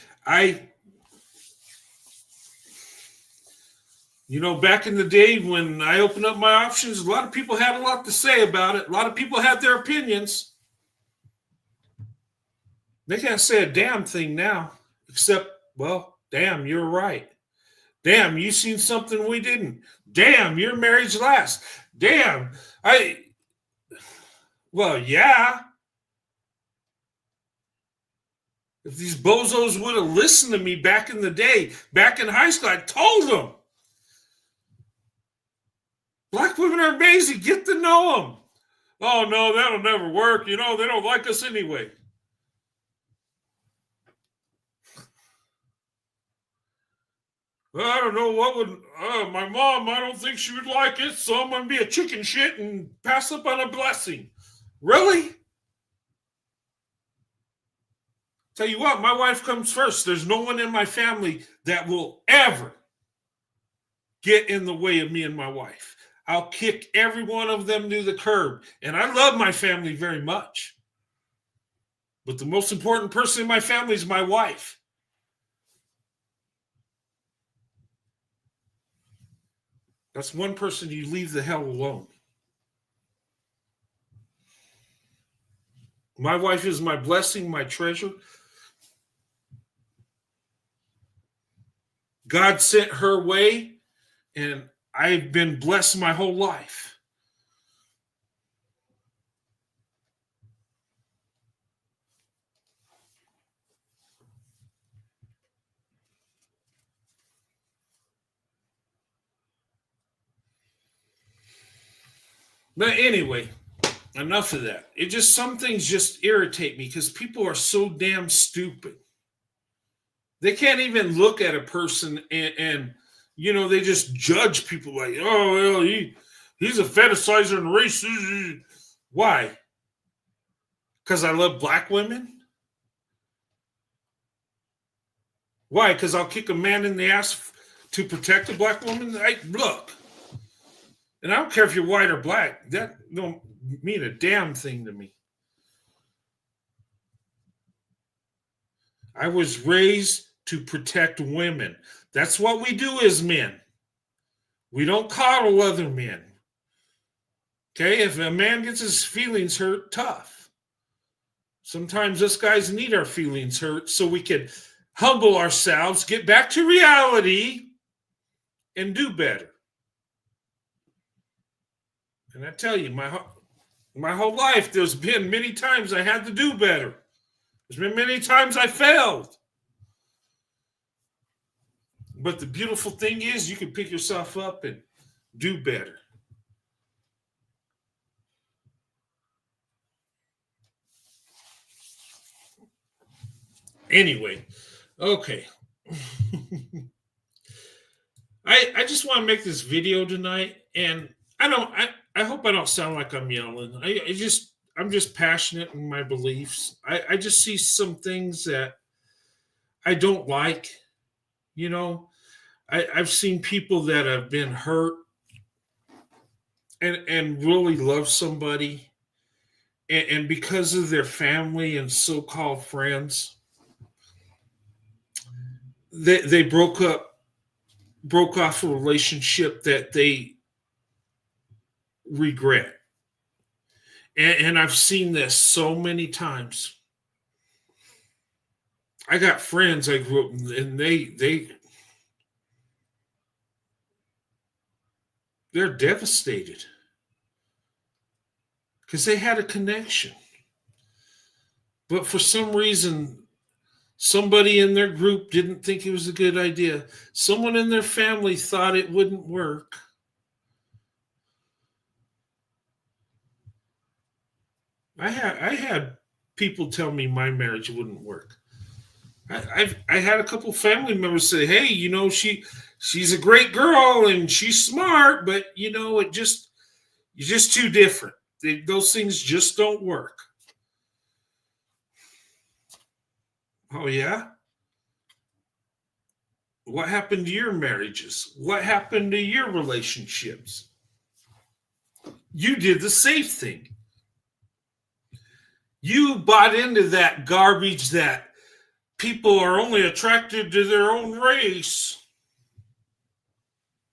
back in the day when I opened up my options, a lot of people had a lot to say about it. A lot of people had their opinions. They can't say a damn thing now, except, well, damn, you're right. Damn, you seen something we didn't. Damn, your marriage lasts. Damn, well, yeah. If these bozos would have listened to me back in the day, back in high school, I told them. Black women are amazing. Get to know them. Oh, no, that'll never work. They don't like us anyway. Well, I don't know what would, my mom, I don't think she would like it, so I'm going to be a chicken shit and pass up on a blessing. Really? Tell you what, my wife comes first. There's no one in my family that will ever get in the way of me and my wife. I'll kick every one of them to the curb. And I love my family very much. But the most important person in my family is my wife. That's one person you leave the hell alone. My wife is my blessing, my treasure. God sent her way, and I've been blessed my whole life. But anyway, enough of that. Some things just irritate me because people are so damn stupid. They can't even look at a person and they just judge people like, oh, well, he's a fetishizer and racist. Why? Because I love black women? Why? Because I'll kick a man in the ass to protect a black woman? Look. And I don't care if you're white or black. That don't mean a damn thing to me. I was raised to protect women. That's what we do as men. We don't coddle other men. Okay? If a man gets his feelings hurt, tough. Sometimes us guys need our feelings hurt so we can humble ourselves, get back to reality, and do better. And I tell you, My whole life, there's been many times I had to do better. There's been many times I failed. But the beautiful thing is you can pick yourself up and do better. Anyway, okay. I just want to make this video tonight, and I hope I don't sound like I'm yelling. I'm just passionate in my beliefs. I just see some things that I don't like. You know, I've seen people that have been hurt and really love somebody, and because of their family and so-called friends, they broke off a relationship that they regret. And I've seen this so many times. I got friends I grew up with, and they're devastated because they had a connection. But for some reason, somebody in their group didn't think it was a good idea. Someone in their family thought it wouldn't work. I had people tell me my marriage wouldn't work. I had a couple family members say, "Hey, you know, she's a great girl and she's smart, but you know, you're just too different. Those things just don't work." Oh yeah? What happened to your marriages? What happened to your relationships? You did the safe thing. You bought into that garbage that people are only attracted to their own race.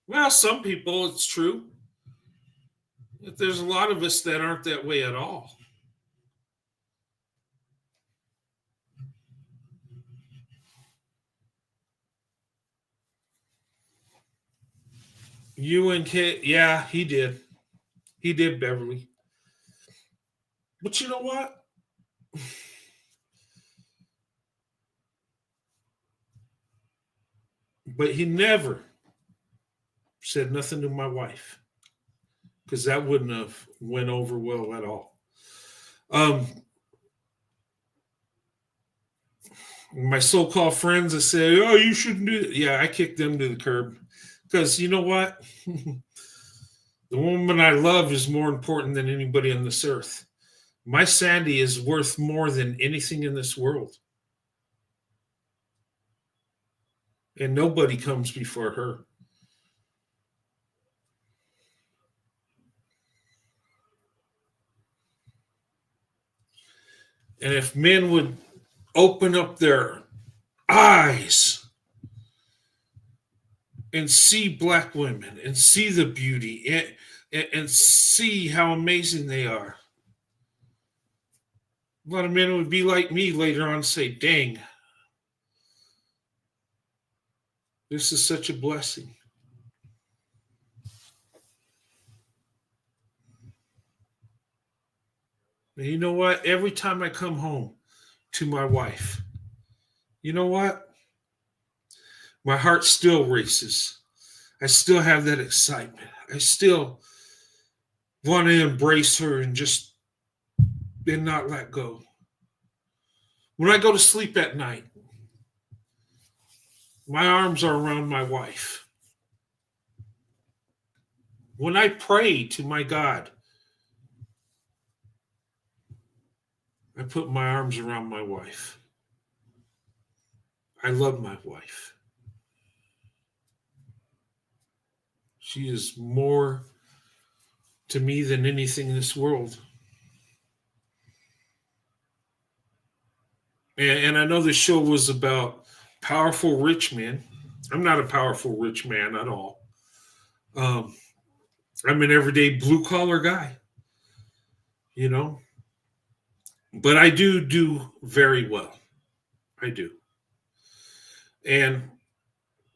Well, some people, it's true. But there's a lot of us that aren't that way at all. You and Kate, yeah, he did. He did, Beverly. But you know what? But he never said nothing to my wife, because that wouldn't have went over well at all. My so-called friends that say, "Oh, you shouldn't do that." Yeah, I kicked them to the curb, because you know what? The woman I love is more important than anybody on this earth. My Sandy is worth more than anything in this world. And nobody comes before her. And if men would open up their eyes and see Black women and see the beauty and see how amazing they are, a lot of men would be like me later on and say, "Dang, this is such a blessing." And you know what? Every time I come home to my wife, you know what? My heart still races. I still have that excitement. I still want to embrace her and not let go. When I go to sleep at night, my arms are around my wife. When I pray to my God, I put my arms around my wife. I love my wife. She is more to me than anything in this world. And I know the show was about powerful rich men. I'm not a powerful rich man at all. I'm an everyday blue collar guy, you know. But I do very well. I do. And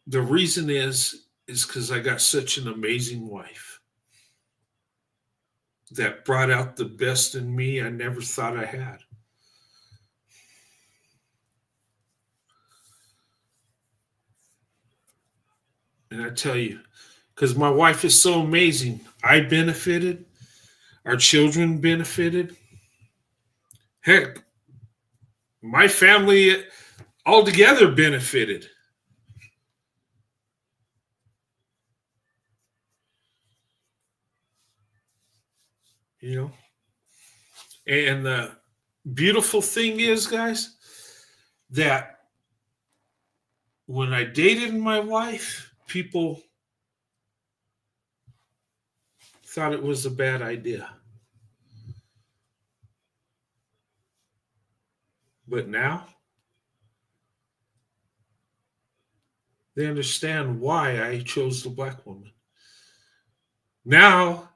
the reason is because I got such an amazing wife. that brought out the best in me I never thought I had. And I tell you, because my wife is so amazing, I benefited, our children benefited. Heck, my family altogether benefited. You know? And the beautiful thing is, guys, that when I dated my wife, people thought it was a bad idea. But now they understand why I chose the black woman. Now,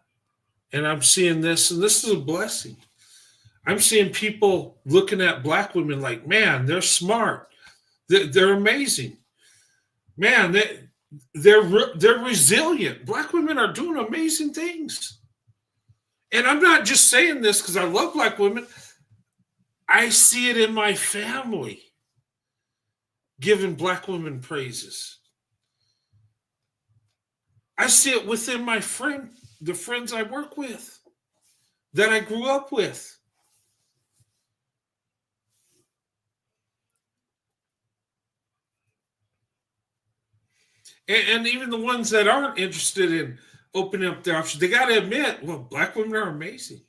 and I'm seeing this, and this is a blessing. I'm seeing people looking at black women like, man, they're smart. They're amazing. Man, they're resilient. Black women are doing amazing things. And I'm not just saying this because I love black women. I see it in my family, giving black women praises. I see it within my the friends I work with, that I grew up with. And even the ones that aren't interested in opening up their options, they got to admit, well, black women are amazing.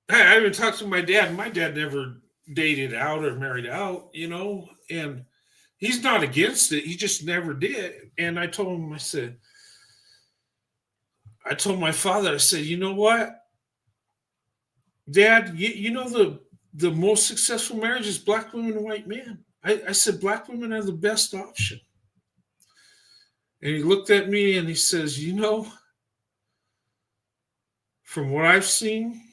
I even talked to my dad. My dad never dated out or married out, you know, and he's not against it. He just never did. And I told him, I told my father, I said, you know what, Dad, you know the most successful marriage is black women and white men. I said, black women are the best option. And he looked at me and he says, you know, from what I've seen,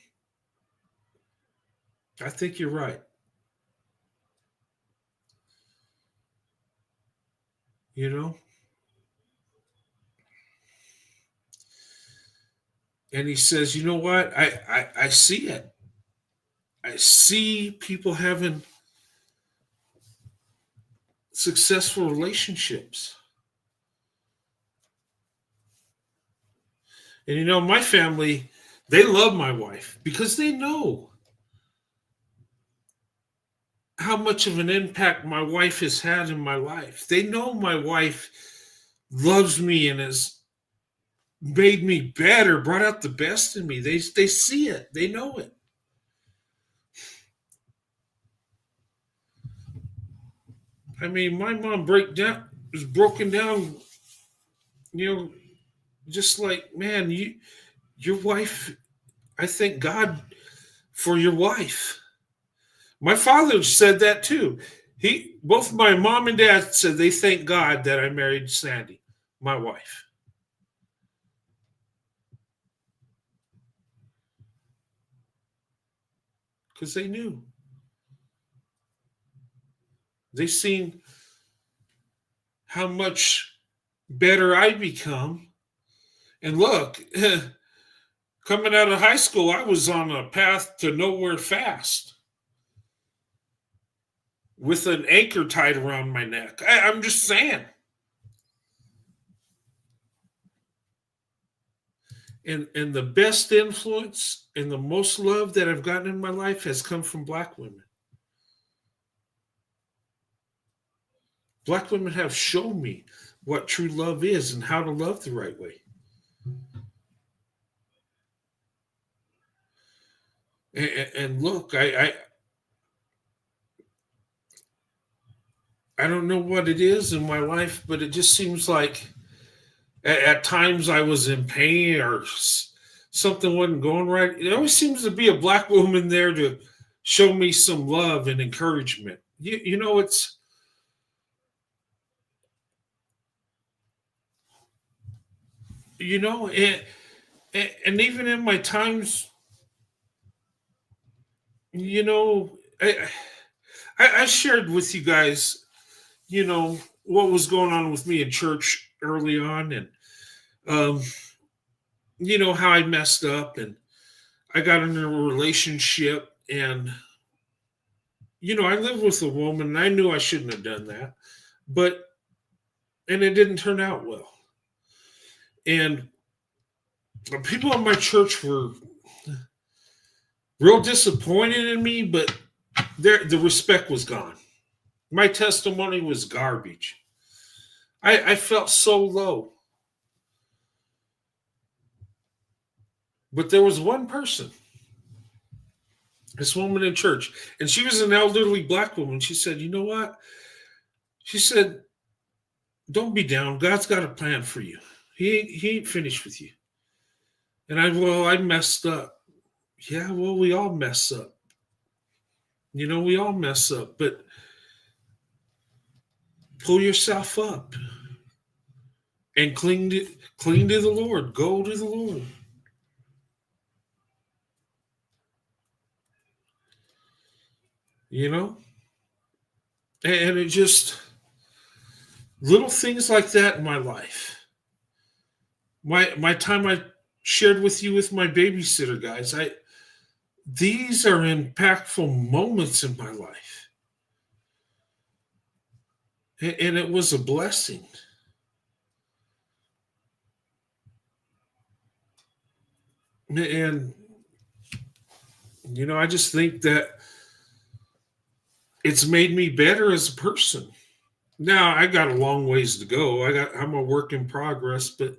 I think you're right. You know? And he says, you know what? I see it. I see people having successful relationships. And you know, my family, they love my wife because they know how much of an impact my wife has had in my life. They know my wife loves me and has made me better, brought out the best in me. They see it. They know it. I mean, my mom was broken down, you know, just like, man, your wife, I thank God for your wife. My father said that too. Both my mom and dad said they thank God that I married Sandy, my wife. Because they knew. They seen how much better I become. And look, coming out of high school, I was on a path to nowhere fast with an anchor tied around my neck. I'm just saying. And the best influence and the most love that I've gotten in my life has come from black women. Black women have shown me what true love is and how to love the right way. And look, I don't know what it is in my life, but it just seems like at times I was in pain or something wasn't going right. There always seems to be a black woman there to show me some love and encouragement. You know, it's, you know, and even in my times, you know, I shared with you guys, you know, what was going on with me in church early on. And you know, how I messed up and I got in a relationship and, you know, I lived with a woman and I knew I shouldn't have done that, and it didn't turn out well. And the people in my church were real disappointed in me, but the respect was gone. My testimony was garbage. I felt so low. But there was one person, this woman in church, and she was an elderly black woman. She said, you know what? She said, don't be down. God's got a plan for you. He ain't finished with you. And I messed up. Yeah, well, we all mess up. You know, we all mess up, but pull yourself up and cling to the Lord. Go to the Lord. You know? And it just, little things like that in my life. My time I shared with you with my babysitter, guys, these are impactful moments in my life. And it was a blessing. And, you know, I just think that it's made me better as a person. Now, I got a long ways to go. I'm a work in progress, but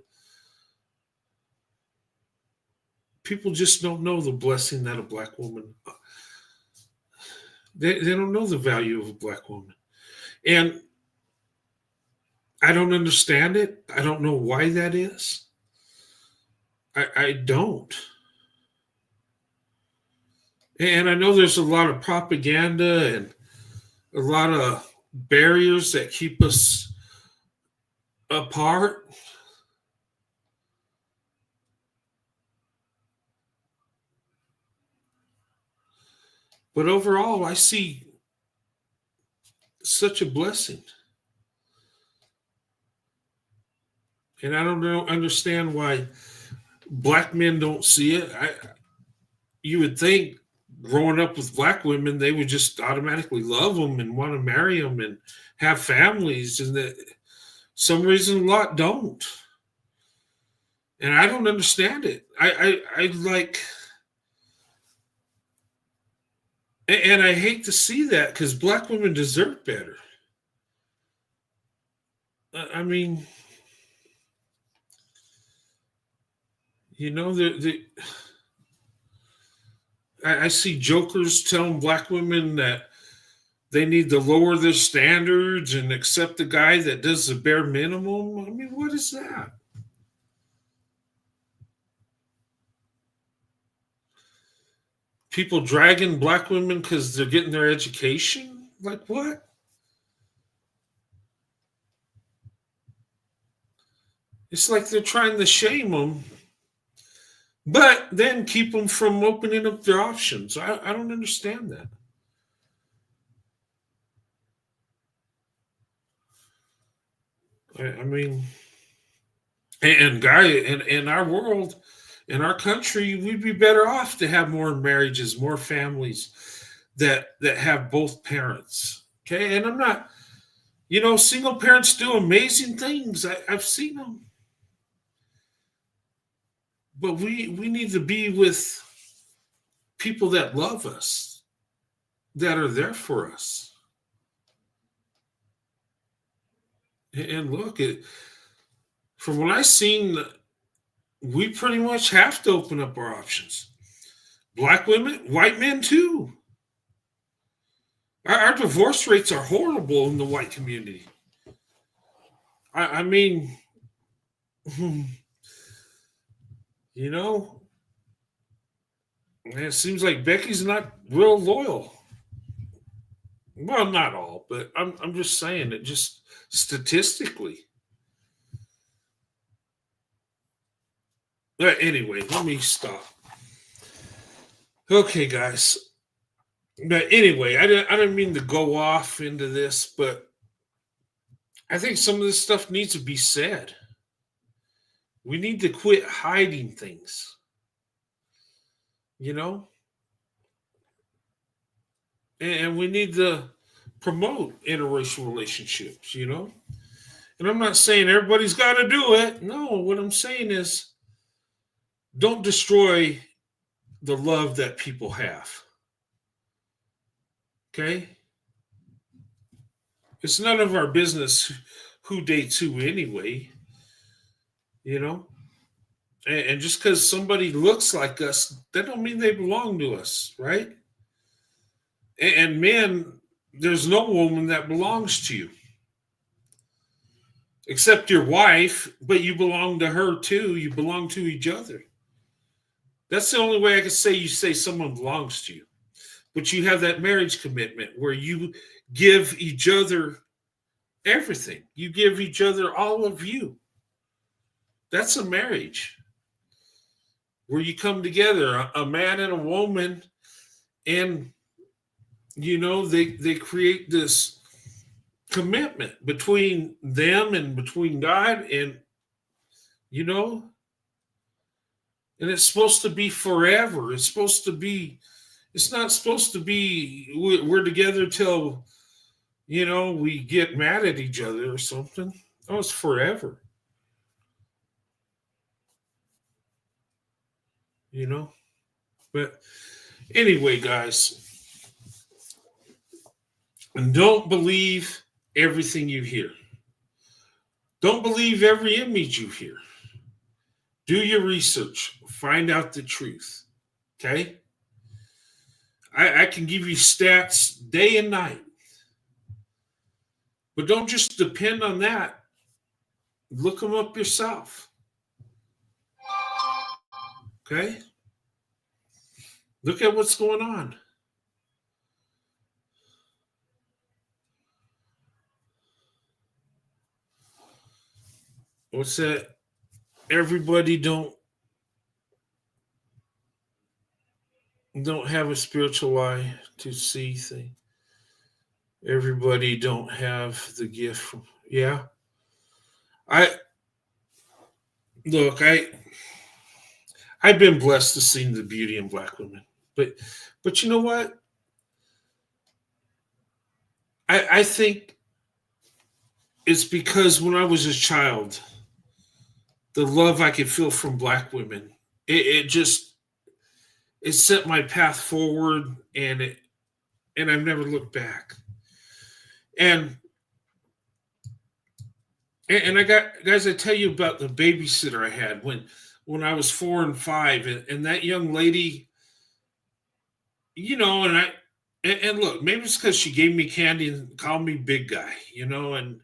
people just don't know the blessing that a black woman, they don't know the value of a black woman. And I don't understand it. I don't know why that is. I don't. And I know there's a lot of propaganda and a lot of barriers that keep us apart. But overall, I see such a blessing. And I don't understand why black men don't see it. You would think growing up with black women, they would just automatically love them and want to marry them and have families. And that some reason a lot don't. And I don't understand it. I like, and I hate to see that because black women deserve better. I mean, you know, I see jokers telling black women that they need to lower their standards and accept the guy that does the bare minimum. I mean, what is that? People dragging black women because they're getting their education? Like what? It's like they're trying to shame them, but then keep them from opening up their options. I don't understand that. I mean, and guy, in our world, in our country, we'd be better off to have more marriages, more families that have both parents. Okay, and I'm not, you know, single parents do amazing things. I've seen them. But we need to be with people that love us, that are there for us. And look, from what I've seen, we pretty much have to open up our options. Black women, white men too. Our divorce rates are horrible in the white community. I mean, you know, it seems like Becky's not real loyal. Well, not all, but I'm just saying it just statistically. But anyway, let me stop. Okay, guys. But anyway, I didn't mean to go off into this, but I think some of this stuff needs to be said. We need to quit hiding things, you know? And we need to promote interracial relationships, you know? And I'm not saying everybody's got to do it. No, what I'm saying is don't destroy the love that people have. Okay? It's none of our business who dates who anyway, you know? And just because somebody looks like us, that don't mean they belong to us, right? And men, there's no woman that belongs to you except your wife, but you belong to her too. You belong to each other. That's the only way I can say you say someone belongs to you. But you have that marriage commitment where you give each other everything. You give each other all of you. That's a marriage where you come together, a man and a woman, and you know they create this commitment between them and between God, and you know, and it's supposed to be forever. It's supposed to be. It's not supposed to be we're together till, you know, we get mad at each other or something. Oh, it's forever. You know? But anyway, guys, and don't believe everything you hear. Don't believe every image you hear. Do your research. Find out the truth. Okay? I can give you stats day and night. But don't just depend on that. Look them up yourself. Okay? Look at what's going on. What's that? Everybody don't have a spiritual eye to see things. Everybody don't have the gift. Yeah. I've been blessed to see the beauty in black women. But you know what? I think it's because when I was a child, the love I could feel from black women, it set my path forward, and I've never looked back. And I got, guys, I tell you about the babysitter I had when I was 4 and 5, and that young lady, you know, and look, maybe it's because she gave me candy and called me big guy, you know, and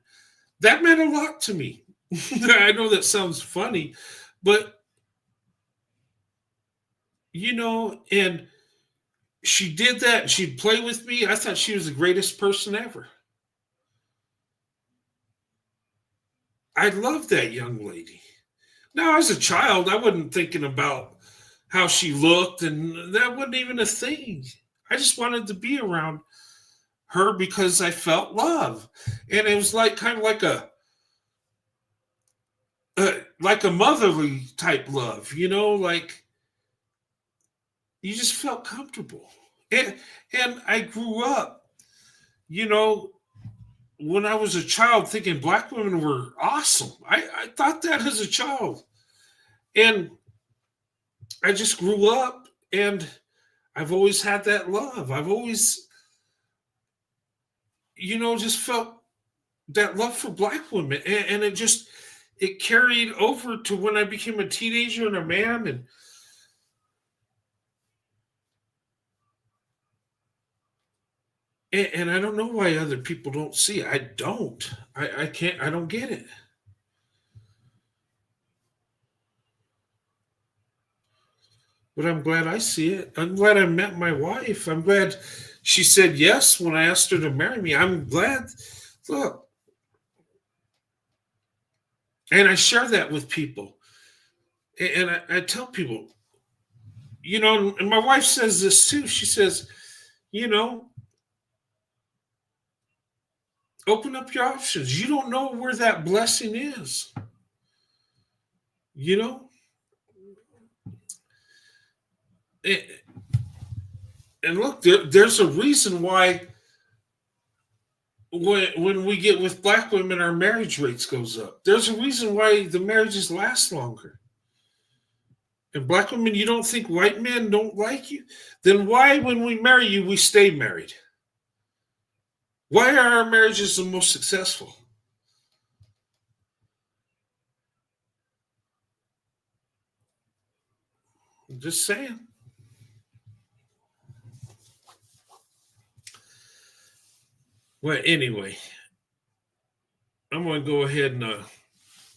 that meant a lot to me. I know that sounds funny, but you know, and she did that, and she'd play with me. I thought she was the greatest person ever. I loved that young lady. Now, as a child, I wasn't thinking about how she looked, and that wasn't even a thing. I just wanted to be around her because I felt love. And it was like kind of like a motherly type love, you know, like you just felt comfortable. And I grew up, you know, when I was a child thinking black women were awesome. I thought that as a child. And I just grew up, and I've always had that love. I've always, you know, just felt that love for black women. And it carried over to when I became a teenager and a man. And I don't know why other people don't see it. I don't. I can't. I don't get it. But I'm glad I see it. I'm glad I met my wife. I'm glad she said yes when I asked her to marry me. I'm glad. Look. And I share that with people. And I tell people, you know, and my wife says this too. She says, you know, open up your options. You don't know where that blessing is. You know, and look, there's a reason why when we get with black women, our marriage rates goes up. There's a reason why the marriages last longer. And black women, you don't think white men don't like you? Then why, when we marry you, we stay married? Why are our marriages the most successful? I'm just saying. Well, anyway, I'm going to go ahead and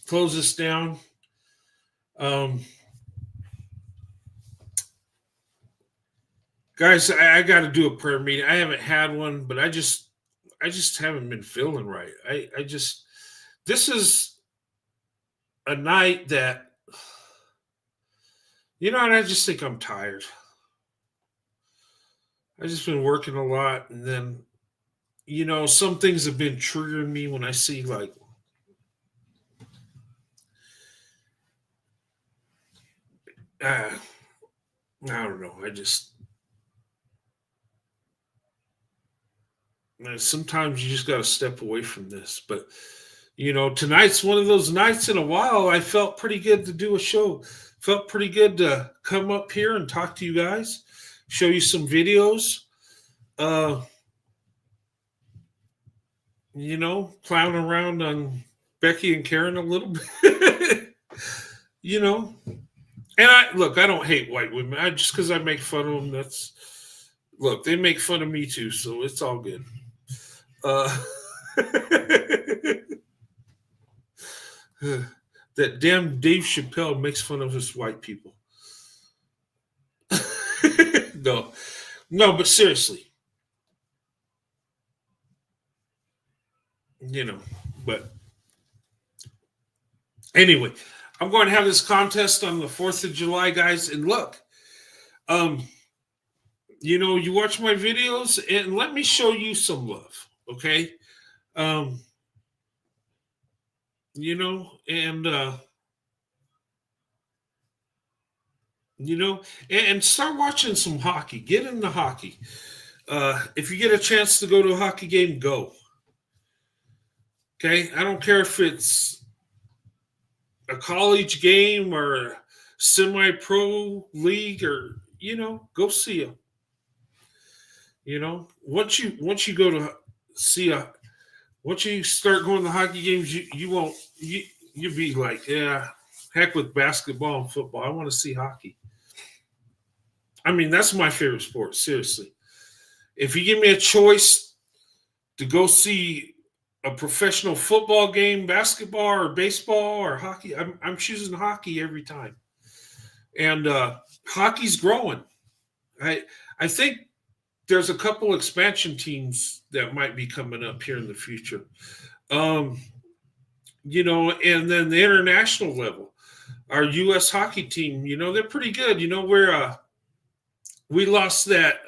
close this down. Guys, I got to do a prayer meeting. I haven't had one, but I just haven't been feeling right. This is a night that, and I just think I'm tired. I've just been working a lot, and then, some things have been triggering me when I see like, I don't know. Sometimes you just got to step away from this. But, tonight's one of those nights in a while. I felt pretty good to do a show. Felt pretty good to come up here and talk to you guys, show you some videos. Clown around on Becky and Karen a little bit. And I don't hate white women. Just because I make fun of them, they make fun of me too, so it's all good. That damn Dave Chappelle makes fun of us white people. No, but seriously. But anyway, I'm going to have this contest on the 4th of July, guys. And look, you watch my videos and let me show you some love, okay? And start watching some hockey. Get into hockey. If you get a chance to go to a hockey game, go. Okay? I don't care if it's a college game or a semi-pro league or, go see them. Once you go to see once you start going to hockey games, you'll be like, yeah, heck with basketball and football. I want to see hockey. I mean, that's my favorite sport, seriously. If you give me a choice to go see a professional football game, basketball or baseball or hockey, I'm choosing hockey every time. And hockey's growing. I think there's a couple expansion teams that might be coming up here in the future. And then the international level, our U.S. hockey team, they're pretty good. We lost that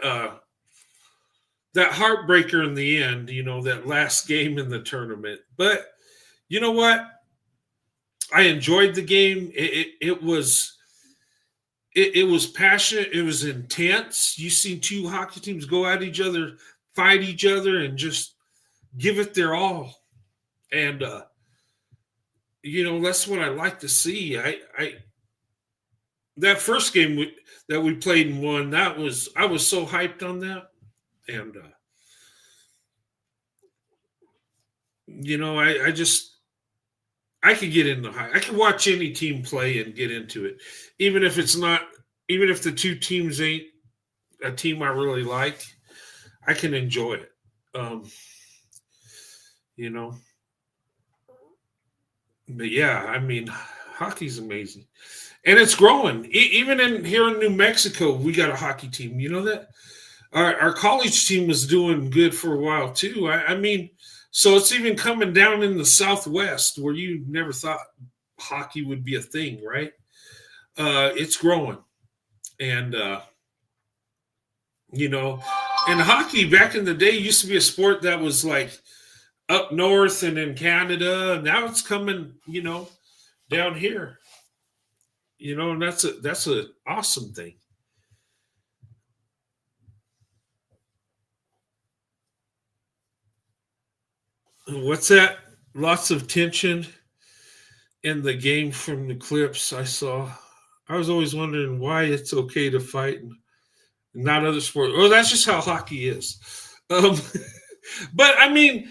heartbreaker in the end, that last game in the tournament. But you know what? I enjoyed the game. It was passionate. It was intense. You seen two hockey teams go at each other, fight each other, and just give it their all. And that's what I like to see. That first game that we played and won, I was so hyped on that. And I could get into I could watch any team play and get into it, even if the two teams ain't a team I really like. I can enjoy it. But yeah, I mean, hockey's amazing, and it's growing. Even here in New Mexico, we got a hockey team. You know that our college team was doing good for a while too. I mean. So it's even coming down in the Southwest where you never thought hockey would be a thing, right? It's growing. And, and hockey back in the day used to be a sport that was like up north and in Canada. Now it's coming, down here. And that's a awesome thing. What's that? Lots of tension in the game from the clips I saw. I was always wondering why it's okay to fight and not other sports. Well, that's just how hockey is. But I mean,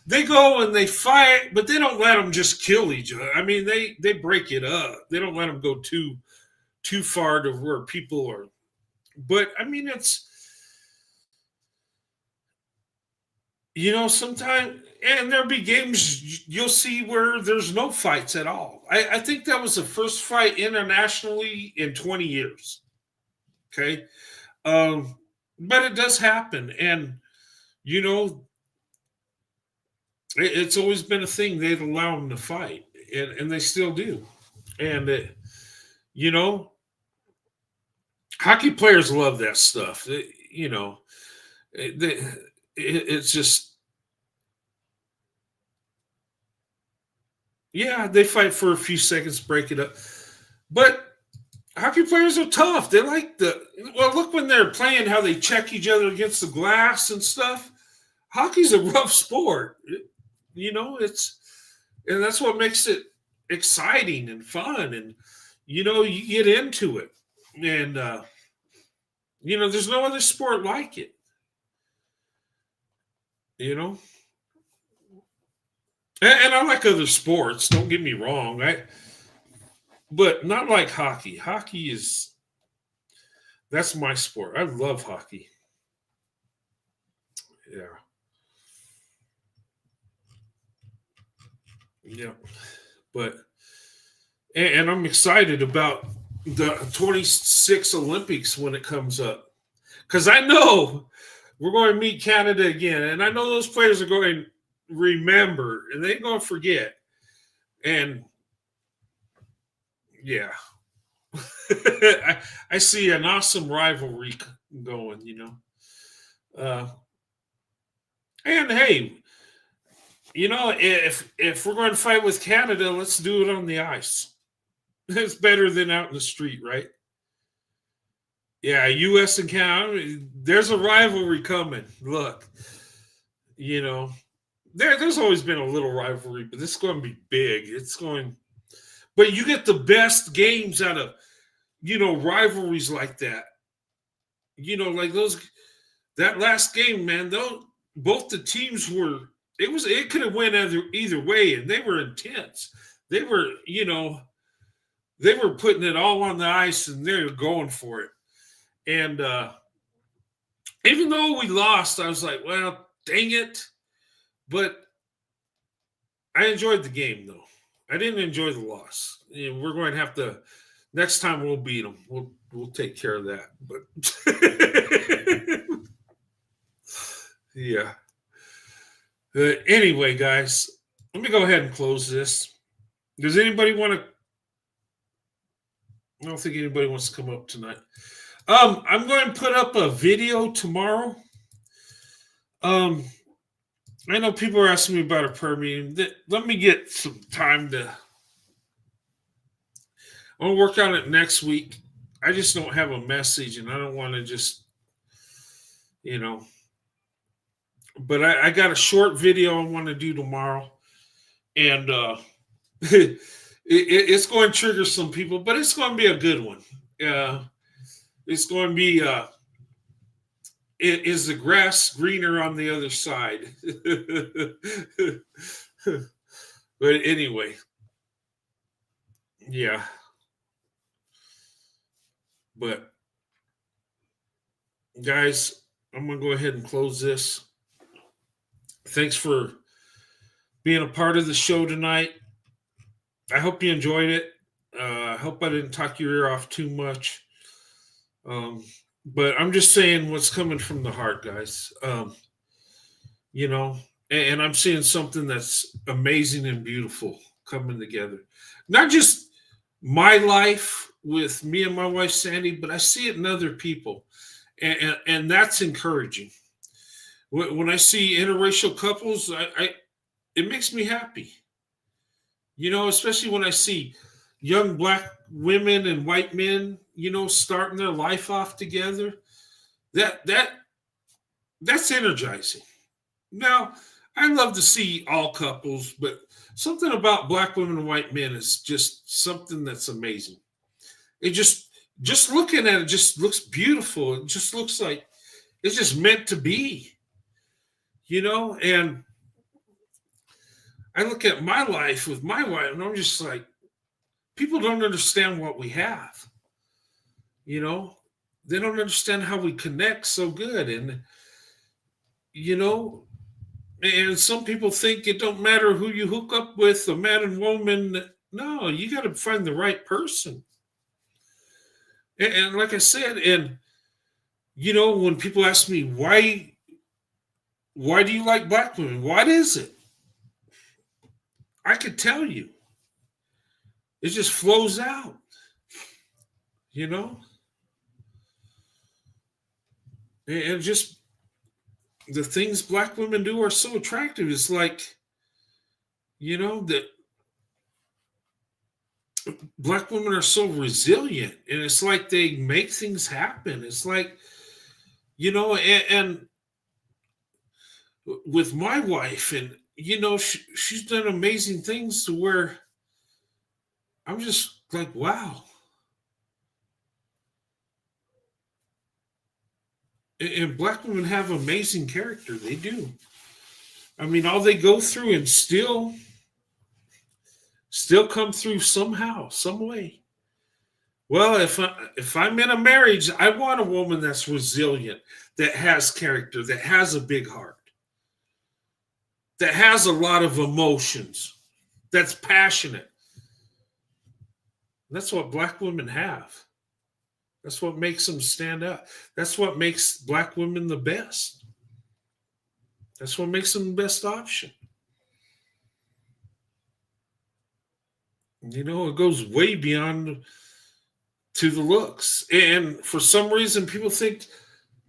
they go and they fight, but they don't let them just kill each other. I mean, they break it up. They don't let them go too far to where people are. But I mean, it's sometimes, and there'll be games you'll see where there's no fights at all. I think that was the first fight internationally in 20 years. Okay. But it does happen. And, it's always been a thing. They'd allow them to fight, and they still do. And, hockey players love that stuff. It's just, yeah, they fight for a few seconds, break it up. But hockey players are tough. They like look when they're playing, how they check each other against the glass and stuff. Hockey's a rough sport. And that's what makes it exciting and fun. And, you get into it. And, there's no other sport like it. And I like other sports, don't get me wrong. But not like hockey. Hockey that's my sport. I love hockey. Yeah. Yeah. But, and I'm excited about the 26 Olympics when it comes up. Because I know we're going to meet Canada again. And I know those players are going to remember, and they ain't going to forget. And, yeah. I see an awesome rivalry going, and hey, if we're going to fight with Canada, let's do it on the ice. It's better than out in the street, right? Yeah, U.S. and Canada, there's a rivalry coming. Look, there's always been a little rivalry, but this is going to be big. But you get the best games out of, rivalries like that. Like that last game, man, both the teams it could have went either way, and they were intense. They were, they were putting it all on the ice, and they were going for it. And even though we lost, I was like, well, dang it. But I enjoyed the game, though. I didn't enjoy the loss. We're going to have to, next time we'll beat them. We'll take care of that. But yeah. Anyway, guys, let me go ahead and close this. Does anybody want to? I don't think anybody wants to come up tonight. I'm going to put up a video tomorrow. I know people are asking me about a prayer meeting. Let me get some time I'll work on it next week. I just don't have a message, and I don't want to just, But I got a short video I want to do tomorrow, and it's going to trigger some people, but it's going to be a good one. It's going to be is the grass greener on the other side? But anyway, yeah. But guys, I'm going to go ahead and close this. Thanks for being a part of the show tonight. I hope you enjoyed it. I hope I didn't talk your ear off too much. But I'm just saying what's coming from the heart, guys. And I'm seeing something that's amazing and beautiful coming together. Not just my life with me and my wife, Sandy, but I see it in other people. And that's encouraging. When I see interracial couples, it makes me happy. Especially when I see, young black women and white men, starting their life off together, that's energizing. Now, I love to see all couples, but something about black women and white men is just something that's amazing. It just looking at it just looks beautiful. It just looks like it's just meant to be, and I look at my life with my wife and I'm just like, people don't understand what we have. They don't understand how we connect so good. And, and some people think it don't matter who you hook up with, a man and woman. No, you got to find the right person. And like I said, and, when people ask me, why do you like black women? What is it? I could tell you. It just flows out, And just the things black women do are so attractive. It's like, that black women are so resilient, and it's like they make things happen. It's like, and with my wife, and, she's done amazing things to where I'm just like, wow. And black women have amazing character. They do. I mean, all they go through and still come through somehow, some way. Well, if I'm in a marriage, I want a woman that's resilient, that has character, that has a big heart, that has a lot of emotions, that's passionate. That's what black women have. That's what makes them stand out. That's what makes black women the best. That's what makes them the best option. It goes way beyond to the looks. And for some reason, people think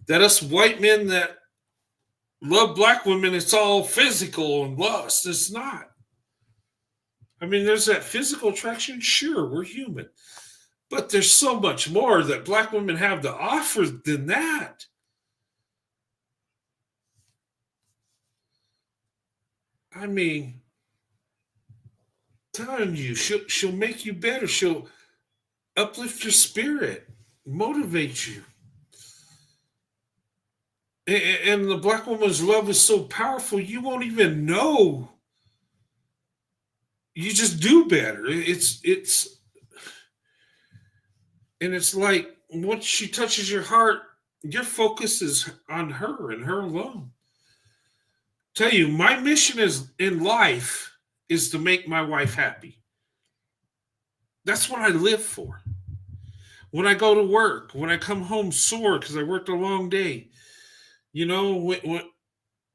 that us white men that love black women, it's all physical and lust. It's not. I mean, there's that physical attraction. Sure, we're human. But there's so much more that black women have to offer than that. I mean, telling you, she'll make you better. She'll uplift your spirit, motivate you. And the black woman's love is so powerful, you won't even know. You just do better. And it's like, once she touches your heart, your focus is on her and her alone. Tell you, my mission in life is to make my wife happy. That's what I live for. When I go to work, when I come home sore because I worked a long day, when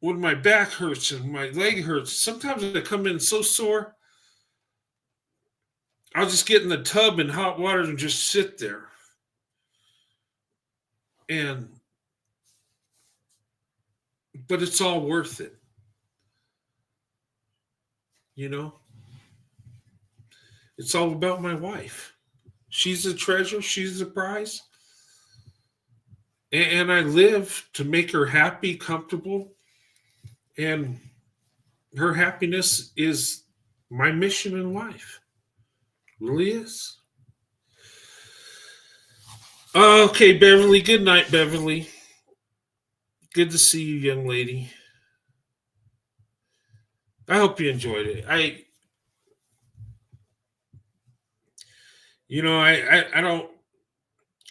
my back hurts and my leg hurts, sometimes I come in so sore, I'll just get in the tub in hot water and just sit there. But it's all worth it. It's all about my wife. She's a treasure. She's a prize. And I live to make her happy, comfortable. And her happiness is my mission in life. Really is. Okay, Beverly. Good night, Beverly. Good to see you, young lady. I hope you enjoyed it.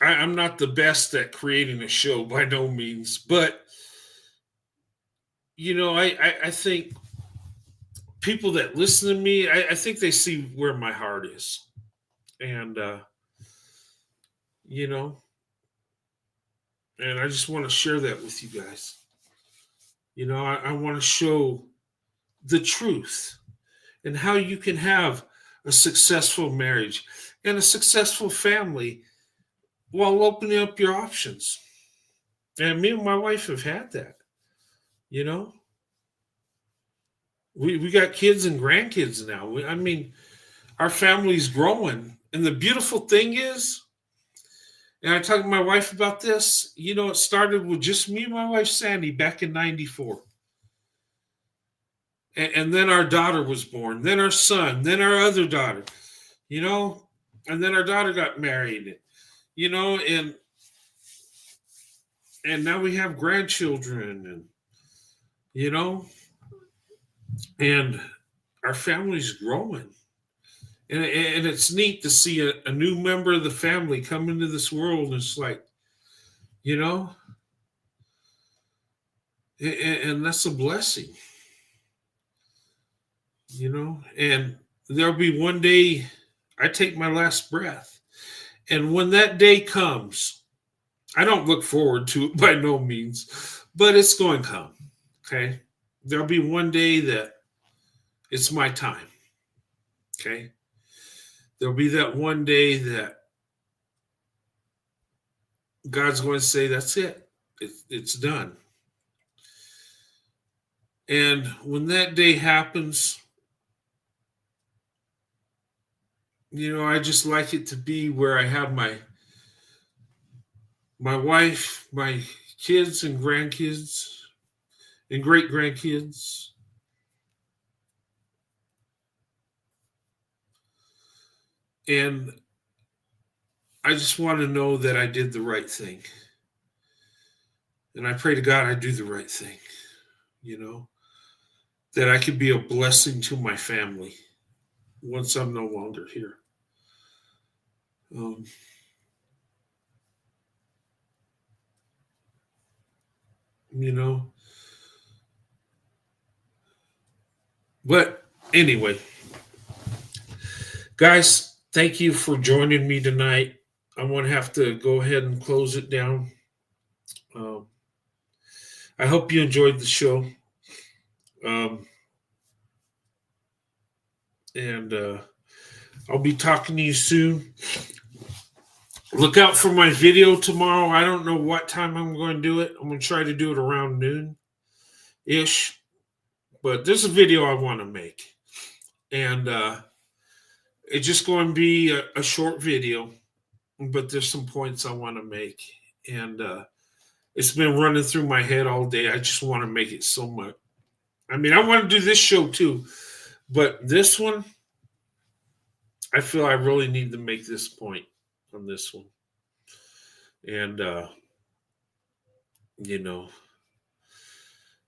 I'm not the best at creating a show by no means, but I think people that listen to me, I think they see where my heart is. And and I just want to share that with you guys. I want to show the truth and how you can have a successful marriage and a successful family while opening up your options. And me and my wife have had that. We got kids and grandkids now. Our family's growing, And the beautiful thing is, and I talked to my wife about this, it started with just me and my wife, Sandy, back in 94. And then our daughter was born, then our son, then our other daughter, and then our daughter got married, and now we have grandchildren, and our family's growing. And it's neat to see a new member of the family come into this world. And it's like, and that's a blessing, and there'll be one day I take my last breath. And when that day comes, I don't look forward to it by no means, but it's going to come. Okay. There'll be one day that it's my time. Okay. There'll be that one day that God's going to say, that's it. It's done. And when that day happens, I just like it to be where I have my wife, my kids and grandkids and great grandkids. And I just want to know that I did the right thing. And I pray to God I do the right thing, that I could be a blessing to my family once I'm no longer here. But anyway, guys, thank you for joining me tonight. I'm going to have to go ahead and close it down. I hope you enjoyed the show. And I'll be talking to you soon. Look out for my video tomorrow. I don't know what time I'm going to do it. I'm going to try to do it around noon-ish. But there's a video I want to make. And it's just going to be a short video. But there's some points I want to make. And it's been running through my head all day. I just want to make it so much. I mean, I want to do this show too. But this one, I feel I really need to make this point on this one. And,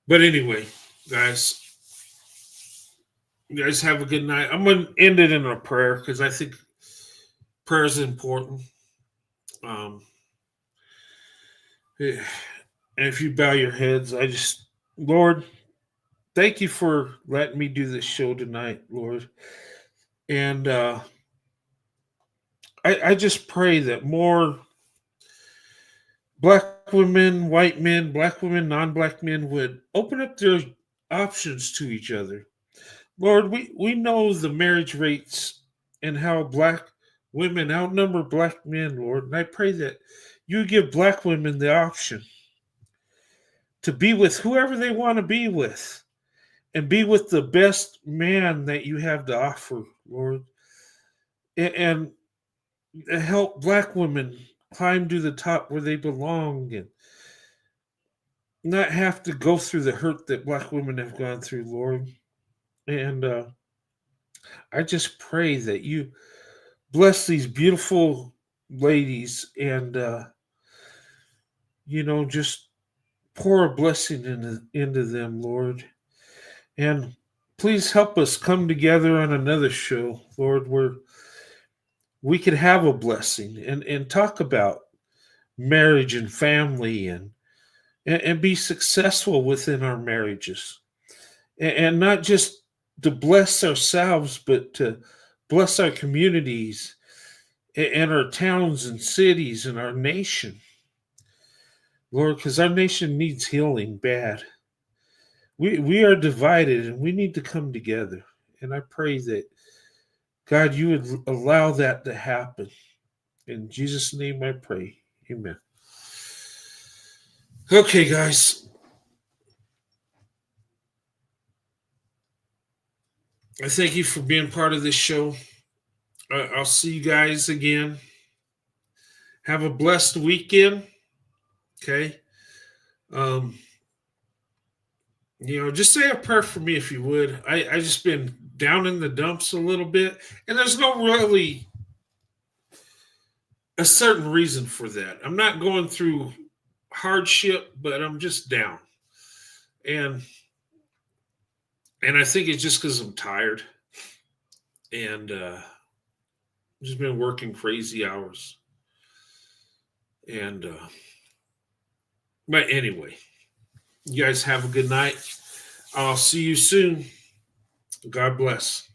But anyway, guys, you guys have a good night. I'm going to end it in a prayer because I think prayer is important. And if you bow your heads, Lord, thank you for letting me do this show tonight, Lord. And I just pray that more Black women, white men, Black women, non-Black men would open up their options to each other. Lord, we know the marriage rates and how Black women outnumber Black men, Lord. And I pray that you give Black women the option to be with whoever they want to be with and be with the best man that you have to offer, Lord. And help Black women climb to the top where they belong and not have to go through the hurt that Black women have gone through, Lord. And I just pray that you bless these beautiful ladies and, just pour a blessing into them, Lord. And please help us come together on another show, Lord, where we could have a blessing and talk about marriage and family and be successful within our marriages. And not just to bless ourselves, but to bless our communities and our towns and cities and our nation. Lord, because our nation needs healing bad. We are divided and we need to come together. And I pray that, God, you would allow that to happen. In Jesus' name I pray. Amen. Okay, guys. I thank you for being part of this show. I'll see you guys again. Have a blessed weekend. Okay. Just say a prayer for me if you would. I just been down in the dumps a little bit, and there's no really a certain reason for that. I'm not going through hardship, but I'm just down. And I think it's just because I'm tired. And just been working crazy hours. And but anyway, you guys have a good night. I'll see you soon. God bless.